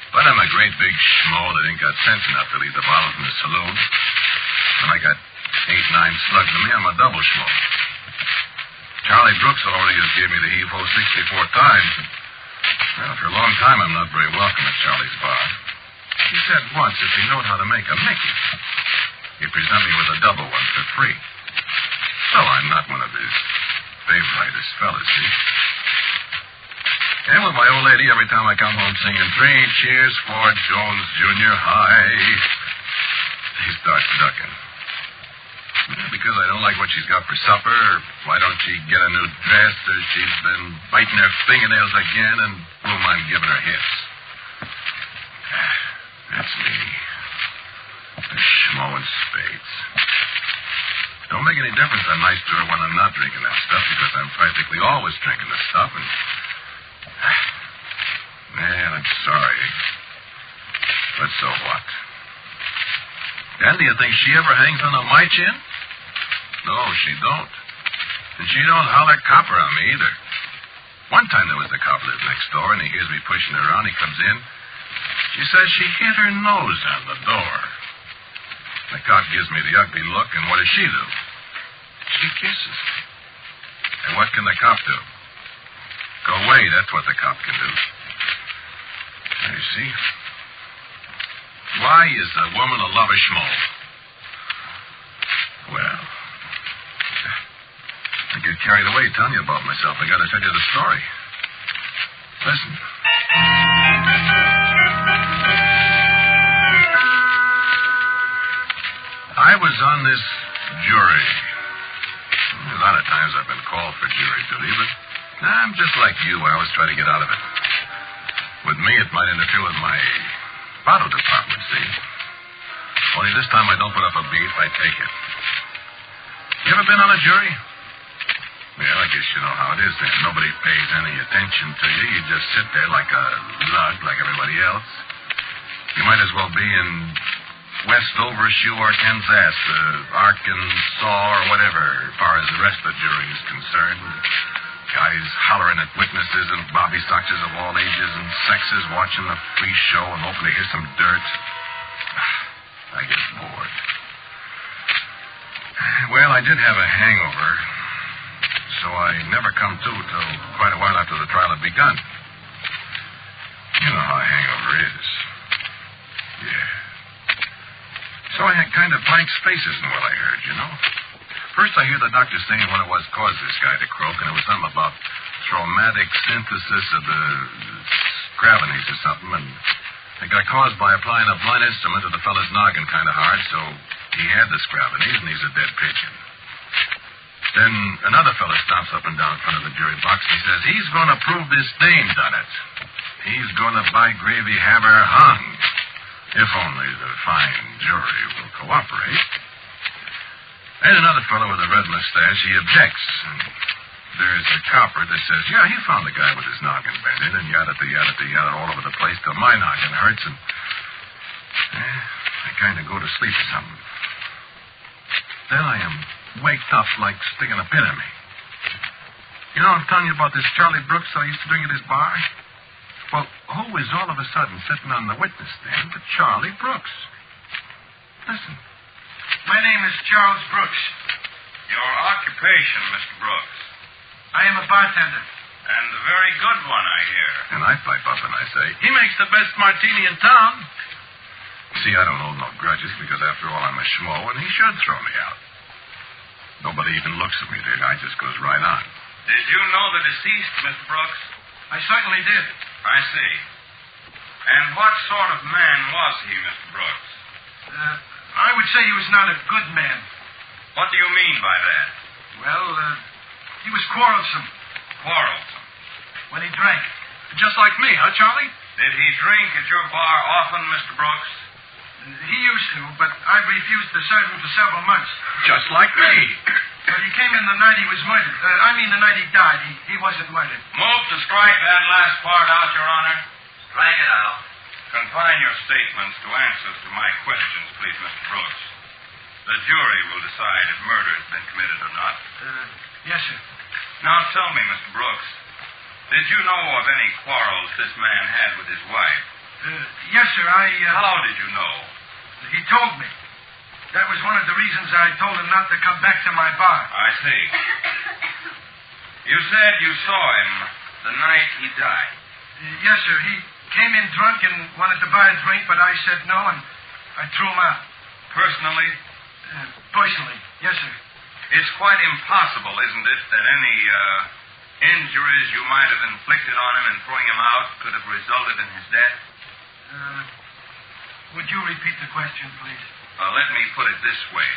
But I'm a great big schmo that ain't got sense enough to leave the bottles in the saloon. When I got 8-9 slugs in me, I'm a double schmo. Charlie Brooks already has gave me the heave-ho 64 times. Well, for a long time, I'm not very welcome at Charlie's bar. He said once if he knowed how to make a Mickey, he'd present me with a double one for free. So I'm not one of his favoriteest fellas, see? And with my old lady, every time I come home singing 3 cheers for Jones Jr. High, he starts ducking. Because I don't like what she's got for supper, or why don't she get a new dress, or she's been biting her fingernails again, and boom, I'm giving her hits. That's me. The schmo in spades. Don't make any difference how nice to her when I'm not drinking that stuff, because I'm practically always drinking the stuff, and... Man, I'm sorry. But so what? And do you think she ever hangs on to my chin? No, she don't. And she don't holler copper on me either. One time there was a cop lived next door, and he hears me pushing her around. He comes in. She says she hit her nose on the door. The cop gives me the ugly look, and what does she do? She kisses me. And what can the cop do? Go away, that's what the cop can do. You see? Why is a woman a lover schmo? Well, I get carried away telling you about myself. I gotta tell you the story. Listen. I was on this jury. A lot of times I've been called for jury duty, but I'm just like you. I always try to get out of it. With me, it might interfere with my bottle department, see? Only this time I don't put up a beat, I take it. You ever been on a jury? Well, I guess you know how it is then. Nobody pays any attention to you. You just sit there like a lug, like everybody else. You might as well be in West Overshoe or Kansas, Arkansas, or whatever, as far as the rest of the jury is concerned. Guys hollering at witnesses and bobby soxers of all ages and sexes watching the free show and hoping to hear some dirt. I get bored. Well, I did have a hangover, so I never come to till quite a while after the trial had begun. You know how a hangover is. Yeah. So I had kind of blank spaces in what I heard, you know. First, I hear the doctor saying what it was caused this guy to croak, and it was something about traumatic synthesis of the scravenies or something, and it got caused by applying a blunt instrument to the fella's noggin kind of hard, so he had the scravenies, and he's a dead pigeon. Then another fella stomps up and down in front of the jury box, and he says he's going to prove this dame done it. He's going to, by gravy, have her hung, if only the fine jury will cooperate. And another fellow with a red mustache, he objects. And there's a copper that says, yeah, he found the guy with his noggin bent in, and yada all over the place till my noggin hurts, and I kind of go to sleep or something. Then I am waked up like sticking a pin in me. You know I'm telling you about this Charlie Brooks I used to drink at his bar? Well, who is all of a sudden sitting on the witness stand but Charlie Brooks? Listen. My name is Charles Brooks. Your occupation, Mr. Brooks? I am a bartender. And a very good one, I hear. And I pipe up and I say, he makes the best martini in town. See, I don't hold no grudges because, after all, I'm a schmo, and he should throw me out. Nobody even looks at me. The guy just goes right on. Did you know the deceased, Mr. Brooks? I certainly did. I see. And what sort of man was he, Mr. Brooks? I would say he was not a good man. What do you mean by that? Well, he was quarrelsome. Quarrelsome? When he drank. Just like me, huh, Charlie? Did he drink at your bar often, Mr. Brooks? He used to, but I refused to serve him for several months. Just like me. But he came in the night he was murdered. The night he died. He wasn't murdered. Move to strike that last part out, Your Honor. Strike it out. Confine your statements to answers to my questions, please, Mr. Brooks. The jury will decide if murder has been committed or not. Yes, sir. Now tell me, Mr. Brooks, did you know of any quarrels this man had with his wife? Yes, sir. How did you know? He told me. That was one of the reasons I told him not to come back to my bar. I see. You said you saw him the night he died. Yes, sir. He came in drunk and wanted to buy a drink, but I said no, and I threw him out. Personally? Personally, yes, sir. It's quite impossible, isn't it, that any injuries you might have inflicted on him in throwing him out could have resulted in his death? Would you repeat the question, please? Let me put it this way.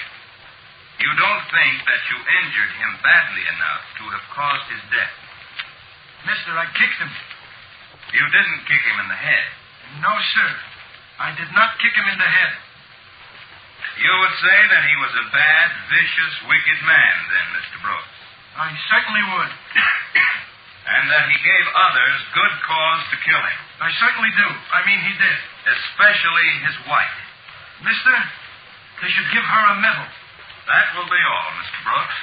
You don't think that you injured him badly enough to have caused his death? Mister, I kicked him. You didn't kick him in the head? No, sir. I did not kick him in the head. You would say that he was a bad, vicious, wicked man, then, Mr. Brooks. I certainly would. And that he gave others good cause to kill him. I certainly do. I mean, he did. Especially his wife. Mister, they should give her a medal. That will be all, Mr. Brooks.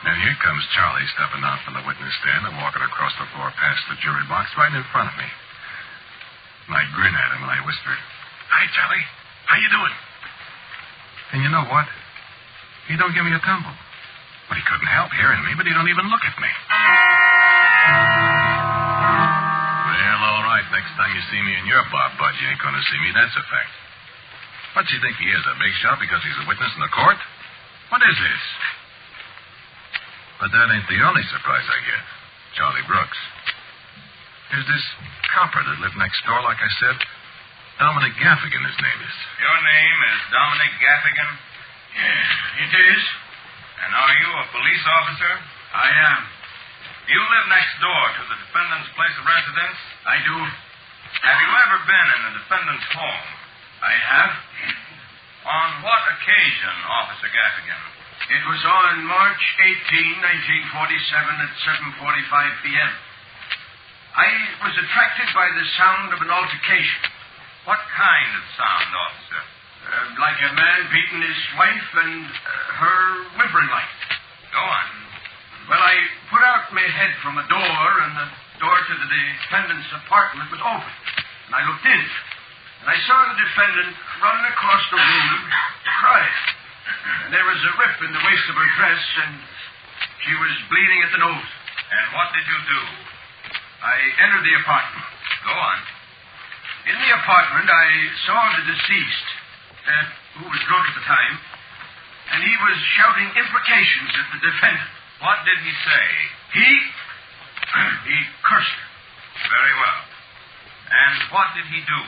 Now, here comes Charlie stepping out from the witness stand and walking across the floor past the jury box right in front of me. And I grin at him and I whispered, "Hi, Charlie. How you doing?" And you know what? He don't give me a tumble. But he couldn't help hearing me, but he don't even look at me. Well, all right. Next time you see me in your bar, Bud, you ain't going to see me. That's a fact. What's he think he is, a big shot because he's a witness in the court? What is this? But that ain't the only surprise I get. Charlie Brooks. There's this copper that lived next door, like I said. Dominic Gaffigan, his name is. Your name is Dominic Gaffigan? Yeah, it is. And are you a police officer? I am. You live next door to the defendant's place of residence? I do. Have you ever been in the defendant's home? I have. On what occasion, Officer Gaffigan? It was on March 18, 1947 at 7:45 p.m. I was attracted by the sound of an altercation. What kind of sound, officer? Like a man beating his wife and her whimpering like. Go on. Well, I put out my head from a door, and the door to the defendant's apartment was open. And I looked in, and I saw the defendant running across the room, crying. And there was a rip in the waist of her dress, and she was bleeding at the nose. And what did you do? I entered the apartment. Go on. In the apartment, I saw the deceased, who was drunk at the time, and he was shouting imprecations at the defendant. What did he say? He cursed her. Very well. And what did he do?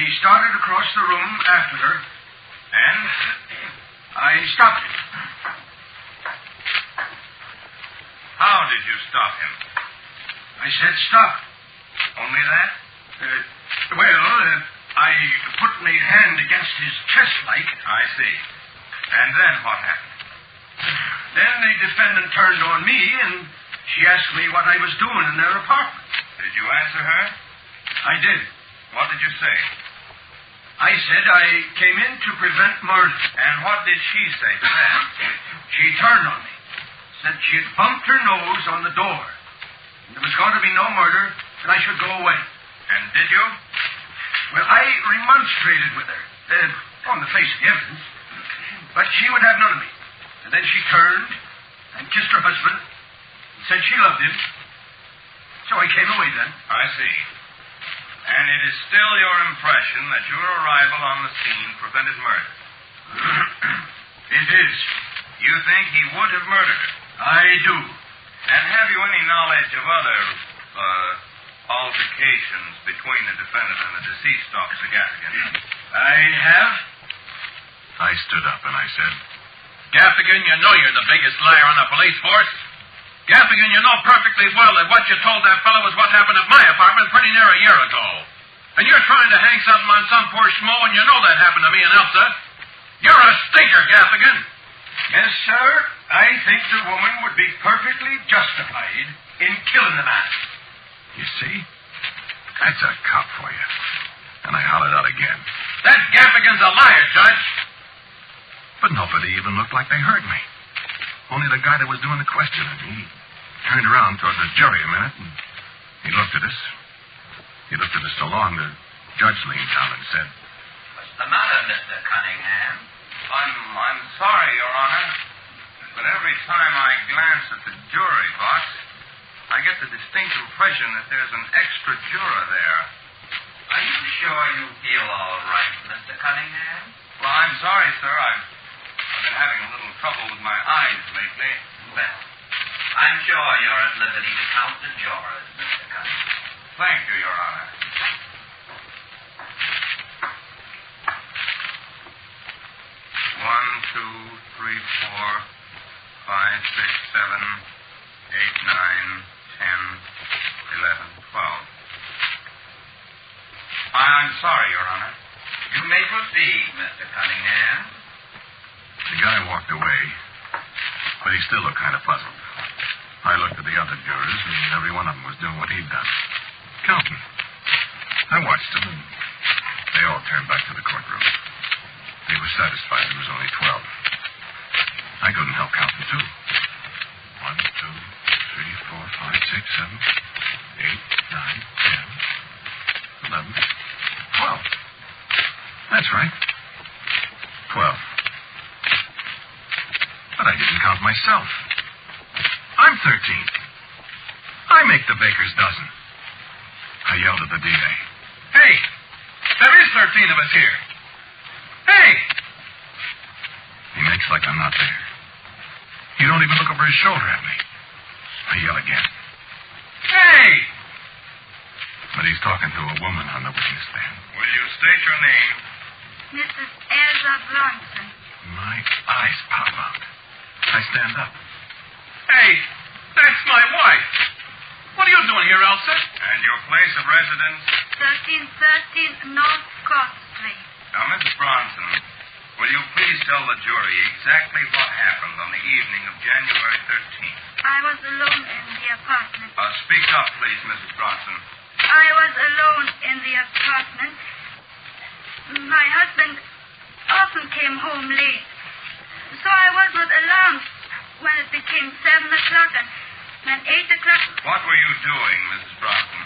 He started across the room after her. And? I stopped him. How did you stop him? I said stop. Only that? I put my hand against his chest like. I see. And then what happened? Then the defendant turned on me, and she asked me what I was doing in their apartment. Did you answer her? I did. What did you say? I said I came in to prevent murder. And what did she say to that? She turned on me. Said she had bumped her nose on the door. And there was going to be no murder, and I should go away. And did you? Well, I remonstrated with her, on the face of the evidence. But she would have none of me. And then she turned and kissed her husband and said she loved him. So I came away then. I see. And it is still your impression that your arrival on the scene prevented murder? It is. You think he would have murdered her? I do. And have you any knowledge of other, altercations between the defendant and the deceased, Officer Gaffigan? I have. I stood up and I said, Gaffigan, you know you're the biggest liar on the police force. Gaffigan, you know perfectly well that what you told that fellow was what happened at my apartment pretty near a year ago. And you're trying to hang something on some poor schmo, and you know that happened to me and Elsa. You're a stinker, Gaffigan. Yes, sir. I think the woman would be perfectly justified in killing the man. You see? That's a cop for you. And I hollered out again. That Gaffigan's a liar, Judge. But nobody even looked like they heard me. Only the guy that was doing the questioning. He turned around toward the jury a minute, and he looked at us. He looked at us so long, the judge leaned down and said, What's the matter, Mr. Cunningham? I'm sorry, Your Honor, but every time I glance at the jury box, I get the distinct impression that there's an extra juror there. Are you sure you feel all right, Mr. Cunningham? Well, I'm sorry, sir. I've been having a little trouble with my eyes lately. Well, I'm sure you're at liberty to count the jurors, Mr. Cunningham. Thank you, Your Honor. 1, 2, 3, 4, 5, 6, 7, 8, 9, 10, 11, 12. I'm sorry, Your Honor. You may proceed, Mr. Cunningham. The guy walked away, but he still looked kind of puzzled. I looked at the other jurors, and every one of them was doing what he'd done. Counting. I watched them, and they all turned back to the courtroom. They were satisfied there was only 12. I couldn't help counting, too. 1, 2, 3, 4, 5, 6, 7, 8, 9, 10, 11, 12. That's right. 12. But I didn't count myself. I'm 13. I make the baker's dozen. I yelled at the DA. Hey, there is 13 of us here. Hey! He makes like I'm not there. He don't even look over his shoulder at me. I yell again. Hey! But he's talking to a woman on the witness stand. Will you state your name? Mrs. Elsa Bronson. My eyes pop out. I stand up. Hey, that's my wife. What are you doing here, Elsa? And your place of residence? 1313 North Court Street. Now, Mrs. Bronson, will you please tell the jury exactly what happened on the evening of January 13th? I was alone in the apartment. Speak up, please, Mrs. Bronson. I was alone in the apartment. My husband often came home late, so I was not alarmed when it became 7 o'clock and then 8 o'clock. What were you doing, Mrs. Bronson?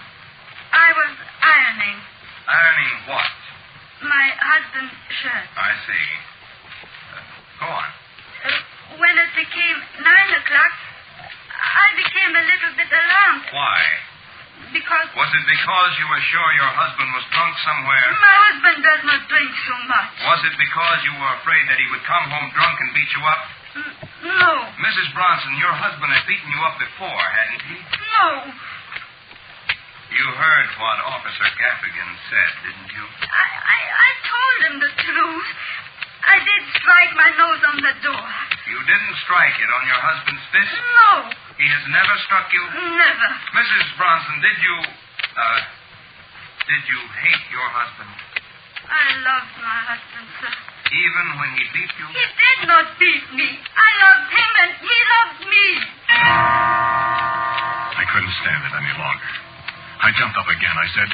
I was ironing. Ironing what? My husband's shirt. I see. Go on. When it became 9 o'clock, I became a little bit alarmed. Why? Because... Was it because you were sure your husband was drunk somewhere? My husband does not drink so much. Was it because you were afraid that he would come home drunk and beat you up? No. Mrs. Bronson, your husband had beaten you up before, hadn't he? No. You heard what Officer Gaffigan said, didn't you? I told him the truth. I did strike my nose on the door. You didn't strike it on your husband's fist? No. He has never struck you? Never. Mrs. Bronson, did you hate your husband? I loved my husband, sir. Even when he beat you? He did not beat me. I loved him and he loved me. I couldn't stand it any longer. I jumped up again. I said,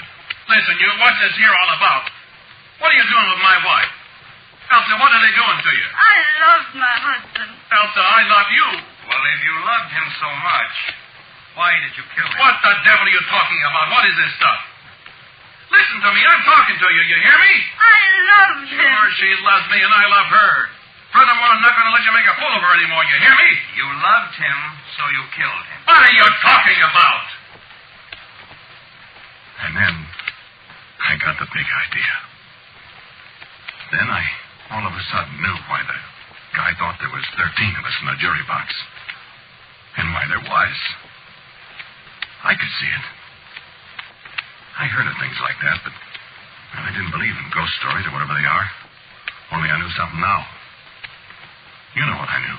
Listen, you, what's this here all about? What are you doing with my wife? Elsa, what are they doing to you? I loved my husband. Elsa, I love you. Well, if you loved him so much, why did you kill him? What the devil are you talking about? What is this stuff? Listen to me. I'm talking to you. You hear me? I love him. Sure, she loves me and I love her. Furthermore, I'm not going to let you make a fool of her anymore. You hear me? You loved him, so you killed him. What are you talking about? And then I got the big idea. Then I all of a sudden knew why the guy thought there was 13 of us in the jury box. And why there was. I could see it. I heard of things like that, but I didn't believe in ghost stories or whatever they are. Only I knew something now. You know what I knew.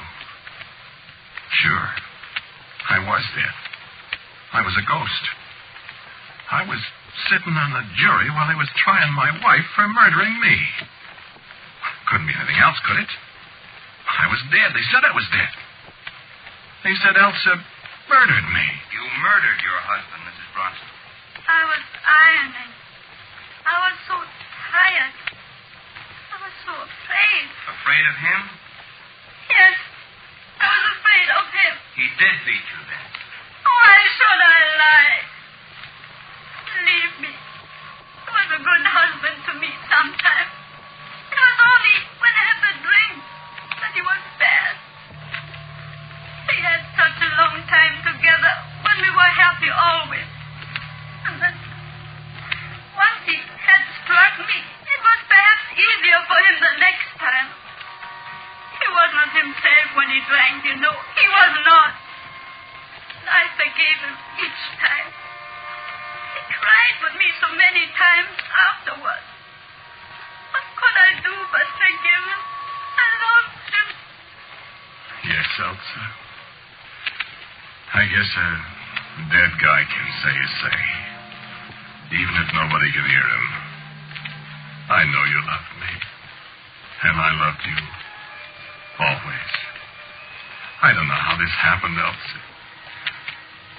Sure. I was dead. I was a ghost. I was sitting on the jury while they was trying my wife for murdering me. Couldn't be anything else, could it? I was dead. They said I was dead. They said Elsa murdered me. You murdered your husband, Mrs. Bronson. I was ironing. I was so tired. I was so afraid. Afraid of him? Yes. I was afraid of him. He did beat you then. Why should I lie? Believe me. He was a good husband to me sometimes. It was only when I had the drink that he was bad. We had such a long time together when we were happy always. And then, once he had struck me, it was perhaps easier for him the next time. He was not himself when he drank, you know. He was not. And I forgave him each time. He cried with me so many times afterwards. What could I do but forgive him? I loved him. Yes, Elsa. I guess a dead guy can say his say. Even if nobody can hear him. I know you loved me. And I loved you. Always. I don't know how this happened, Elsie.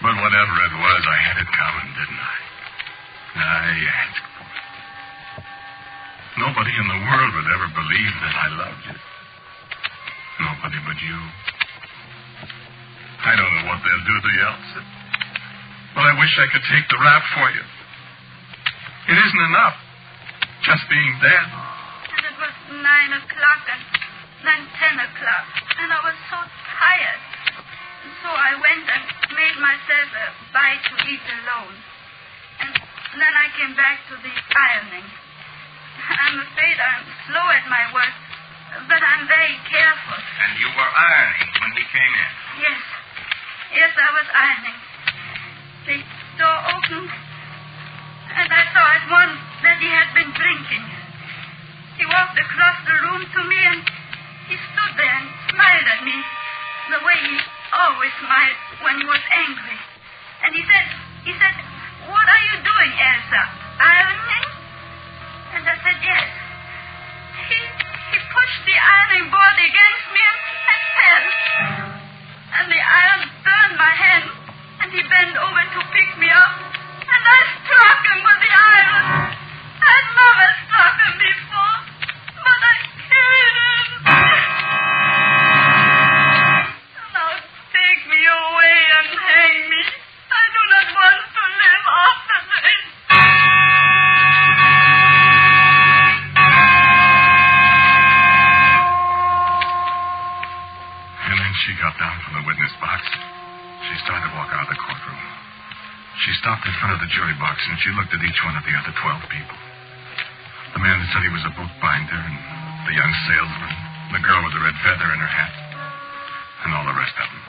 But whatever it was, I had it coming, didn't I? I asked for it. Nobody in the world would ever believe that I loved you. Nobody but you. I don't know what they'll do to you, Elsie. But I wish I could take the rap for you. It isn't enough. Just being dead. And it was 9 o'clock and then 10 o'clock. And I was so tired. So I went and made myself a bite to eat alone. And then I came back to the ironing. I'm afraid I'm slow at my work, but I'm very careful. And you were ironing when we came in? Yes. Yes, I was ironing. The door opened, and I saw at once that he had been drinking. He walked across the room to me, and he stood there and smiled at me the way he always smiled when he was angry. And he said, "What are you doing, Elsa? Ironing?" And I said, "Yes." He pushed the ironing board against me and fell. And the iron burned my hand, and he bent over to pick me up, and I struck him with the iron. I'd never struck him before, but I killed him. Now take me away and hang me. I do not want to live after this. And then she got down from the witness box. She started to walk out of the courtroom. She stopped in front of the jury box, and she looked at each one of the other 12 people. The man that said he was a bookbinder, and the young salesman, the girl with the red feather in her hat, and all the rest of them.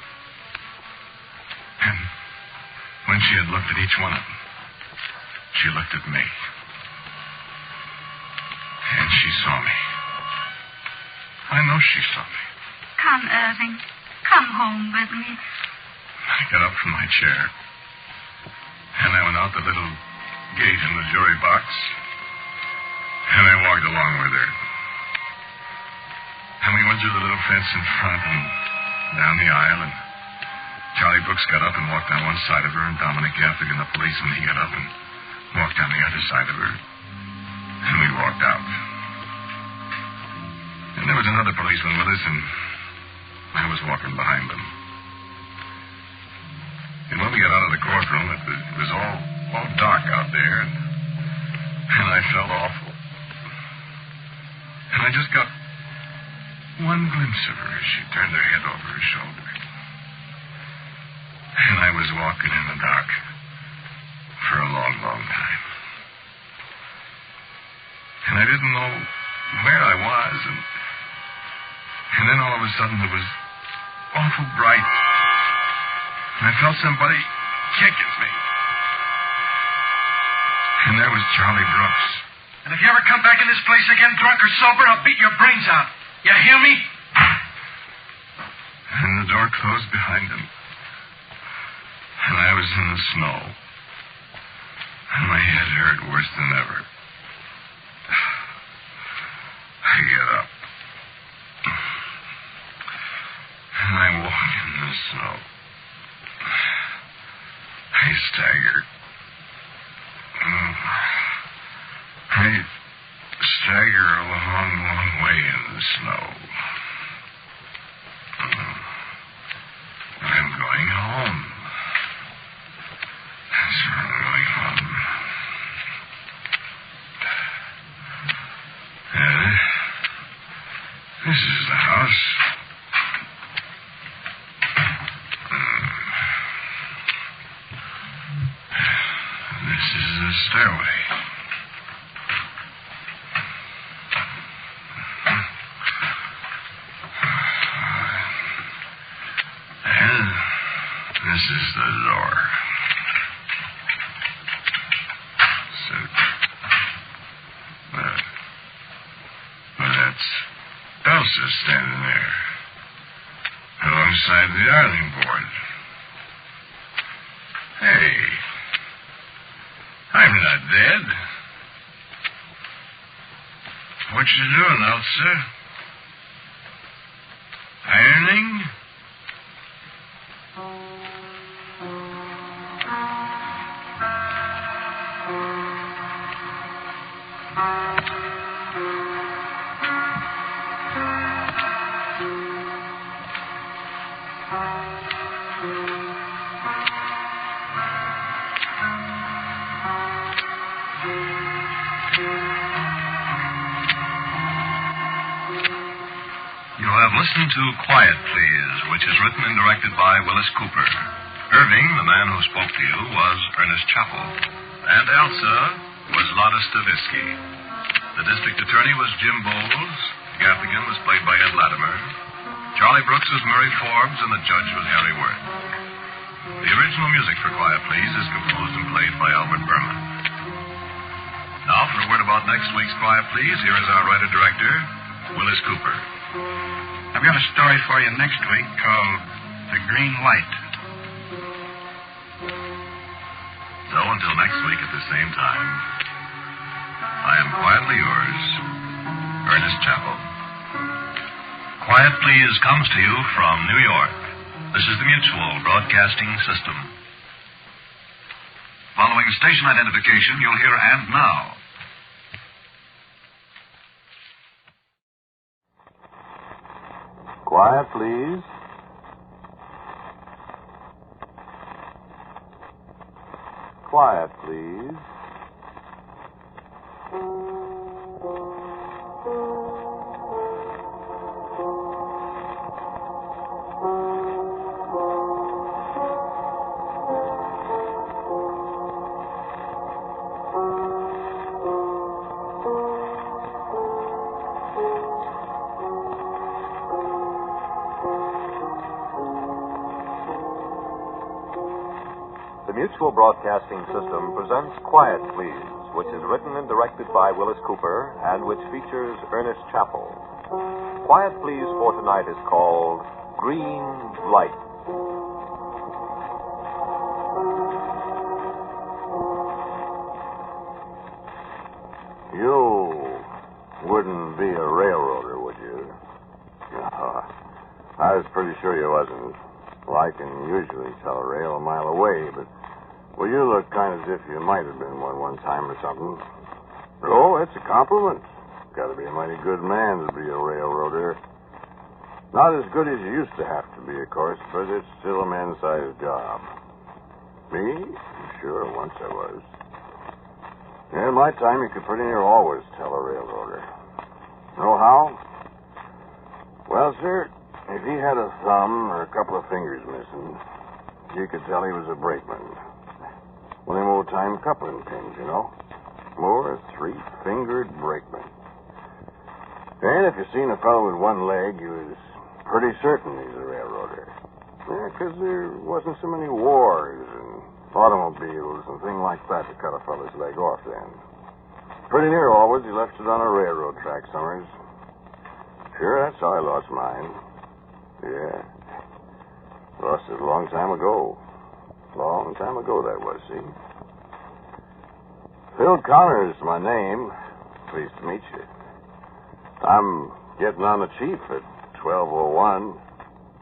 And when she had looked at each one of them, she looked at me. And she saw me. I know she saw me. Come, Irving. Come home with me. I got up from my chair, and I went out the little gate in the jury box, and I walked along with her. And we went through the little fence in front and down the aisle, and Charlie Brooks got up and walked down one side of her, and Dominic Gaffigan, the policeman, he got up and walked down the other side of her, and we walked out. And there was another policeman with us, and I was walking behind them. And when we got out of the courtroom, it was all dark out there, and I felt awful. And I just got one glimpse of her as she turned her head over her shoulder. And I was walking in the dark for a long, long time. And I didn't know where I was, and then all of a sudden it was awful bright. And I felt somebody kick at me. And there was Charlie Brooks. And if you ever come back in this place again, drunk or sober, I'll beat your brains out. You hear me? And the door closed behind him. And I was in the snow. And my head hurt worse than ever. I get up. And I walk in the snow. I staggered. I stagger a long, long way in the snow. I'm going home. That's where I'm going home. This is the house. This is the stairway. And this is the door. So, that's Elsa standing there alongside the ironing board. Hey. I'm not dead. What you doing, Elsa? Ironing? Listen to Quiet, Please, which is written and directed by Willis Cooper. Irving, the man who spoke to you, was Ernest Chappell. And Elsa was Lotta Stavisky. The district attorney was Jim Bowles. Gaffigan was played by Ed Latimer. Charlie Brooks was Murray Forbes, and the judge was Harry Worth. The original music for Quiet, Please is composed and played by Albert Berman. Now, for a word about next week's Quiet, Please, here is our writer-director, Willis Cooper. I've got a story for you next week called The Green Light. So until next week at the same time, I am quietly yours, Ernest Chappell. Quiet, Please comes to you from New York. This is the Mutual Broadcasting System. Following station identification, you'll hear And Now. Quiet, please. Quiet, please. The Mutual Broadcasting System presents Quiet, Please, which is written and directed by Willis Cooper and which features Ernest Chappell. Quiet, Please for tonight is called Green Light. You wouldn't be a railroader, would you? No, I was pretty sure you wasn't. Well, I can usually tell a rail a mile away, but, well, you look kind of as if you might have been one time or something. Oh, it's a compliment. Got to be a mighty good man to be a railroader. Not as good as you used to have to be, of course, but it's still a man-sized job. Me? Sure, once I was. Yeah, in my time, you could pretty near always tell a railroader. Know how? Well, sir, if he had a thumb or a couple of fingers missing, you could tell he was a brakeman. One of them old-time coupling pins, you know. More three-fingered brakeman. And if you seen a fellow with one leg, you was pretty certain he's a railroader. Yeah, 'cause there wasn't so many wars and automobiles and things like that to cut a fellow's leg off then. Pretty near always he left it on a railroad track summers. Sure, that's how I lost mine. Yeah. Lost it a long time ago. Long time ago that was, see? Phil Connor's my name. Pleased to meet you. I'm getting on the chief at 12:01.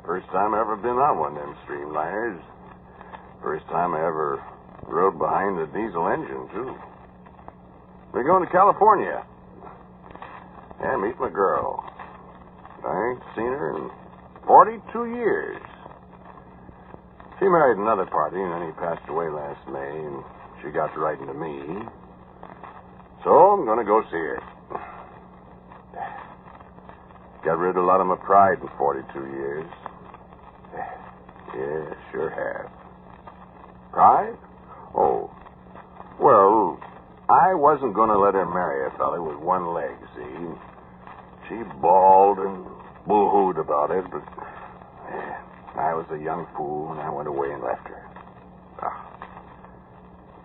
First time I ever been on one of them streamliners. First time I ever rode behind a diesel engine, too. We're going to California. Yeah, meet my girl. I ain't seen her in 42 years. She married another party, and then he passed away last May, and she got writing to me. So I'm going to go see her. Got rid of a lot of my pride in 42 years. Yeah, sure have. Pride? Oh. Well, I wasn't going to let her marry a fella with one leg, see? She bawled and boo-hooed about it, but I was a young fool, and I went away and left her.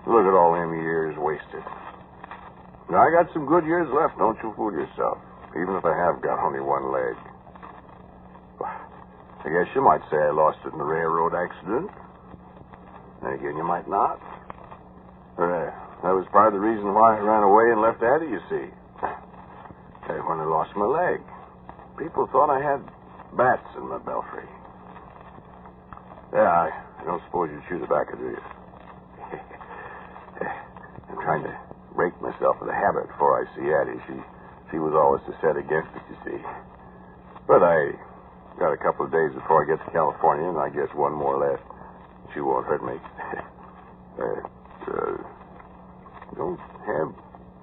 Look at all them years wasted. Now, I got some good years left, don't you fool yourself, even if I have got only one leg. I guess you might say I lost it in a railroad accident. And again, you might not. That was part of the reason why I ran away and left Addie, you see. when I lost my leg. People thought I had bats in my belfry. Yeah, I don't suppose you chew tobacco, do you? I'm trying to break myself of the habit before I see Addie. She was always set against it, you see. But I got a couple of days before I get to California, and I guess one more left. She won't hurt me. Don't have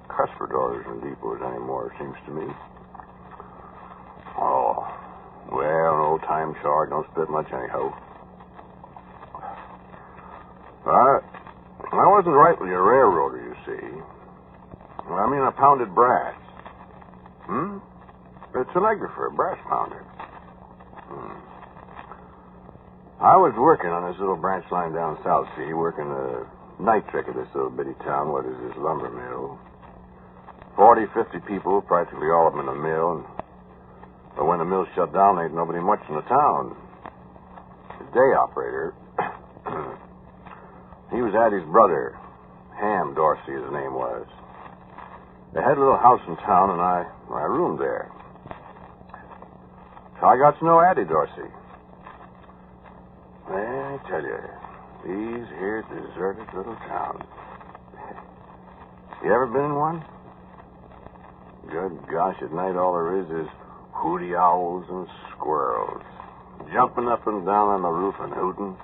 cuspidors and depots anymore, it seems to me. Oh, well, no time short, don't spit much anyhow. I wasn't rightly a railroader, you see. I mean, I pounded brass. It's telegrapher, brass pounder. I was working on this little branch line down South Sea, working the night trick of this little bitty town, what is this lumber mill. 40, 50 people, practically all of them in the mill. But when the mill shut down, there ain't nobody much in the town. The day operator, he was Addie's brother. Ham Dorsey, his name was. They had a little house in town, and I roomed there. So I got to know Addie Dorsey. I tell you, these here deserted little towns. You ever been in one? Good gosh, at night all there is hooty owls and squirrels, jumping up and down on the roof and hooting,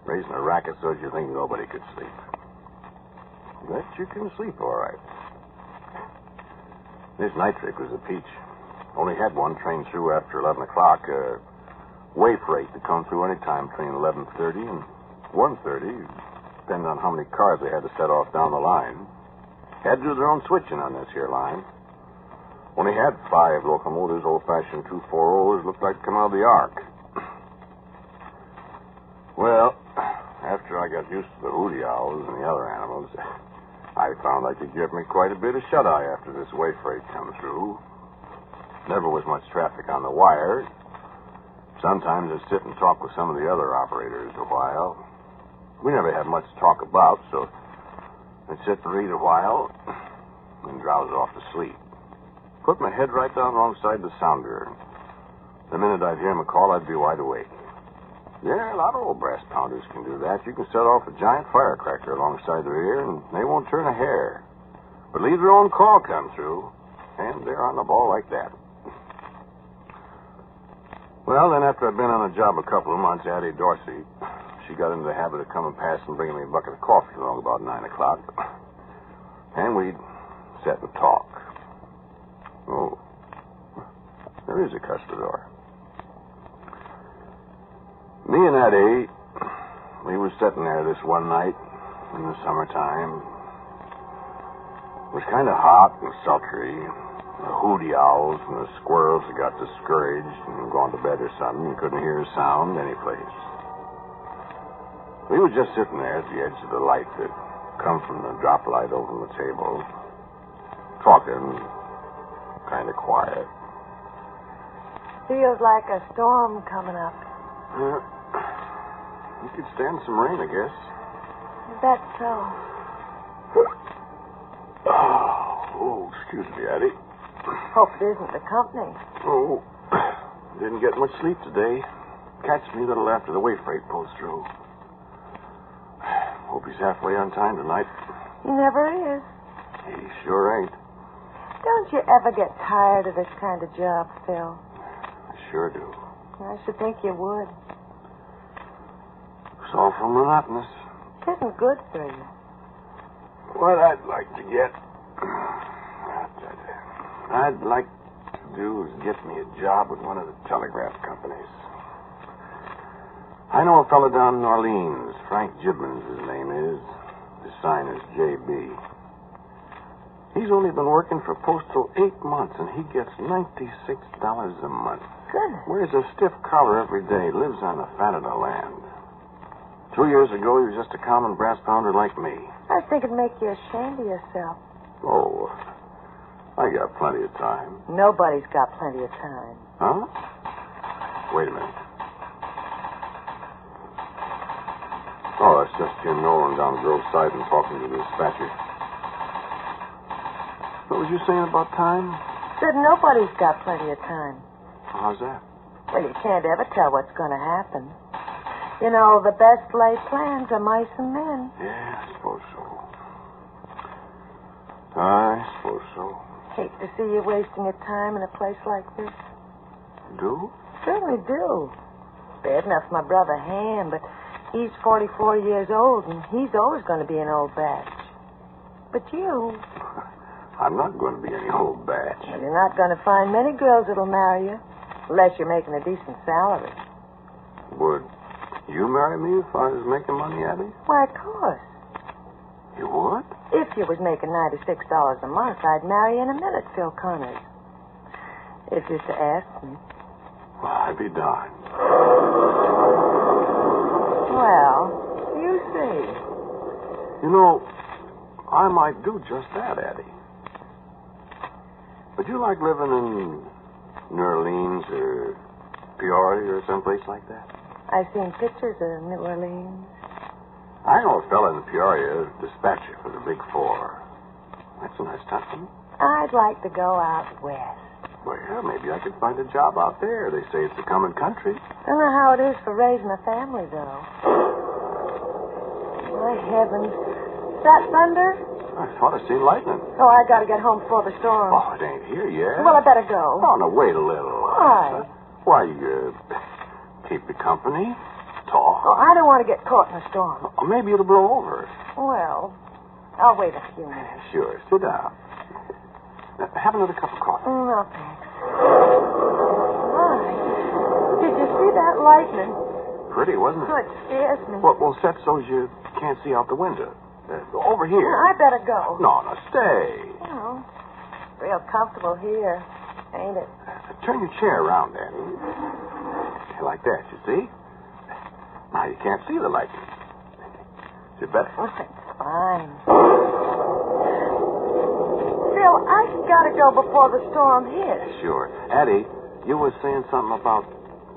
raising a racket so you think nobody could sleep. But you can sleep all right. This night trick was a peach. Only had one train through after 11 o'clock. Way freight to come through any time between 11:30 and 1:30, depending on how many cars they had to set off down the line. Had to do their own switching on this here line. Only had 5 locomotives, old-fashioned 240s, looked like to come out of the ark. Well, after I got used to the hooty owls and the other animals, I found I could give me quite a bit of shut-eye after this way freight come through. Never was much traffic on the wire. Sometimes I'd sit and talk with some of the other operators a while. We never had much to talk about, so I'd sit and read a while and drowse off to sleep. Put my head right down alongside the sounder. The minute I'd hear him a call, I'd be wide awake. Yeah, a lot of old brass pounders can do that. You can set off a giant firecracker alongside their ear, and they won't turn a hair. But leave their own call come through, and they're on the ball like that. Well, then after I'd been on the job a couple of months, Addie Dorsey, she got into the habit of coming past and bringing me a bucket of coffee along about 9 o'clock. And we'd sit and talk. Oh, there is a cuspidor. Me and Addie, we was sitting there this one night in the summertime. It was kind of hot and sultry. The hooty owls and the squirrels had got discouraged and gone to bed or something. You couldn't hear a sound anyplace. We were just sitting there at the edge of the light that come from the drop light over the table, talking kind of quiet. Feels like a storm coming up. We could stand some rain, I guess. Is that so? Oh, excuse me, Addie. Hope it isn't the company. Oh, didn't get much sleep today. Catch me a little after the way freight pulls through. Hope he's halfway on time tonight. He never is. He sure ain't. Don't you ever get tired of this kind of job, Phil? I sure do. I should think you would. It's awful monotonous. It isn't good for you. What I'd like to do is get me a job with one of the telegraph companies. I know a fellow down in Orleans, Frank Gibbons, his name is. His sign is J.B. He's only been working for Postal 8 months, and he gets $96 a month. Goodness. Wears a stiff collar every day, lives on the fat of the land. 2 years ago, he was just a common brass pounder like me. I think it'd make you ashamed of yourself. Oh, I got plenty of time. Nobody's got plenty of time. Huh? Wait a minute. Oh, that's just Jim Nolan down Grove Side and talking to the dispatcher. What was you saying about time? Said nobody's got plenty of time. How's that? Well, you can't ever tell what's going to happen. You know, the best laid plans are mice and men. Yeah, I suppose so. I suppose so. Hate to see you wasting your time in a place like this. Do? Certainly do. Bad enough for my brother Ham, but he's 44 years old, and he's always going to be an old batch. But you... I'm not going to be any old batch. Well, you're not going to find many girls that'll marry you, unless you're making a decent salary. Would you marry me if I was making money, Abby? Why, of course. You would? If you was making $96 a month, I'd marry you in a minute, Phil Connors. If you're to ask me. Well, I'd be darned. Well, you see. You know, I might do just that, Addie. Would you like living in New Orleans or Peoria or someplace like that? I've seen pictures of New Orleans. I know a fella in Peoria, dispatcher for the Big Four. That's a nice town. I'd like to go out west. Well, maybe I could find a job out there. They say it's a common country. Don't know how it is for raising a family, though. My heavens. Is that thunder? I thought I seen lightning. Oh, I gotta get home before the storm. Oh, it ain't here yet. Well, I better go. Oh, no, wait a little. Why? Why, keep the company, talk. Oh, I don't want to get caught in a storm. Oh, maybe it'll blow over. Well, I'll wait a few minutes. Sure, sit down. Now, have another cup of coffee. No, thanks. My, did you see that lightning? Pretty, wasn't it? Oh, it scares me. Well, set so you can't see out the window. Over here. I better go. No, stay. Oh, real comfortable here, ain't it? Turn your chair around, Danny. Like that, you see? Now you can't see the lightning. Is it better? Oh, it's fine. Phil, I gotta go before the storm hits. Sure. Addie, you were saying something about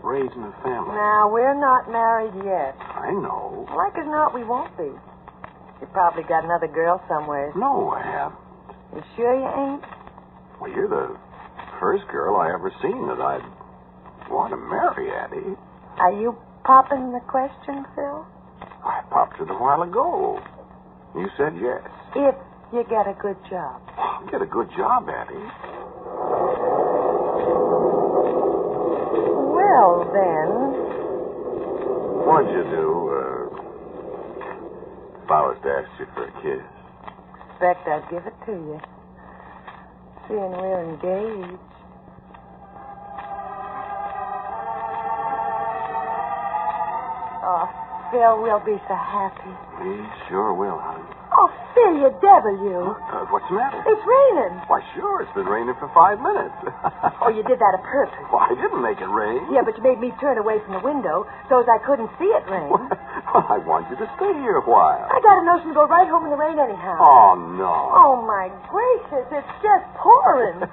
raising a family. Now, we're not married yet. I know. Like as not, we won't be. You probably got another girl somewhere. No, I haven't. You sure you ain't? Well, you're the first girl I ever seen that I'd want to marry, Addie. Are you popping the question, Phil? I popped it a while ago. You said yes. If you get a good job. I'll get a good job, Addie. Well, then. What'd you do, if I was to ask you for a kiss? Expect I'd give it to you. Seeing we're engaged. Oh, Phil, we'll be so happy. We sure will, honey. Oh, Phil, you devil, you. What's the matter? It's raining. Why, sure. It's been raining for 5 minutes. Oh, you did that on purpose. Well, I didn't make it rain. Yeah, but you made me turn away from the window so as I couldn't see it rain. Well, I want you to stay here a while. I got a notion to go right home in the rain anyhow. Oh, no. Oh, my gracious. It's just pouring.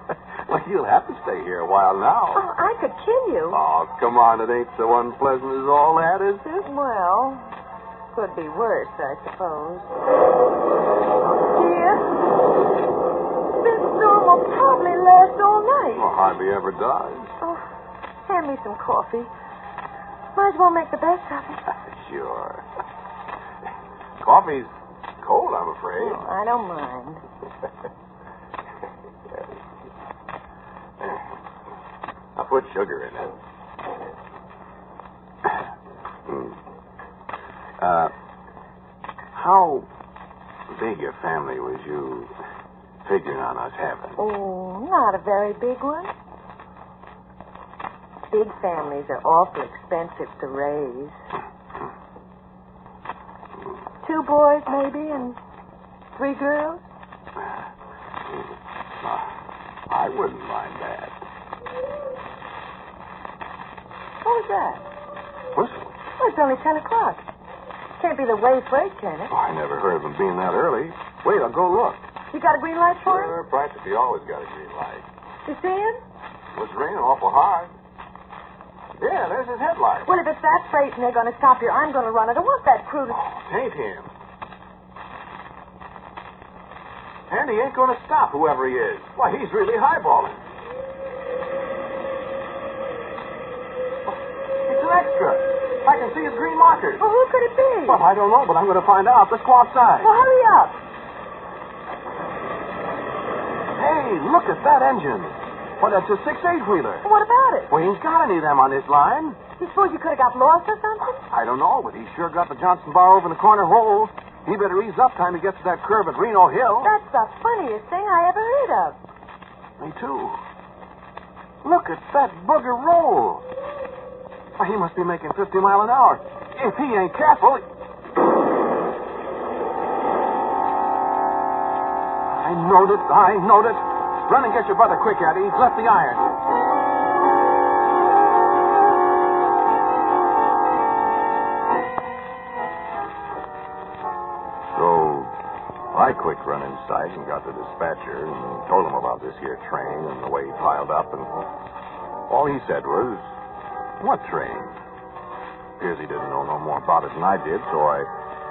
Well, you'll have to stay here a while now. Oh, I could kill you. Oh, come on. It ain't so unpleasant as all that, is it? Well, could be worse, I suppose. Dear, this storm will probably last all night. Well, hardly ever does. Oh, hand me some coffee. Might as well make the best of it. Sure. Coffee's cold, I'm afraid. Oh, I don't mind. I'll put sugar in it. How big a family was you figuring on us having? Oh, not a very big one. Big families are awful expensive to raise. 2 boys, maybe, and 3 girls? I wouldn't mind that. What was that? Whistle? Oh, it's only 10 o'clock. Can't be the way freight, can it? Oh, I never heard of them being that early. Wait, I'll go look. You got a green light for him? Sure, practically always got a green light. You see him? It was raining awful hard. Yeah, there's his headlight. Well, if it's that freight and they're going to stop here, I'm going to run it. I want that crew to... Oh, it ain't him. And he ain't going to stop, whoever he is. Why, he's really highballing. Well, I don't know, but I'm going to find out. Let's go outside. Well, hurry up. Hey, look at that engine. Well, that's a 6/8-wheeler. What about it? Well, he ain't got any of them on this line. You suppose you could have got lost or something? I don't know, but he sure got the Johnson bar over in the corner hole. He better ease up time he gets to that curve at Reno Hill. That's the funniest thing I ever heard of. Me too. Look at that booger roll. Why, he must be making 50 miles an hour. If he ain't careful... I knowed it. Run and get your brother quick, Eddie. He's left the iron. So, I quick run inside and got the dispatcher and told him about this here train and the way he piled up, and all he said was, "What train?" Appears he didn't know no more about it than I did, so I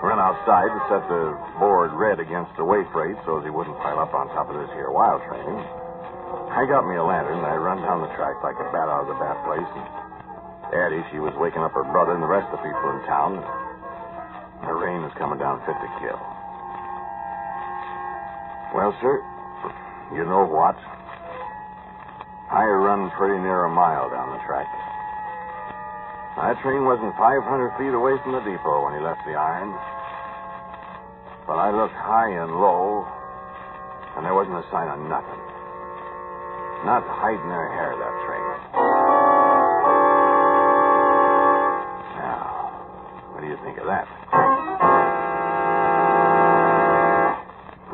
ran outside and set the board red against the way freight so as he wouldn't pile up on top of this here wild train. I got me a lantern and I run down the track like a bat out of the bat place, and Addie, she was waking up her brother and the rest of the people in town. The rain was coming down fit to kill. Well, sir, you know what? I run pretty near a mile down the track. That train wasn't 500 feet away from the depot when he left the iron. But I looked high and low, and there wasn't a sign of nothing. Not hiding her hair, that train. Now, what do you think of that?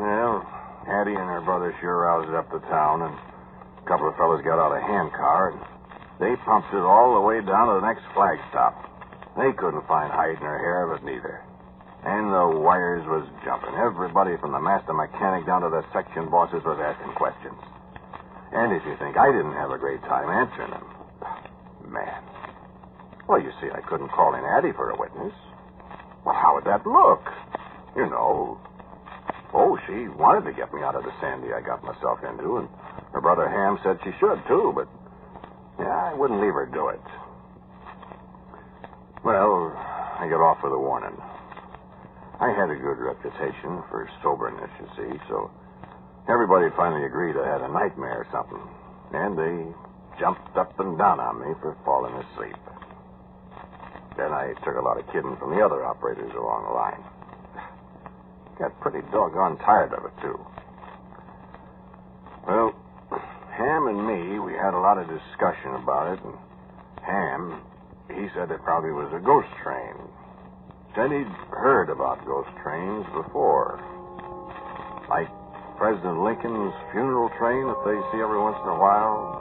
Well, Addie and her brother sure roused up the town, and a couple of fellas got out a hand car, and they pumped it all the way down to the next flag stop. They couldn't find hide in her hair of it neither. And the wires was jumping. Everybody from the master mechanic down to the section bosses was asking questions. And if you think I didn't have a great time answering them, man. Well, you see, I couldn't call in Addie for a witness. Well, how would that look? You know. Oh, she wanted to get me out of the sandy I got myself into, and her brother Ham said she should, too, but yeah, I wouldn't leave her do it. Well, I got off with a warning. I had a good reputation for soberness, you see, so everybody finally agreed I had a nightmare or something. And they jumped up and down on me for falling asleep. Then I took a lot of kidding from the other operators along the line. Got pretty doggone tired of it, too. Well, Ham and me, we had a lot of discussion about it, and Ham, he said it probably was a ghost train. Said he'd heard about ghost trains before. Like President Lincoln's funeral train that they see every once in a while,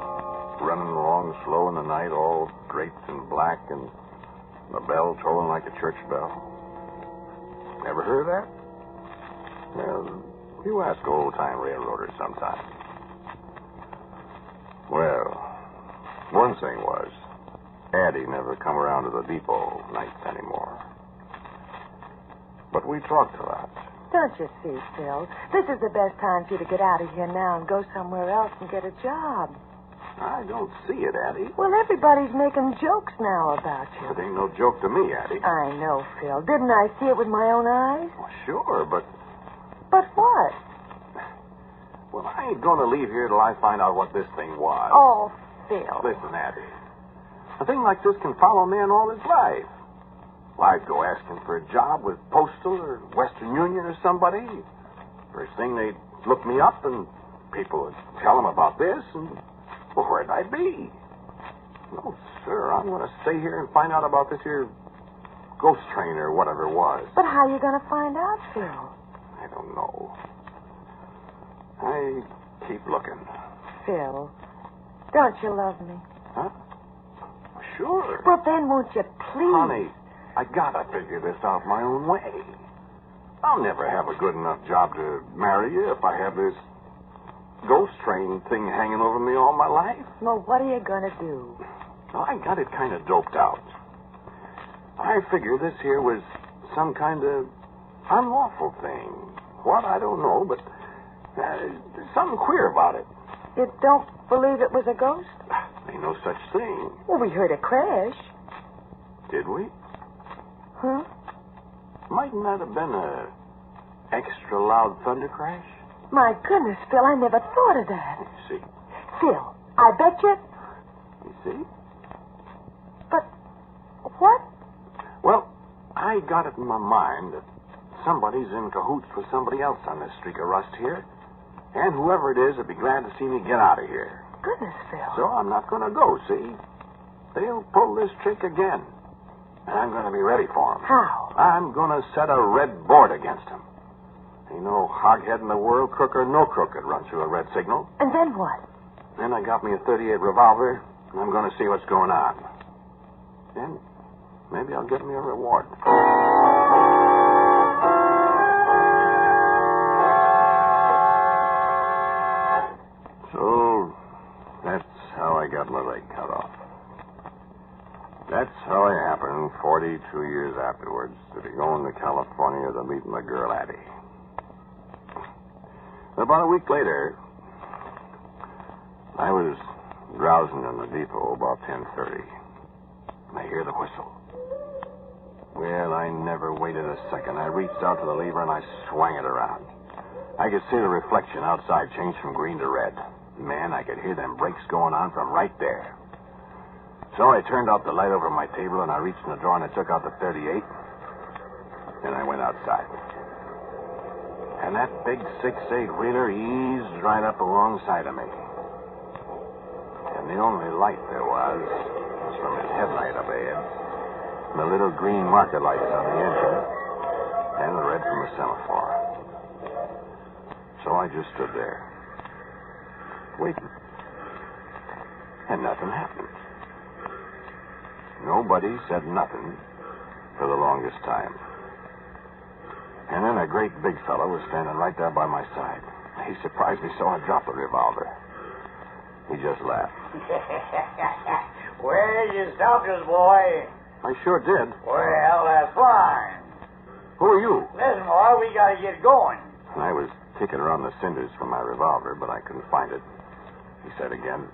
running along slow in the night, all draped in black, and the bell tolling like a church bell. Never heard of that? Well, you ask old-time railroaders sometime. Well, one thing was, Addie never come around to the depot nights anymore. But we talked a lot. Don't you see, Phil? This is the best time for you to get out of here now and go somewhere else and get a job. I don't see it, Addie. Well, everybody's making jokes now about you. It ain't no joke to me, Addie. I know, Phil. Didn't I see it with my own eyes? Well, sure, but... But what? Well, I ain't going to leave here till I find out what this thing was. Oh, Phil. Listen, Addie. A thing like this can follow a man all his life. Well, I'd go asking for a job with Postal or Western Union or somebody. First thing, they'd look me up and people would tell them about this, and, well, where'd I be? No, sir, I'm going to stay here and find out about this here ghost train or whatever it was. But how are you going to find out, Phil? I don't know. I keep looking. Phil, don't you love me? Huh? Sure. Well, then won't you please? Honey, I gotta figure this out my own way. I'll never have a good enough job to marry you if I have this ghost train thing hanging over me all my life. Well, what are you going to do? Well, I got it kind of doped out. I figure this here was some kind of unlawful thing. What? I don't know, but there's something queer about it. You don't believe it was a ghost? Ain't no such thing. Well, we heard a crash. Did we? Huh? Mightn't that have been a extra loud thunder crash? My goodness, Phil, I never thought of that. See? Phil, I bet you... You see? But what? Well, I got it in my mind that somebody's in cahoots with somebody else on this streak of rust here. And whoever it is would be glad to see me get out of here. Goodness, Phil. So I'm not going to go, see? They'll pull this trick again. And I'm going to be ready for them. How? I'm going to set a red board against them. Ain't no hoghead in the world, crook or no crook, could run through a red signal. And then what? Then I got me a .38 revolver, and I'm going to see what's going on. Then maybe I'll get me a reward. So that's how I got my leg cut off. That's how I happened 42 years afterwards to be going to California to meet my girl Addie. About a week later, I was drowsing in the depot about 10:30. And I hear the whistle. Well, I never waited a second. I reached out to the lever and I swung it around. I could see the reflection outside change from green to red. Man, I could hear them brakes going on from right there. So I turned out the light over my table and I reached in the drawer and I took out the .38. And I went outside. And that big 6.8 wheeler eased right up alongside of me. And the only light there was from his headlight up ahead, the little green marker lights on the engine, and the red from the semaphore. So I just stood there, waiting. And nothing happened. Nobody said nothing for the longest time. And then a great big fellow was standing right there by my side. He surprised me so I dropped the revolver. He just laughed. Well, you stopped us, boy. I sure did. Well, that's fine. Who are you? Listen, boy, we gotta get going. I was kicking around the cinders for my revolver, but I couldn't find it. He said again.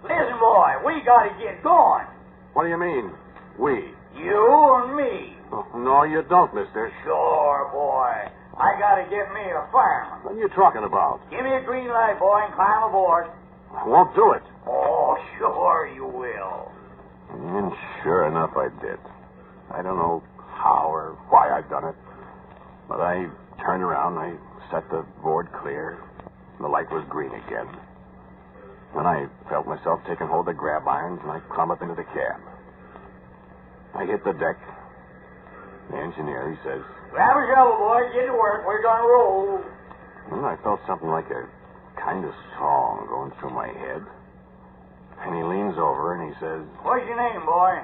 Listen, boy, we gotta get going. What do you mean, we? You and me. Oh, no, you don't, mister. Sure, boy. I gotta get me a fireman. What are you talking about? Give me a green light, boy, and climb aboard. I won't do it. Oh, sure you will. And sure enough, I did. I don't know how or why I've done it, but I turned around, I set the board clear, and the light was green again. Then I felt myself taking hold of the grab irons, and I climbed up into the cab. I hit the deck. The engineer, he says, grab a shovel, boy. Get to work. We're going to roll. And I felt something like a kind of song going through my head. And he leans over and he says, what's your name, boy?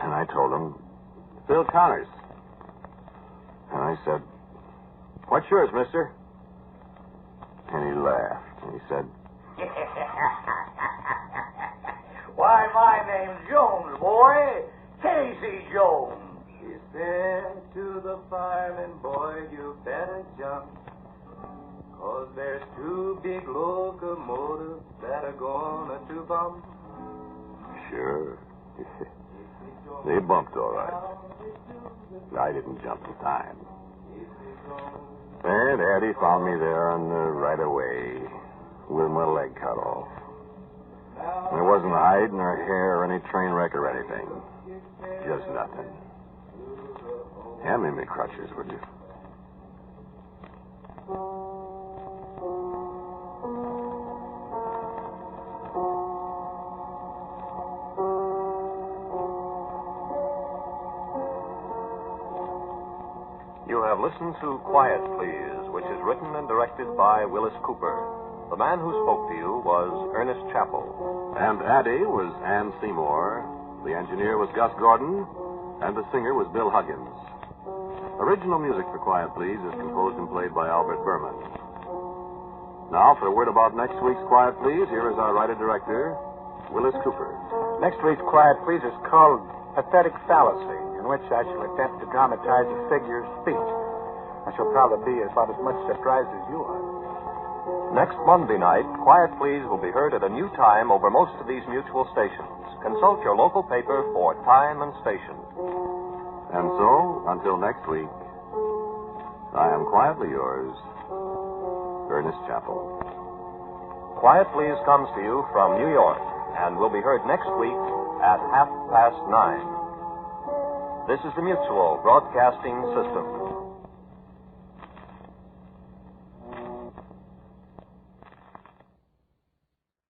And I told him, Bill Connors. And I said, what's yours, mister? And he laughed. And he said, why, my name's Jones, boy. Casey Jones. He said to the fireman, boy, you better jump. 'Cause there's two big locomotives that are gonna to bump. Sure. They bumped all right. I didn't jump in time. And Addie found me there on the right of way with my leg cut off. There wasn't hide nor hair or any train wreck or anything. Just nothing. Hand me my crutches, would you? You have listened to Quiet Please, which is written and directed by Willis Cooper. The man who spoke to you was Ernest Chappell. And Addie was Ann Seymour. The engineer was Gus Gordon. And the singer was Bill Huggins. Original music for Quiet Please is composed and played by Albert Berman. Now, for a word about next week's Quiet Please, here is our writer-director, Willis Cooper. Next week's Quiet Please is called Pathetic Fallacy, in which I shall attempt to dramatize a figure of speech. I shall probably be about as much surprised as you are. Next Monday night, Quiet Please will be heard at a new time over most of these mutual stations. Consult your local paper for time and station. And so, until next week, I am quietly yours, Ernest Chappell. Quiet Please comes to you from New York and will be heard next week at 9:30. This is the Mutual Broadcasting System.